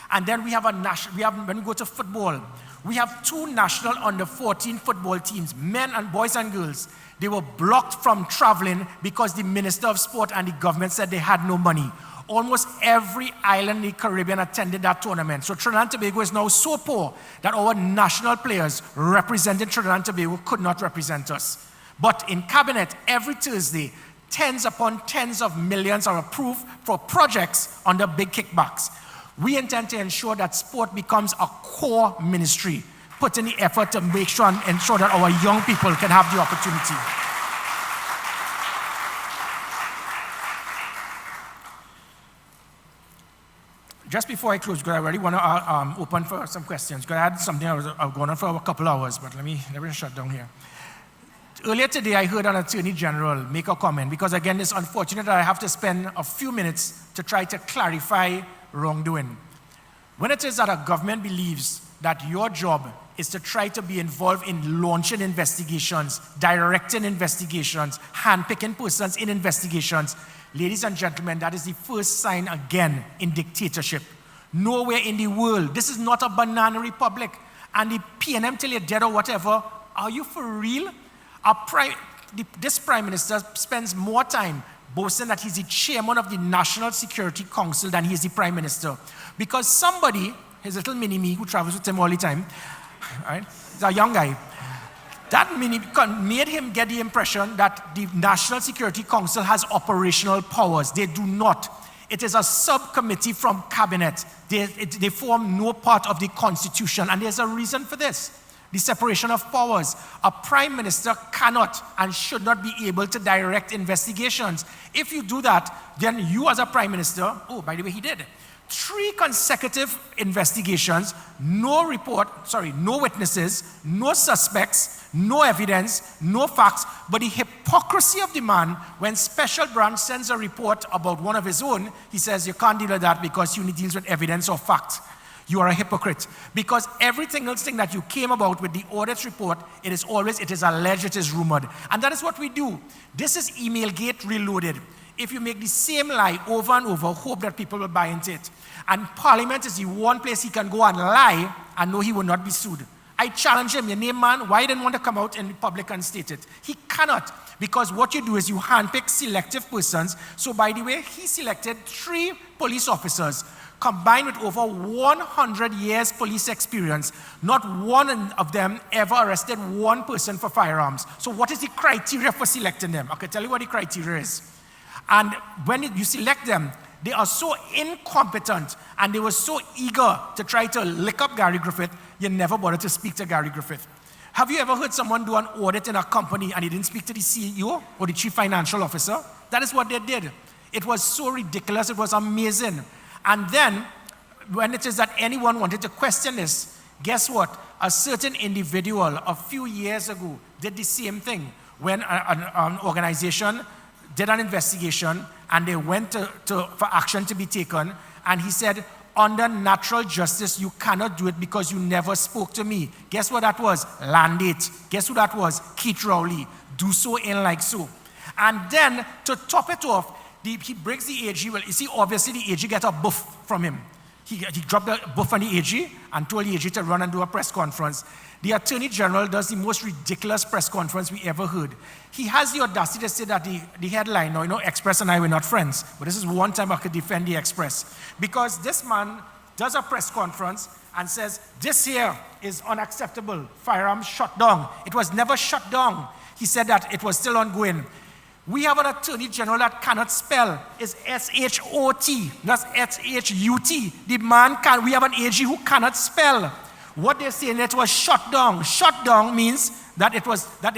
And then we have when we go to football, we have 2 national under-14 football teams, men and boys and girls. They were blocked from traveling because the Minister of Sport and the government said they had no money. Almost every island in the Caribbean attended that tournament. So Trinidad and Tobago is now so poor that our national players representing Trinidad and Tobago could not represent us. But in Cabinet, every Thursday, tens upon tens of millions are approved for projects under big kickbacks. We intend to ensure that sport becomes a core ministry, put in the effort to make sure and ensure that our young people can have the opportunity. Just before I close, because I really want to open for some questions, because I had something I was going on for a couple hours, but let me shut down here. Earlier today, I heard an Attorney General make a comment, because again, it's unfortunate that I have to spend a few minutes to try to clarify wrongdoing. When it is that a government believes that your job is to try to be involved in launching investigations, directing investigations, handpicking persons in investigations, ladies and gentlemen, that is the first sign again in dictatorship. Nowhere in the world. This is not a banana republic. And the PNM till you're dead or whatever, are you for real? This Prime Minister spends more time boasting that he's the chairman of the National Security Council than he is the Prime Minister. Because somebody, his little mini-me who travels with him all the time, right? He's a young guy. That made him get the impression that the National Security Council has operational powers. They do not. It is a subcommittee from Cabinet. They form no part of the Constitution, and there's a reason for this. The separation of powers. A Prime Minister cannot and should not be able to direct investigations. If you do that, then you as a Prime Minister, oh, by the way, he did 3 consecutive investigations, no witnesses, no suspects, no evidence, no facts, but the hypocrisy of the man, when Special Branch sends a report about one of his own, he says, you can't deal with that because you need deals with evidence or fact. You are a hypocrite. Because everything else thing that you came about with the audit report, it is alleged, it is rumored. And that is what we do. This is Emailgate reloaded. If you make the same lie over and over, hope that people will buy into it. And Parliament is the one place he can go and lie and know he will not be sued. I challenge him, your name man, why didn't want to come out in public and state it? He cannot, because what you do is you handpick selective persons. So by the way, he selected 3 police officers combined with over 100 years police experience. Not one of them ever arrested one person for firearms. So what is the criteria for selecting them? I can tell you what the criteria is. And when you select them, they are so incompetent and they were so eager to try to lick up Gary Griffith, you never bothered to speak to Gary Griffith. Have you ever heard someone do an audit in a company and they didn't speak to the CEO or the chief financial officer? That is what they did. It was so ridiculous, it was amazing. And then, when it is that anyone wanted to question this, guess what? A certain individual a few years ago did the same thing when an organization did an investigation and they went for action to be taken, and he said, under natural justice, you cannot do it because you never spoke to me. Guess what that was? Land it. Guess who that was? Keith Rowley. Do so in like so. And then, to top it off, he breaks the AG. Well, you see, obviously the AG get a buff from him. He dropped the buff on the AG and told the AG to run and do a press conference. The Attorney General does the most ridiculous press conference we ever heard. He has the audacity to say that the headline, now, Express and I were not friends, but this is one time I could defend the Express. Because this man does a press conference and says, this here is unacceptable, firearms shut down. It was never shut down. He said that it was still ongoing. We have an Attorney General that cannot spell. It's S-H-O-T, not S-H-U-T. The man can, we have an AG who cannot spell. What they're saying, it was shut down. Shut down means that it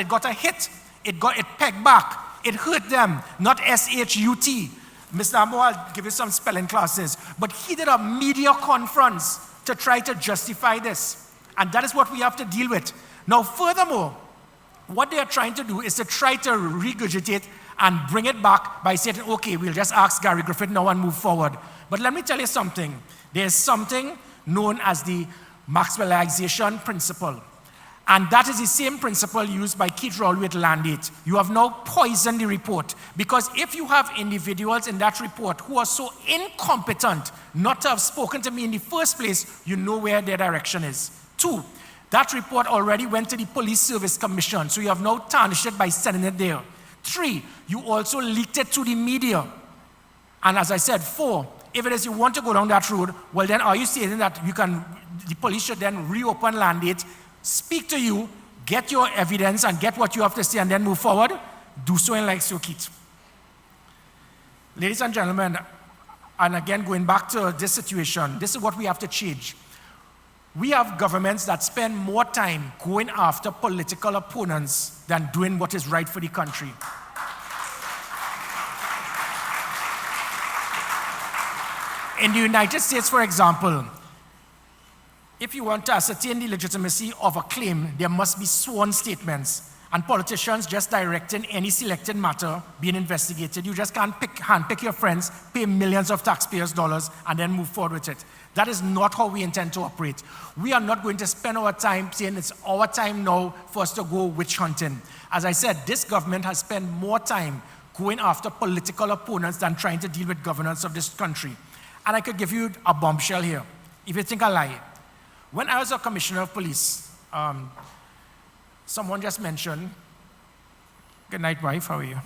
got a hit. It pegged back. It hurt them, not S-H-U-T. Mr. Amo, I'll give you some spelling classes. But he did a media conference to try to justify this. And that is what we have to deal with. Now, furthermore, what they are trying to do is to try to regurgitate and bring it back by saying, okay, we'll just ask Gary Griffith now and move forward. But let me tell you something. There's something known as the Maxwellization principle. And that is the same principle used by Keith Rowley with Land 8. You have now poisoned the report. Because if you have individuals in that report who are so incompetent not to have spoken to me in the first place, you know where their direction is. 2, that report already went to the Police Service Commission, so you have now tarnished it by sending it there. 3, you also leaked it to the media. And as I said, 4, if it is you want to go down that road, well then are you saying that the police should then reopen Land 8, speak to you, get your evidence and get what you have to say and then move forward? Do so in like so, Keith. Ladies and gentlemen, and again going back to this situation, this is what we have to change. We have governments that spend more time going after political opponents than doing what is right for the country. In the United States, for example, if you want to ascertain the legitimacy of a claim, there must be sworn statements. And politicians just directing any selected matter being investigated. You just can't handpick your friends, pay millions of taxpayers' dollars, and then move forward with it. That is not how we intend to operate. We are not going to spend our time saying it's our time now for us to go witch hunting. As I said, this government has spent more time going after political opponents than trying to deal with governance of this country. And I could give you a bombshell here, if you think I lie. When I was a commissioner of police, someone just mentioned, good night, wife, how are you?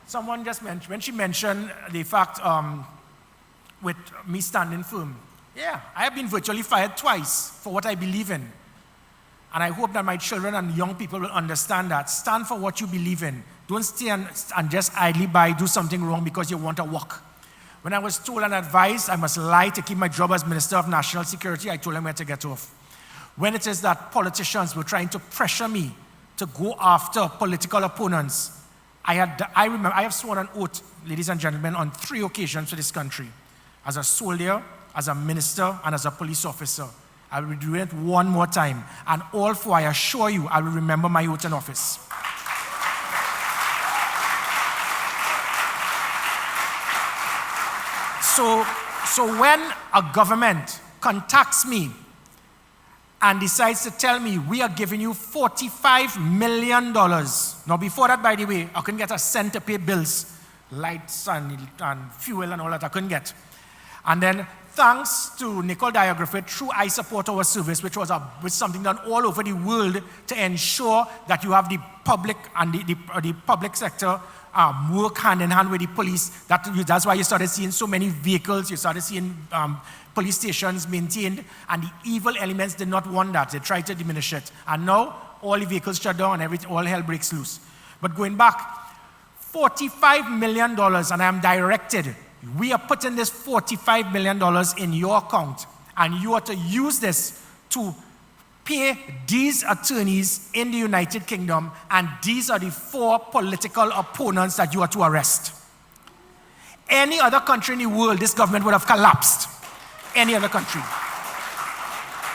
Someone just mentioned, when she mentioned the fact with me standing firm. Yeah, I have been virtually fired twice for what I believe in. And I hope that my children and young people will understand that. Stand for what you believe in. Don't stay and just idly by, do something wrong because you want to walk. When I was told and advised I must lie to keep my job as Minister of National Security, I told them where to get off. When it is that politicians were trying to pressure me to go after political opponents, I have sworn an oath, ladies and gentlemen, on 3 occasions for this country. As a soldier, as a minister, and as a police officer. I will do it one more time. And all 4, I assure you, I will remember my oath in office. So when a government contacts me and decides to tell me, we are giving you $45 million. Now before that, by the way, I couldn't get a cent to pay bills, lights and fuel and all that, I couldn't get. And then thanks to Nicole Diagriffith, through I Support Our Service, which was something done all over the world to ensure that you have the public and the public sector work hand in hand with the police. That's why you started seeing so many vehicles, you started seeing police stations maintained, and the evil elements did not want that. They tried to diminish it. And now, all the vehicles shut down and all hell breaks loose. But going back, $45 million, and I am directed, we are putting this $45 million in your account, and you are to use this to pay these attorneys in the United Kingdom, and these are the 4 political opponents that you are to arrest. Any other country in the world, this government would have collapsed. Any other country.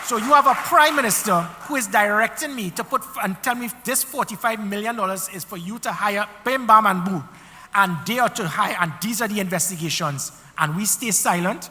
So you have a prime minister who is directing me to put and tell me this $45 million is for you to hire Bim Bam and Boo. And they are to hire, and these are the investigations. And we stay silent.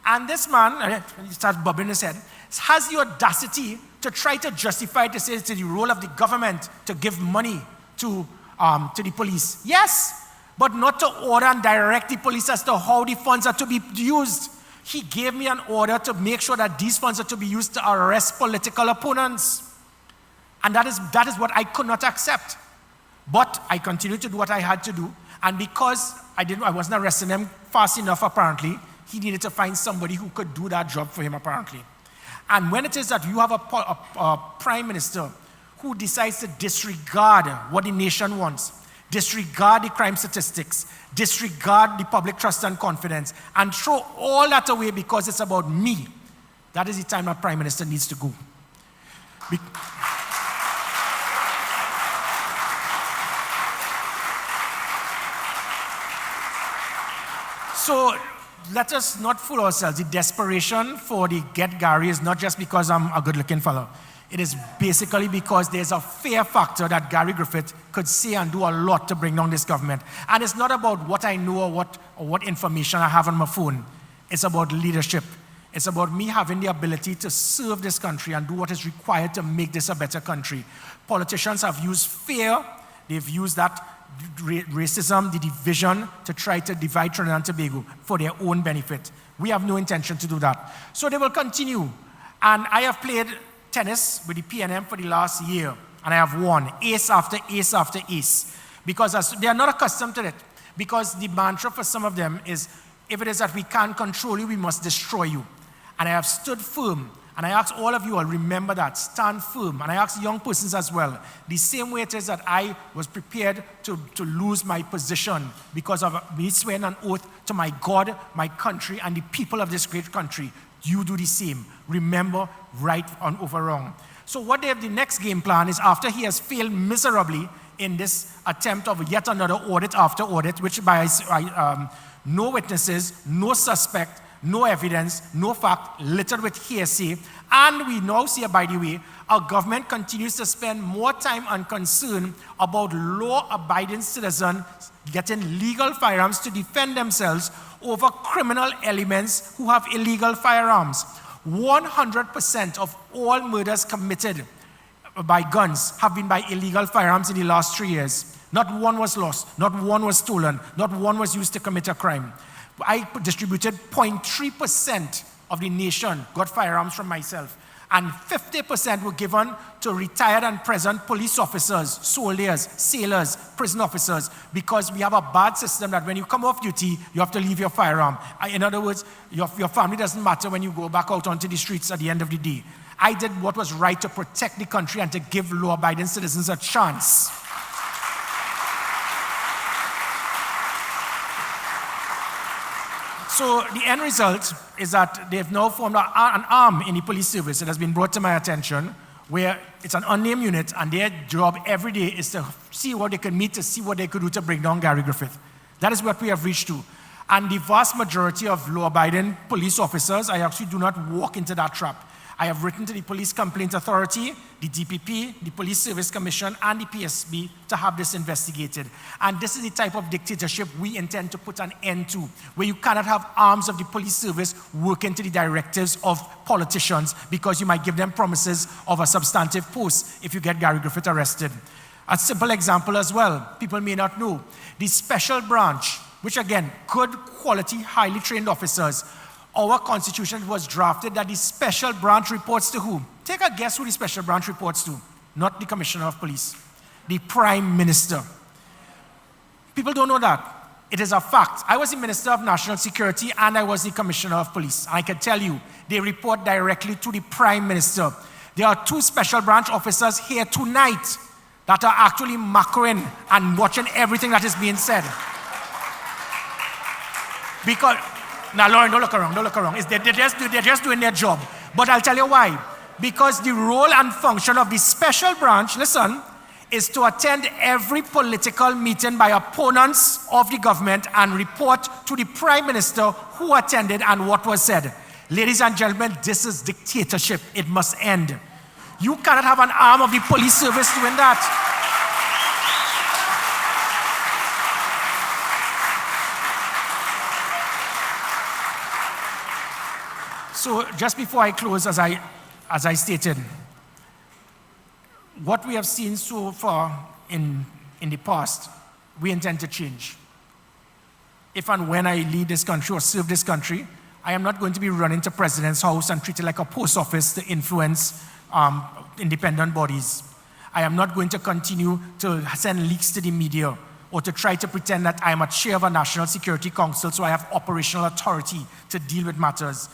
And this man, he starts bubbling his head, has the audacity to try to justify to say it's the role of the government to give money to the police. Yes, but not to order and direct the police as to how the funds are to be used. He gave me an order to make sure that these funds are to be used to arrest political opponents. And that is what I could not accept. But I continued to do what I had to do. And because I wasn't arresting him fast enough, apparently, he needed to find somebody who could do that job for him, apparently. And when it is that you have a prime minister who decides to disregard what the nation wants, disregard the crime statistics, disregard the public trust and confidence, and throw all that away because it's about me, that is the time that prime minister needs to go. So let us not fool ourselves. The desperation for the Get Gary is not just because I'm a good-looking fellow. It is basically because there's a fear factor that Gary Griffith could say and do a lot to bring down this government. And it's not about what I know or what information I have on my phone. It's about leadership. It's about me having the ability to serve this country and do what is required to make this a better country. Politicians have used fear. They've used that racism, the division, to try to divide Trinidad and Tobago for their own benefit. We have no intention to do that. So they will continue. And I have played tennis with the PNM for the last year, and I have won ace after ace after ace, because they are not accustomed to it. Because the mantra for some of them is, if it is that we can't control you, we must destroy you. And I have stood firm. And I ask all of you all, remember that, stand firm. And I ask young persons as well, the same way it is that I was prepared to lose my position because of me swearing an oath to my God, my country, and the people of this great country. You do the same. Remember, right on over wrong. So what they have, the next game plan is, after he has failed miserably in this attempt of yet another audit after audit, which by no witnesses, no suspect, no evidence, no fact, littered with hearsay. And we now see, by the way, our government continues to spend more time and concern about law-abiding citizens getting legal firearms to defend themselves over criminal elements who have illegal firearms. 100% of all murders committed by guns have been by illegal firearms in the last 3 years. Not one was lost, not one was stolen, not one was used to commit a crime. I distributed 0.3% of the nation got firearms from myself, and 50% were given to retired and present police officers, soldiers, sailors, prison officers, because we have a bad system that when you come off duty, you have to leave your firearm. In other words, your family doesn't matter when you go back out onto the streets at the end of the day. I did what was right to protect the country and to give law-abiding citizens a chance. So the end result is that they've now formed an arm in the police service. It has been brought to my attention, where it's an unnamed unit, and their job every day is to see what they can meet, to see what they could do to bring down Gary Griffith. That is what we have reached to. And the vast majority of law-abiding police officers, I actually do not walk into that trap. I have written to the Police Complaint Authority, the DPP, the Police Service Commission, and the PSB to have this investigated. And this is the type of dictatorship we intend to put an end to, where you cannot have arms of the police service working to the directives of politicians because you might give them promises of a substantive post if you get Gary Griffith arrested. A simple example as well, people may not know. The special branch, which again, good quality, highly trained officers. Our constitution was drafted that the special branch reports to whom? Take a guess who the special branch reports to. Not the Commissioner of Police. The Prime Minister. People don't know that. It is a fact. I was the Minister of National Security and I was the Commissioner of Police. I can tell you, they report directly to the Prime Minister. There are 2 special branch officers here tonight that are actually macroing and watching everything that is being said. Because... Now, Lauren, don't look around. They're just doing their job. But I'll tell you why. Because the role and function of the special branch, listen, is to attend every political meeting by opponents of the government and report to the Prime Minister who attended and what was said. Ladies and gentlemen, this is dictatorship. It must end. You cannot have an arm of the police service doing that. So just before I close, as I stated, what we have seen so far in the past, we intend to change. If and when I lead this country or serve this country, I am not going to be running to President's house and treated like a post office to influence independent bodies. I am not going to continue to send leaks to the media or to try to pretend that I am a chair of a National Security Council so I have operational authority to deal with matters.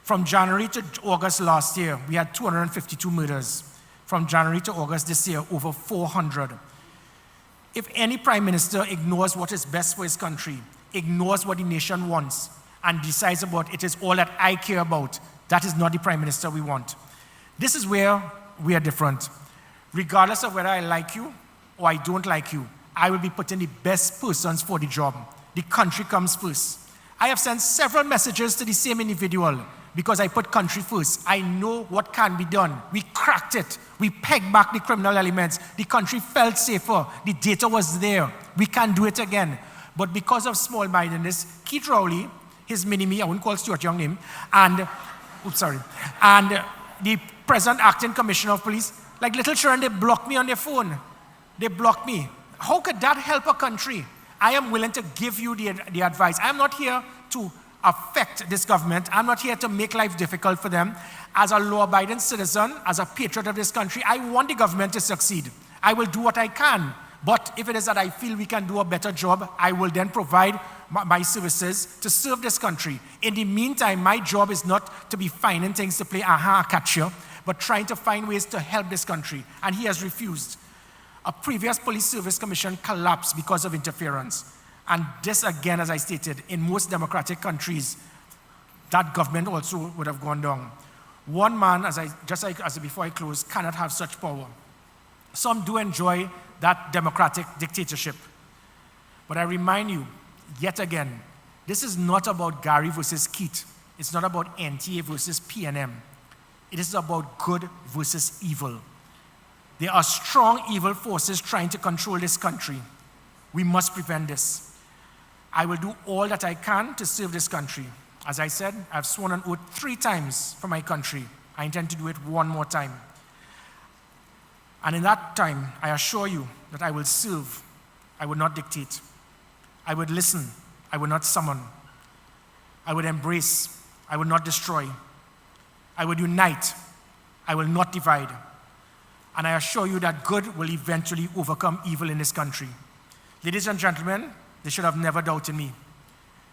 From January to August last year, we had 252 murders. From January to August this year, over 400. If any prime minister ignores what is best for his country, ignores what the nation wants, and decides about it is all that I care about, that is not the prime minister we want. This is where we are different. Regardless of whether I like you or I don't like you, I will be putting the best persons for the job. The country comes first. I have sent several messages to the same individual because I put country first. I know what can be done. We cracked it. We pegged back the criminal elements. The country felt safer. The data was there. We can do it again. But because of small-mindedness, Keith Rowley, his mini-me, I won't call Stuart Young name, and the present acting commissioner of police, like little children, they block me on their phone. They block me. How could that help a country? I am willing to give you the advice. I am not here to affect this government. I'm not here to make life difficult for them. As a law-abiding citizen, as a patriot of this country, I want the government to succeed. I will do what I can. But if it is that I feel we can do a better job, I will then provide my services to serve this country. In the meantime, my job is not to be finding things to play catcher, but trying to find ways to help this country. And he has refused. A previous police service commission collapsed because of interference. And this, again, as I stated, in most democratic countries, that government also would have gone down. One man, before I close, cannot have such power. Some do enjoy that democratic dictatorship. But I remind you, yet again, this is not about Gary versus Keith. It's not about NTA versus PNM. It is about good versus evil. There are strong evil forces trying to control this country. We must prevent this. I will do all that I can to serve this country. As I said, I've sworn an oath 3 times for my country. I intend to do it one more time. And in that time, I assure you that I will serve. I will not dictate. I would listen. I would not summon. I would embrace. I would not destroy. I would unite. I will not divide. And I assure you that good will eventually overcome evil in this country. Ladies and gentlemen, they should have never doubted me.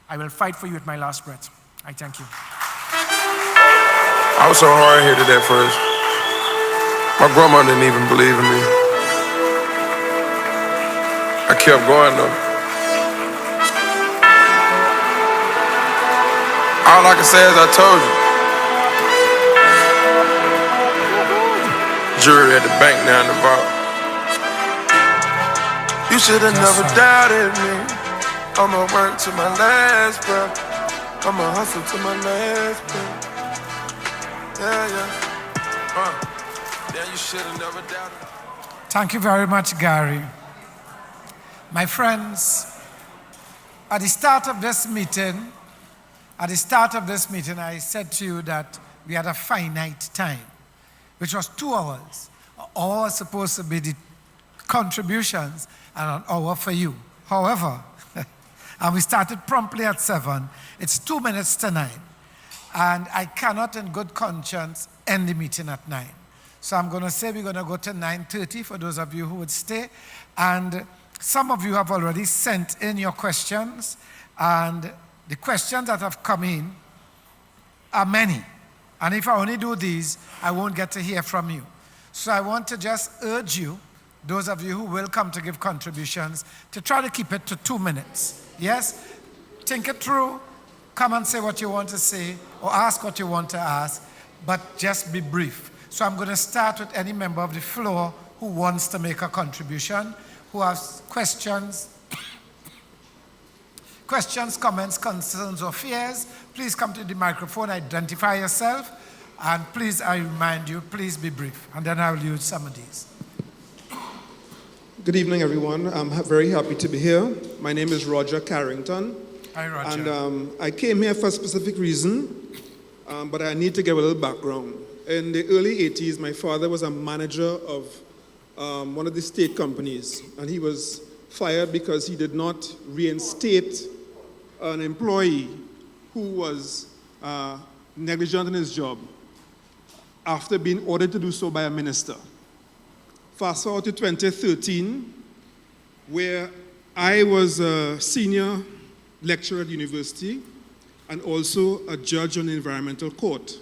I will fight for you at my last breath. I thank you. I was so hard-headed at first. My grandma didn't even believe in me. I kept going though. All I can say is I told you. Jury at the bank down the bar. You should have never doubted me. I'ma work to my last breath. I'ma hustle to my last breath. Yeah, you should have never doubted me. Thank you very much, Gary. My friends, at the start of this meeting, I said to you that we had a finite time, which was 2 hours. An hour was supposed to be the contributions and an hour for you. However, and we started promptly at 7. It's 2 minutes to 9. And I cannot in good conscience end the meeting at 9. So I'm going to say we're going to go to 9:30 for those of you who would stay. And some of you have already sent in your questions. And the questions that have come in are many. And if I only do these, I won't get to hear from you. So I want to just urge you, those of you who will come to give contributions, to try to keep it to 2 minutes. Yes? Think it through. Come and say what you want to say or ask what you want to ask, but just be brief. So I'm going to start with any member of the floor who wants to make a contribution, who has questions, comments, concerns, or fears. Please come to the microphone, identify yourself, and please, I remind you, please be brief. And then I will use some of these. Good evening, everyone. I'm very happy to be here. My name is Roger Carrington. Hi, Roger. And I came here for a specific reason. but I need to give a little background. In the early 80s, my father was a manager of one of the state companies, and he was fired because he did not reinstate an employee who was negligent in his job after being ordered to do so by a minister. Fast forward to 2013, where I was a senior lecturer at university and also a judge on the environmental court.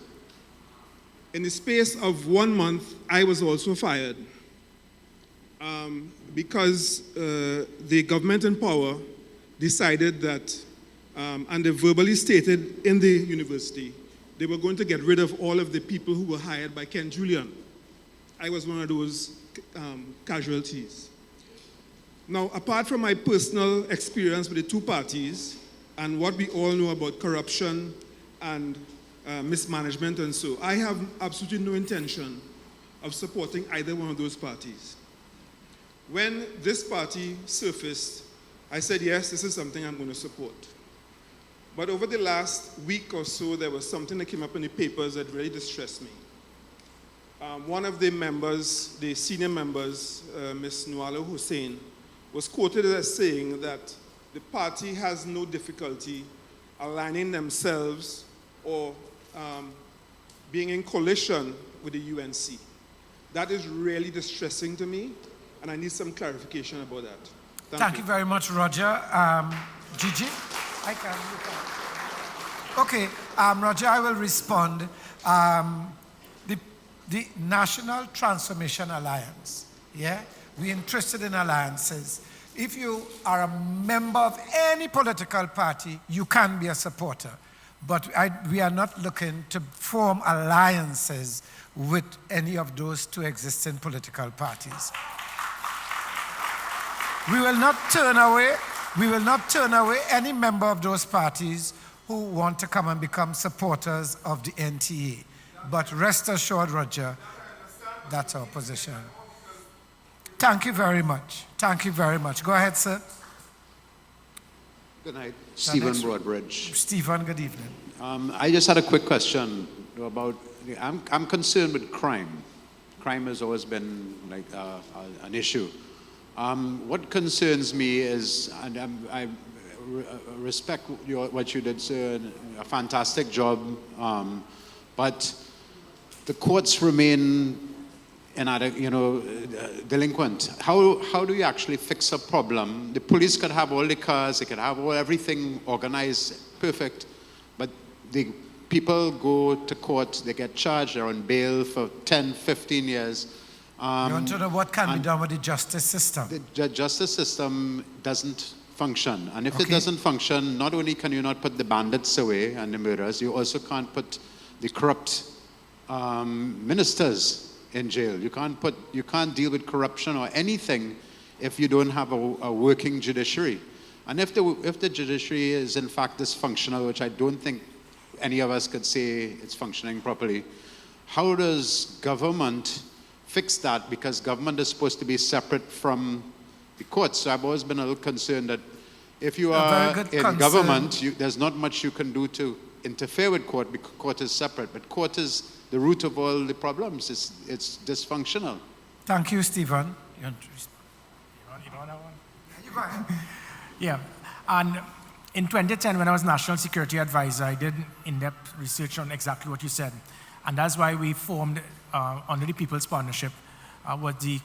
In the space of 1 month, I was also fired because the government in power decided that, and they verbally stated in the university, they were going to get rid of all of the people who were hired by Ken Julian. I was one of those casualties. Now, apart from my personal experience with the two parties and what we all know about corruption and mismanagement and so, I have absolutely no intention of supporting either one of those parties. When this party surfaced, I said, yes, this is something I'm going to support. But over the last week or so, there was something that came up in the papers that really distressed me. One of the members, the senior members, Ms. Nuala Hussein, was quoted as saying that the party has no difficulty aligning themselves or being in coalition with the UNC. That is really distressing to me, and I need some clarification about that. Thank you very much, Roger. Gigi? I can. Okay, Roger, I will respond. The National Transformation Alliance, yeah? We're interested in alliances. If you are a member of any political party, you can be a supporter. But we are not looking to form alliances with any of those two existing political parties. We will not turn away any member of those parties who want to come and become supporters of the NTA. But rest assured, Roger, that's our position. Thank you very much. Thank you very much. Go ahead, sir. Good night. Stephen Broadbridge. Stephen, good evening. I just had a quick question about, I'm concerned with crime. Crime has always been like an issue. What concerns me is, and I respect what you did, sir, a fantastic job, but the courts remain delinquent. How do you actually fix a problem? The police could have all the cars, they could have everything organized, perfect, but the people go to court, they get charged, they're on bail for 10, 15 years. You want to know what can be done with the justice system? The justice system doesn't function. And if it doesn't function, not only can you not put the bandits away and the murderers, you also can't put the corrupt ministers in jail. You can't deal with corruption or anything if you don't have a working judiciary. And if the judiciary is in fact dysfunctional, which I don't think any of us could say it's functioning properly, how does government fix that? Because government is supposed to be separate from the courts. So I've always been a little concerned that if you are in government, there's not much you can do to interfere with court because court is separate. But court is the root of all the problems. It's dysfunctional. Thank you, Stephen. You want that one? You go ahead. Yeah. And in 2010, when I was National Security Advisor, I did in-depth research on exactly what you said. And that's why we formed, under the People's Partnership, was the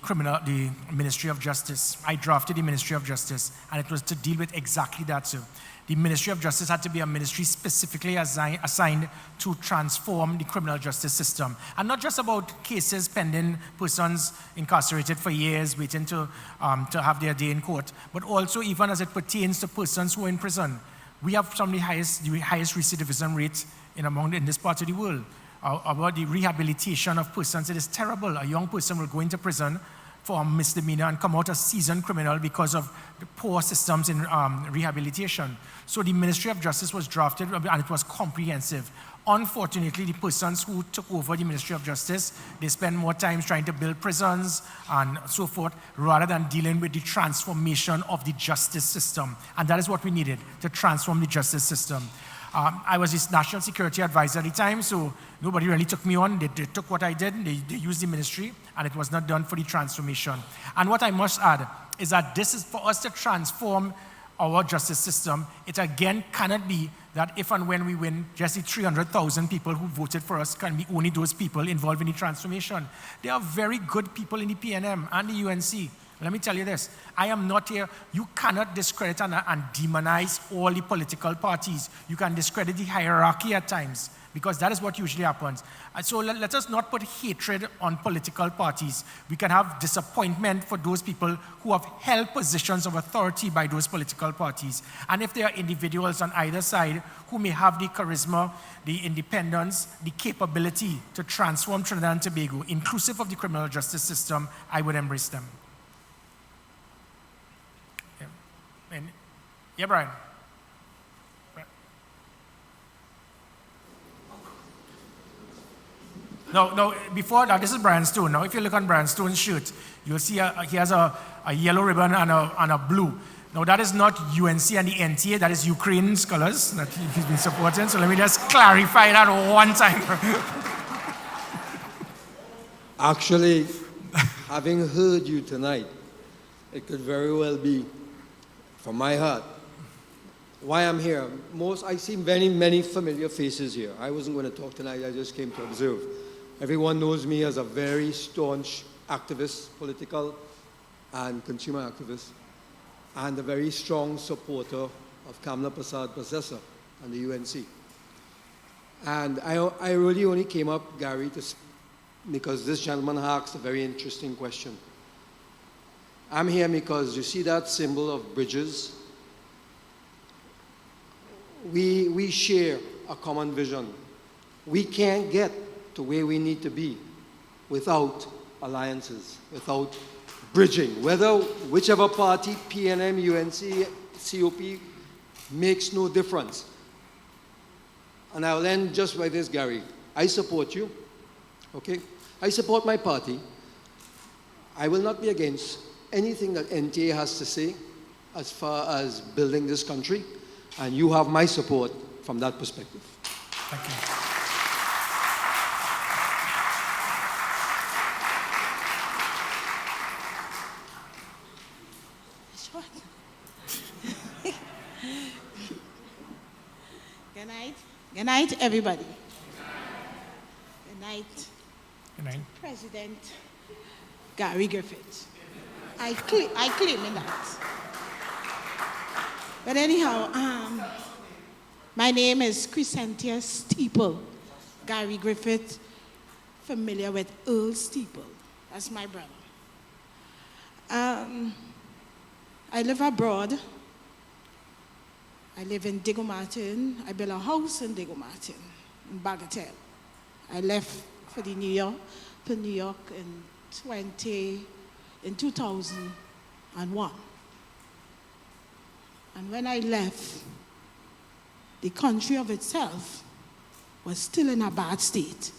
Ministry of Justice. I drafted the Ministry of Justice, and it was to deal with exactly that. So the Ministry of Justice had to be a ministry specifically assigned to transform the criminal justice system. And not just about cases pending, persons incarcerated for years, waiting to have their day in court, but also even as it pertains to persons who are in prison. We have some of the highest recidivism rate in this part of the world. About the rehabilitation of persons, it is terrible. A young person will go into prison for a misdemeanor and come out a seasoned criminal because of the poor systems in rehabilitation. So the Ministry of Justice was drafted and it was comprehensive. Unfortunately, the persons who took over the Ministry of Justice, they spend more time trying to build prisons and so forth, rather than dealing with the transformation of the justice system. And that is what we needed, to transform the justice system. I was his national security advisor at the time, so nobody really took me on. They took what I did, they used the ministry, and it was not done for the transformation. And what I must add is that this is for us to transform our justice system. It again cannot be that if and when we win, just the 300,000 people who voted for us can be only those people involved in the transformation. There are very good people in the PNM and the UNC. Let me tell you this, I am not here, you cannot discredit and demonize all the political parties. You can discredit the hierarchy at times, because that is what usually happens. And so let us not put hatred on political parties. We can have disappointment for those people who have held positions of authority by those political parties. And if there are individuals on either side who may have the charisma, the independence, the capability to transform Trinidad and Tobago, inclusive of the criminal justice system, I would embrace them. Yeah, Brian. No, before that, this is Brian Stone. Now, if you look on Brian Stone's shirt, you'll see he has a yellow ribbon and a blue. Now, that is not UNC and the NTA, that is Ukraine's colors that he's been supporting. So let me just clarify that one time. Actually, having heard you tonight, it could very well be from my heart. Why I'm here, I see many familiar faces here. I wasn't going to talk tonight, I just came to observe. Everyone knows me as a very staunch activist, political and consumer activist, and a very strong supporter of Kamla Prasad-Processor and the UNC. And I really only came up, Gary, because this gentleman asked a very interesting question. I'm here because you see that symbol of bridges? We share a common vision. We can't get to where we need to be without alliances, without bridging. Whichever party, PNM, UNC, COP, makes no difference. And I'll end just by this, Gary. I support you, okay? I support my party. I will not be against anything that NTA has to say as far as building this country. And you have my support from that perspective. Thank you. Good night. Good night, everybody. Good night. Good night. President Gary Griffith. I claim in that. But anyhow, my name is Crescentia Steeple. Gary Griffith, familiar with Earl Steeple. That's my brother. I live abroad. I live in Diego Martin. I built a house in Diego Martin, in Bagatelle. I left for New York in 2001. And when I left, the country of itself was still in a bad state.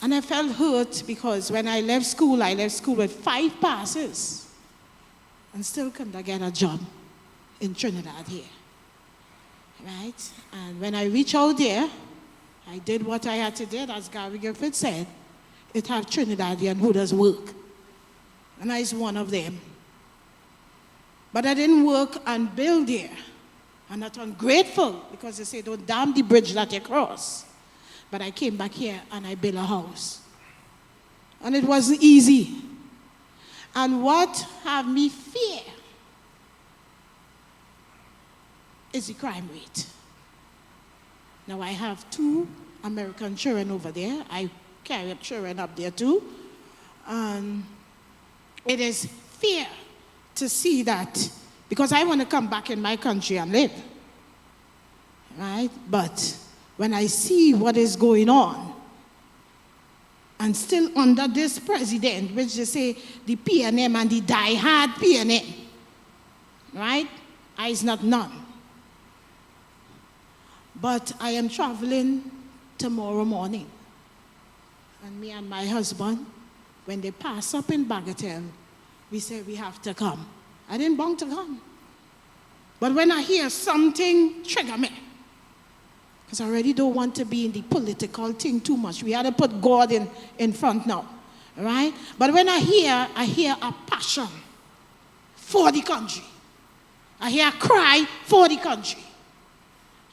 And I felt hurt because when I left school with 5 passes and still couldn't get a job in Trinidad here, right? And when I reached out there, I did what I had to do, as Gary Griffith said, it have Trinidadian who does work. And I was one of them. But I didn't work and build there. I'm not ungrateful because they say don't damn the bridge that you cross. But I came back here and I built a house. And it wasn't easy. And what have me fear is the crime rate. Now I have 2 American children over there. I carry up children up there too. And it is fear to see that, because I want to come back in my country and live, right? But when I see what is going on, and still under this president, which they say the PNM and the die-hard PNM, right? I is not none. But I am traveling tomorrow morning. And me and my husband, when they pass up in Bagatelle, we say we have to come. I didn't want to come. But when I hear something trigger me, because I already don't want to be in the political thing too much. We had to put God in front now, all right? But when I hear a passion for the country. I hear a cry for the country,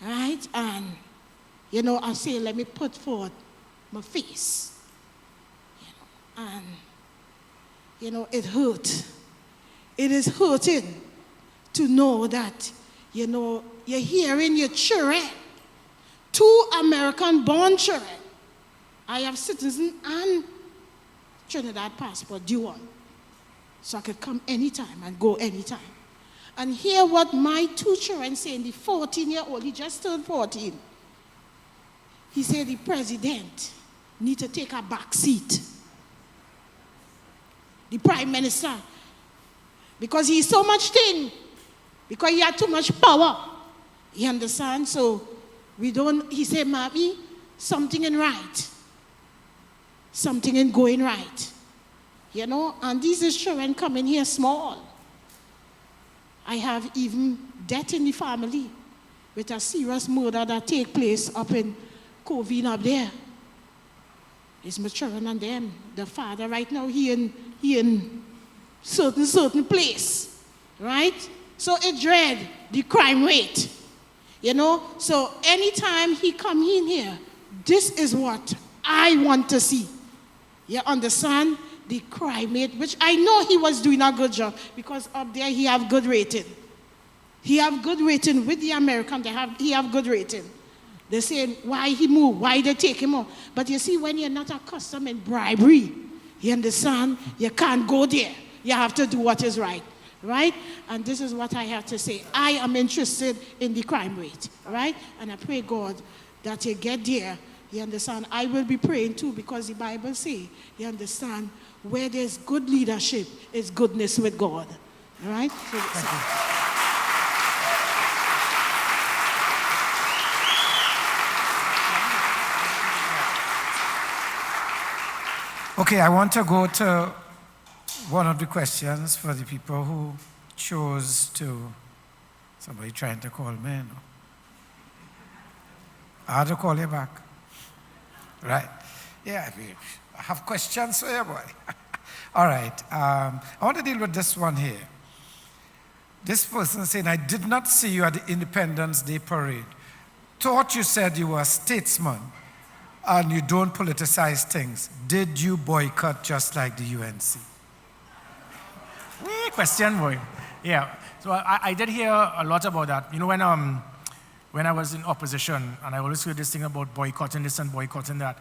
all right? And, I say, let me put forth my face, and, it hurt. It is hurting to know that, you're hearing your children, 2 American-born children. I have citizen and Trinidad passport, dual. So I could come anytime and go anytime. And hear what my 2 children say, the 14-year-old, he just turned 14. He said the president need to take a back seat. The prime minister, because he's so much thing, because he had too much power. You understand? So he said, Mommy, something ain't right. Something ain't going right. And these children coming here small. I have even death in the family with a serious murder that take place up in Covine up there. It's my children and them. The father right now, he in certain place, right? So it dread the crime rate. So anytime he come in here, this is what I want to see. You understand? The crime rate, which I know he was doing a good job, because up there he have good rating. He have good rating with the American, he have good rating. They say why he move, why they take him out. But you see, when you're not accustomed in bribery, you understand? You can't go there. You have to do what is right. Right? And this is what I have to say. I am interested in the crime rate. Right? And I pray, God, that you get there. You understand? I will be praying too, because the Bible says, you understand, where there's good leadership, is goodness with God. All right? Okay, I want to go to one of the questions for the people who chose to. Somebody trying to call me. No? I had to call you back. Right. Yeah, I have questions for you, boy. All right. I want to deal with this one here. This person saying, I did not see you at the Independence Day parade. Thought you said you were a statesman and you don't politicize things. Did you boycott just like the UNC? Question, boy. Yeah. So I did hear a lot about that. When I was in opposition, and I always hear this thing about boycotting this and boycotting that,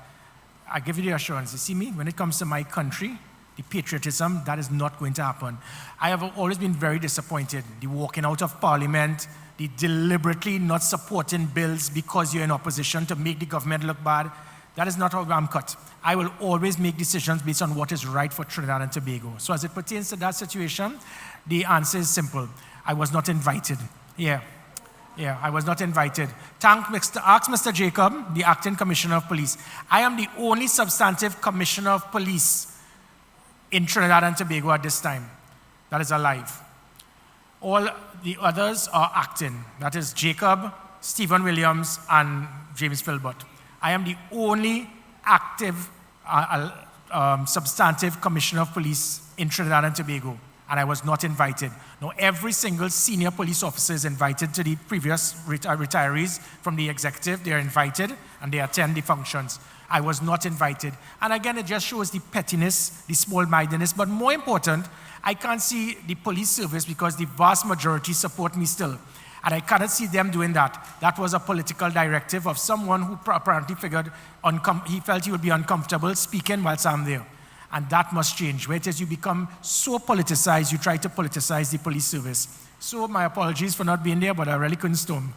I give you the assurance. You see me, when it comes to my country, the patriotism, that is not going to happen. I have always been very disappointed. The walking out of parliament, the deliberately not supporting bills because you're in opposition to make the government look bad, that is not how I'm cut. I will always make decisions based on what is right for Trinidad and Tobago. So as it pertains to that situation, the answer is simple. I was not invited. Yeah, I was not invited. Ask Mr. Jacob, the acting commissioner of police. I am the only substantive commissioner of police in Trinidad and Tobago at this time. That is alive. All the others are acting. That is Jacob, Stephen Williams, and James Philbert. I am the only active, substantive commissioner of police in Trinidad and Tobago, and I was not invited. Now, every single senior police officer is invited to the previous retirees from the executive. They are invited, and they attend the functions. I was not invited. And again, it just shows the pettiness, the small-mindedness, but more important, I can't see the police service because the vast majority support me still. And I cannot see them doing that. That was a political directive of someone who apparently figured he felt he would be uncomfortable speaking whilst I'm there. And that must change. Where it is you become so politicized, you try to politicize the police service. So my apologies for not being there, but I really couldn't storm.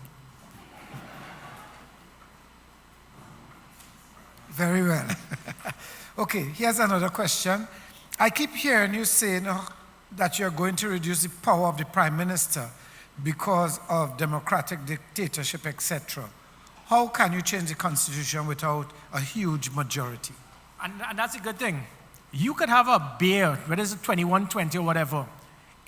Very well. Okay, here's another question. I keep hearing you saying that you're going to reduce the power of the Prime Minister because of democratic dictatorship, etc. How can you change the Constitution without a huge majority? And that's a good thing. You could have a beer, whether it's 21, 20, or whatever.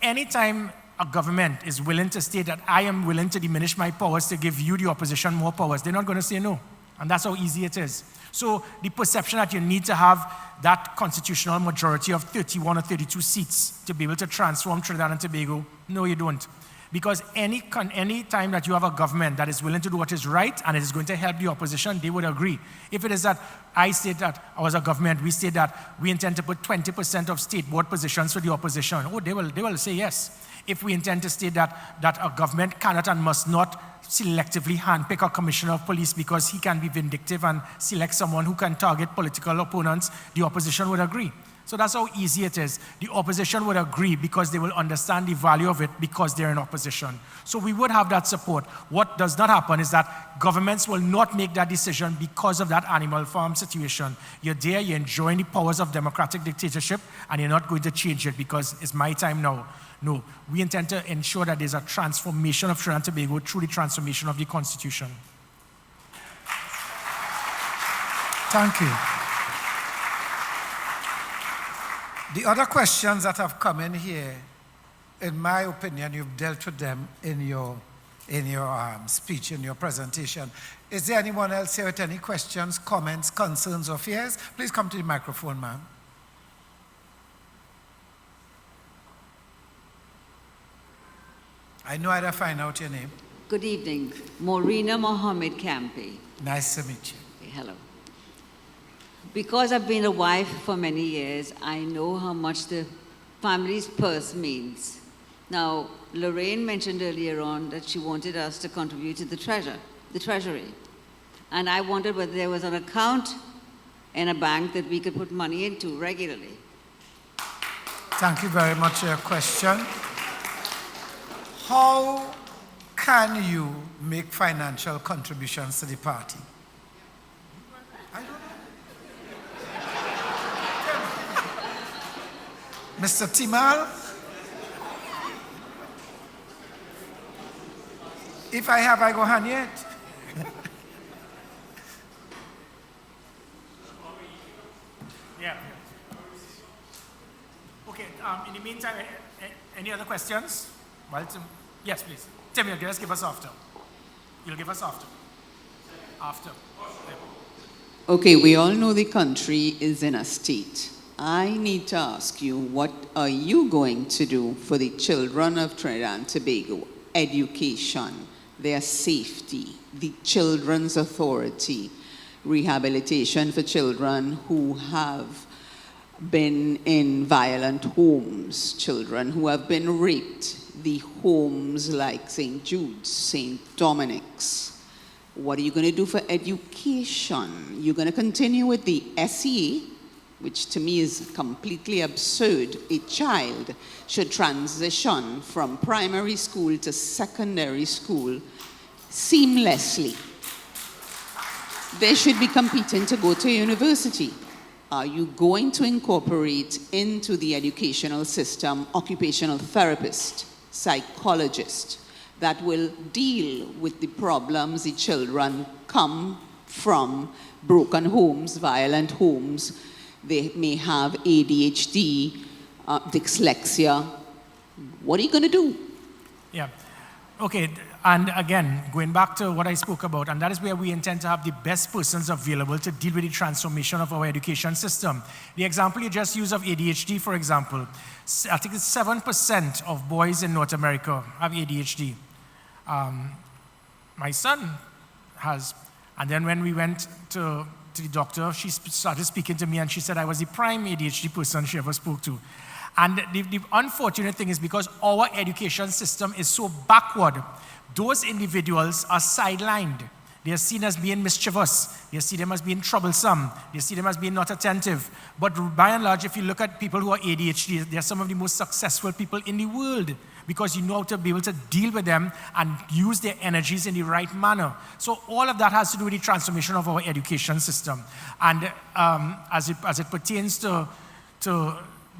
Anytime a government is willing to state that I am willing to diminish my powers to give you, the opposition, more powers, they're not going to say no. And that's how easy it is. So the perception that you need to have that constitutional majority of 31 or 32 seats to be able to transform Trinidad and Tobago, no, you don't. Because any time that you have a government that is willing to do what is right and it is going to help the opposition, they would agree. If it is that I state that, or as a government, we state that we intend to put 20% of state board positions for the opposition, they will say yes. If we intend to state that a government cannot and must not selectively handpick a commissioner of police because he can be vindictive and select someone who can target political opponents, the opposition would agree. So that's how easy it is. The opposition would agree because they will understand the value of it because they're in opposition. So we would have that support. What does not happen is that governments will not make that decision because of that animal farm situation. You're there, you're enjoying the powers of democratic dictatorship, and you're not going to change it because it's my time now. No, we intend to ensure that there's a transformation of Trinidad and Tobago through the transformation of the Constitution. Thank you. The other questions that have come in here, in my opinion, you've dealt with them in your speech, in your presentation. Is there anyone else here with any questions, comments, concerns, or fears? Please come to the microphone, ma'am. I know I'd find out your name. Good evening. Morena Mohammed Campi. Nice to meet you. Okay, hello. Because I've been a wife for many years, I know how much the family's purse means. Now, Lorraine mentioned earlier on that she wanted us to contribute to the treasury. And I wondered whether there was an account in a bank that we could put money into regularly. Thank you very much for your question. How can you make financial contributions to the party? I don't know. Mr. Timal? If I have, I go hand yet. Yeah. Okay, in the meantime, any other questions? Well, yes, please. Tim, you'll give us after. You'll give us after. After. Okay, we all know the country is in a state. I need to ask you, what are you going to do for the children of Trinidad and Tobago? Education, their safety, the Children's Authority, rehabilitation for children who have been in violent homes, children who have been raped, the homes like St. Jude's, St. Dominic's. What are you going to do for education? You're going to continue with the SEA, which to me is completely absurd. A child should transition from primary school to secondary school seamlessly. They should be competing to go to university. Are you going to incorporate into the educational system occupational therapists, psychologists that will deal with the problems the children come from, broken homes, violent homes? They may have ADHD, dyslexia. What are you going to do? Yeah. Okay, and again, going back to what I spoke about, and that is where we intend to have the best persons available to deal with the transformation of our education system. The example you just used of ADHD, for example, I think it's 7% of boys in North America have ADHD. My son has, and then when we went to the doctor, she started speaking to me and she said I was the prime ADHD person she ever spoke to. And the unfortunate thing is because our education system is so backward, those individuals are sidelined. They are seen as being mischievous. They see them as being troublesome. They see them as being not attentive. But by and large, if you look at people who are ADHD, they are some of the most successful people in the world because you know how to be able to deal with them and use their energies in the right manner. So all of that has to do with the transformation of our education system. And as it pertains to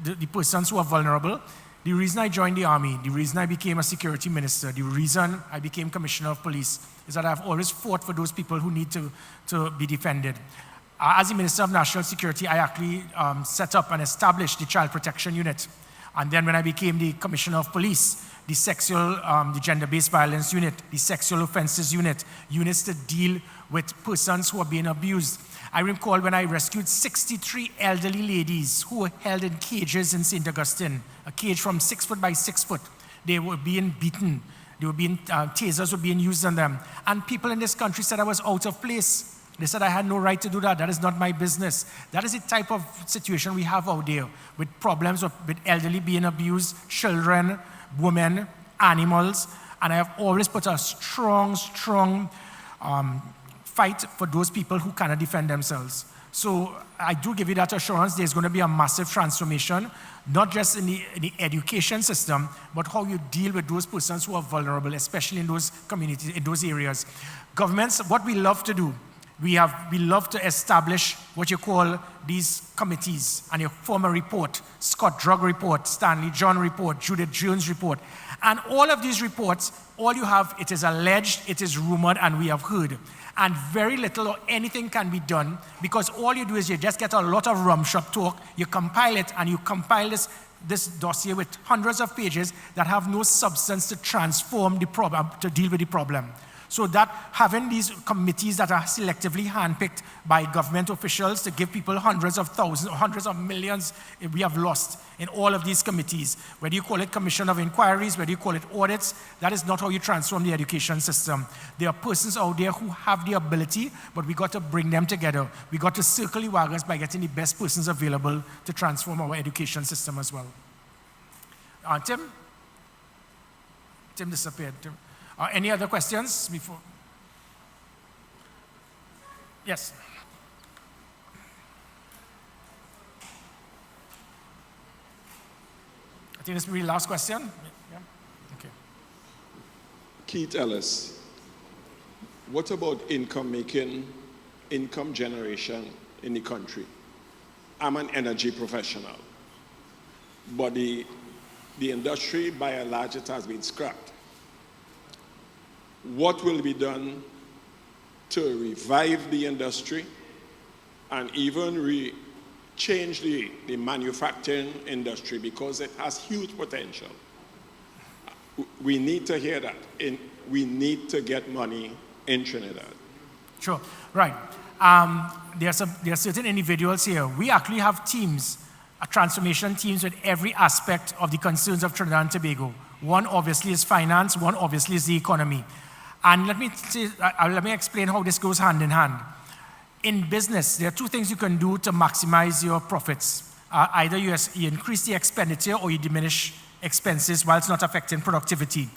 the persons who are vulnerable, the reason I joined the army, the reason I became a security minister, the reason I became commissioner of police is that I've always fought for those people who need to be defended. As the Minister of National Security, I actually set up and established the Child Protection Unit. And then when I became the Commissioner of Police, the gender-based violence unit, the sexual offenses unit, units to deal with persons who are being abused. I recall when I rescued 63 elderly ladies who were held in cages in St. Augustine, a cage from 6 foot by 6 foot. They were being beaten. Tasers were being used on them. And people in this country said I was out of place. They said I had no right to do that. That is not my business. That is the type of situation we have out there with problems with elderly being abused, children, women, animals. And I have always put a strong fight for those people who cannot defend themselves. So I do give you that assurance there's going to be a massive transformation, not just in the education system, but how you deal with those persons who are vulnerable, especially in those communities, in those areas. Governments, what we love to do, we love to establish what you call these committees, and you form a report, Scott Drug report, Stanley John report, Judith Jones report. And all of these reports, all you have, it is alleged, it is rumored, and we have heard. And very little or anything can be done because all you do is you just get a lot of rum shop talk, you compile it, and you compile this dossier with hundreds of pages that have no substance to transform the problem, to deal with the problem. So that having these committees that are selectively handpicked by government officials to give people hundreds of thousands or hundreds of millions, we have lost in all of these committees. Whether you call it commission of inquiries, whether you call it audits, that is not how you transform the education system. There are persons out there who have the ability, but we got to bring them together. We got to circle the wagons by getting the best persons available to transform our education system as well. Tim? Tim disappeared. Tim. Any other questions before? Yes. I think this will be the last question. Yeah. Okay. Keith Ellis, what about income generation in the country? I'm an energy professional, but the industry, by and large, it has been scrapped. What will be done to revive the industry and even change the manufacturing industry because it has huge potential? We need to hear that. We need to get money in Trinidad. Sure, right. There are certain individuals here. We actually have teams, transformation teams with every aspect of the concerns of Trinidad and Tobago. One obviously is finance, one obviously is the economy. And let me explain how this goes hand in hand. In business, there are two things you can do to maximize your profits. Either you increase the expenditure or you diminish expenses while it's not affecting productivity.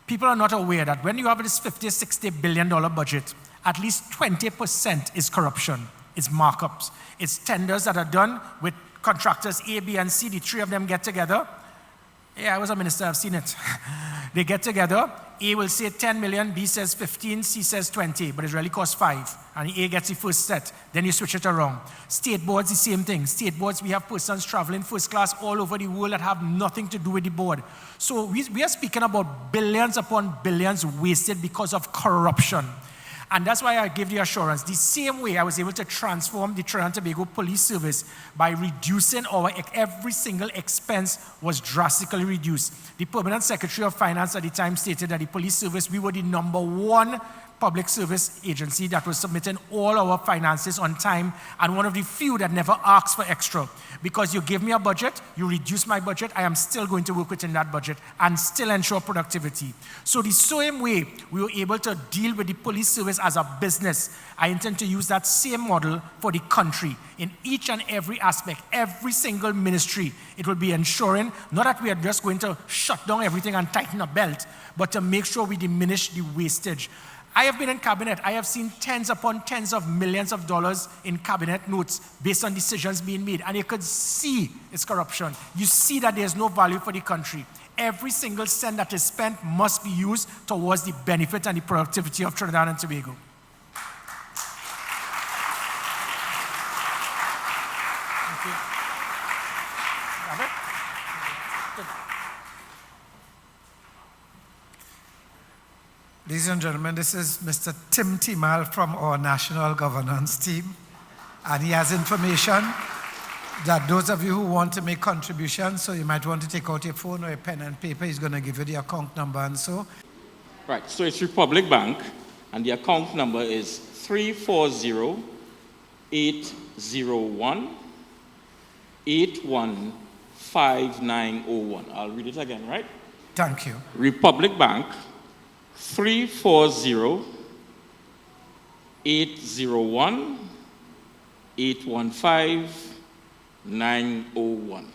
People are not aware that when you have this $50, $60 billion budget, at least 20% is corruption. It's markups. It's tenders that are done with contractors A, B, and C. The three of them get together. Yeah, I was a minister, I've seen it. They get together, A will say 10 million, B says 15, C says 20, but it really costs 5. And A gets the first set, then you switch it around. State boards, the same thing. State boards, we have persons traveling first class all over the world that have nothing to do with the board. So we are speaking about billions upon billions wasted because of corruption. And that's why I give the assurance. The same way I was able to transform the Trinidad and Tobago Police Service by reducing every single expense was drastically reduced. The Permanent Secretary of Finance at the time stated that the police service, we were the #1 public service agency that was submitting all our finances on time and one of the few that never asked for extra. Because you give me a budget, you reduce my budget, I am still going to work within that budget and still ensure productivity. So the same way we were able to deal with the police service as a business, I intend to use that same model for the country. In each and every aspect, every single ministry, it will be ensuring not that we are just going to shut down everything and tighten a belt, but to make sure we diminish the wastage. I have been in cabinet. I have seen tens upon tens of millions of dollars in cabinet notes based on decisions being made. And you could see it's corruption. You see that there's no value for the country. Every single cent that is spent must be used towards the benefit and the productivity of Trinidad and Tobago. Ladies and gentlemen, this is Mr. Tim Timal from our National Governance team, and he has information that those of you who want to make contributions, so you might want to take out your phone or your pen and paper, he's going to give you the account number and so. Right, so it's Republic Bank, and the account number is 340-801-815901. I'll read it again, right? Thank you. Republic Bank, 340-801-815-901.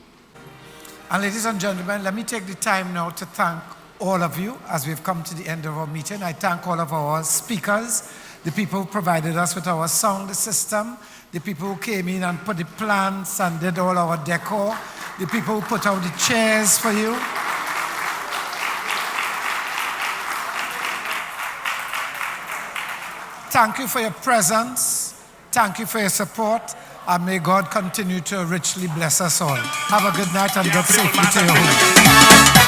And ladies and gentlemen, let me take the time now to thank all of you as we've come to the end of our meeting. I thank all of our speakers, the people who provided us with our sound system, the people who came in and put the plants and did all our decor, the people who put out the chairs for you. Thank you for your presence. Thank you for your support. And may God continue to richly bless us all. Have a good night and God safely to your home.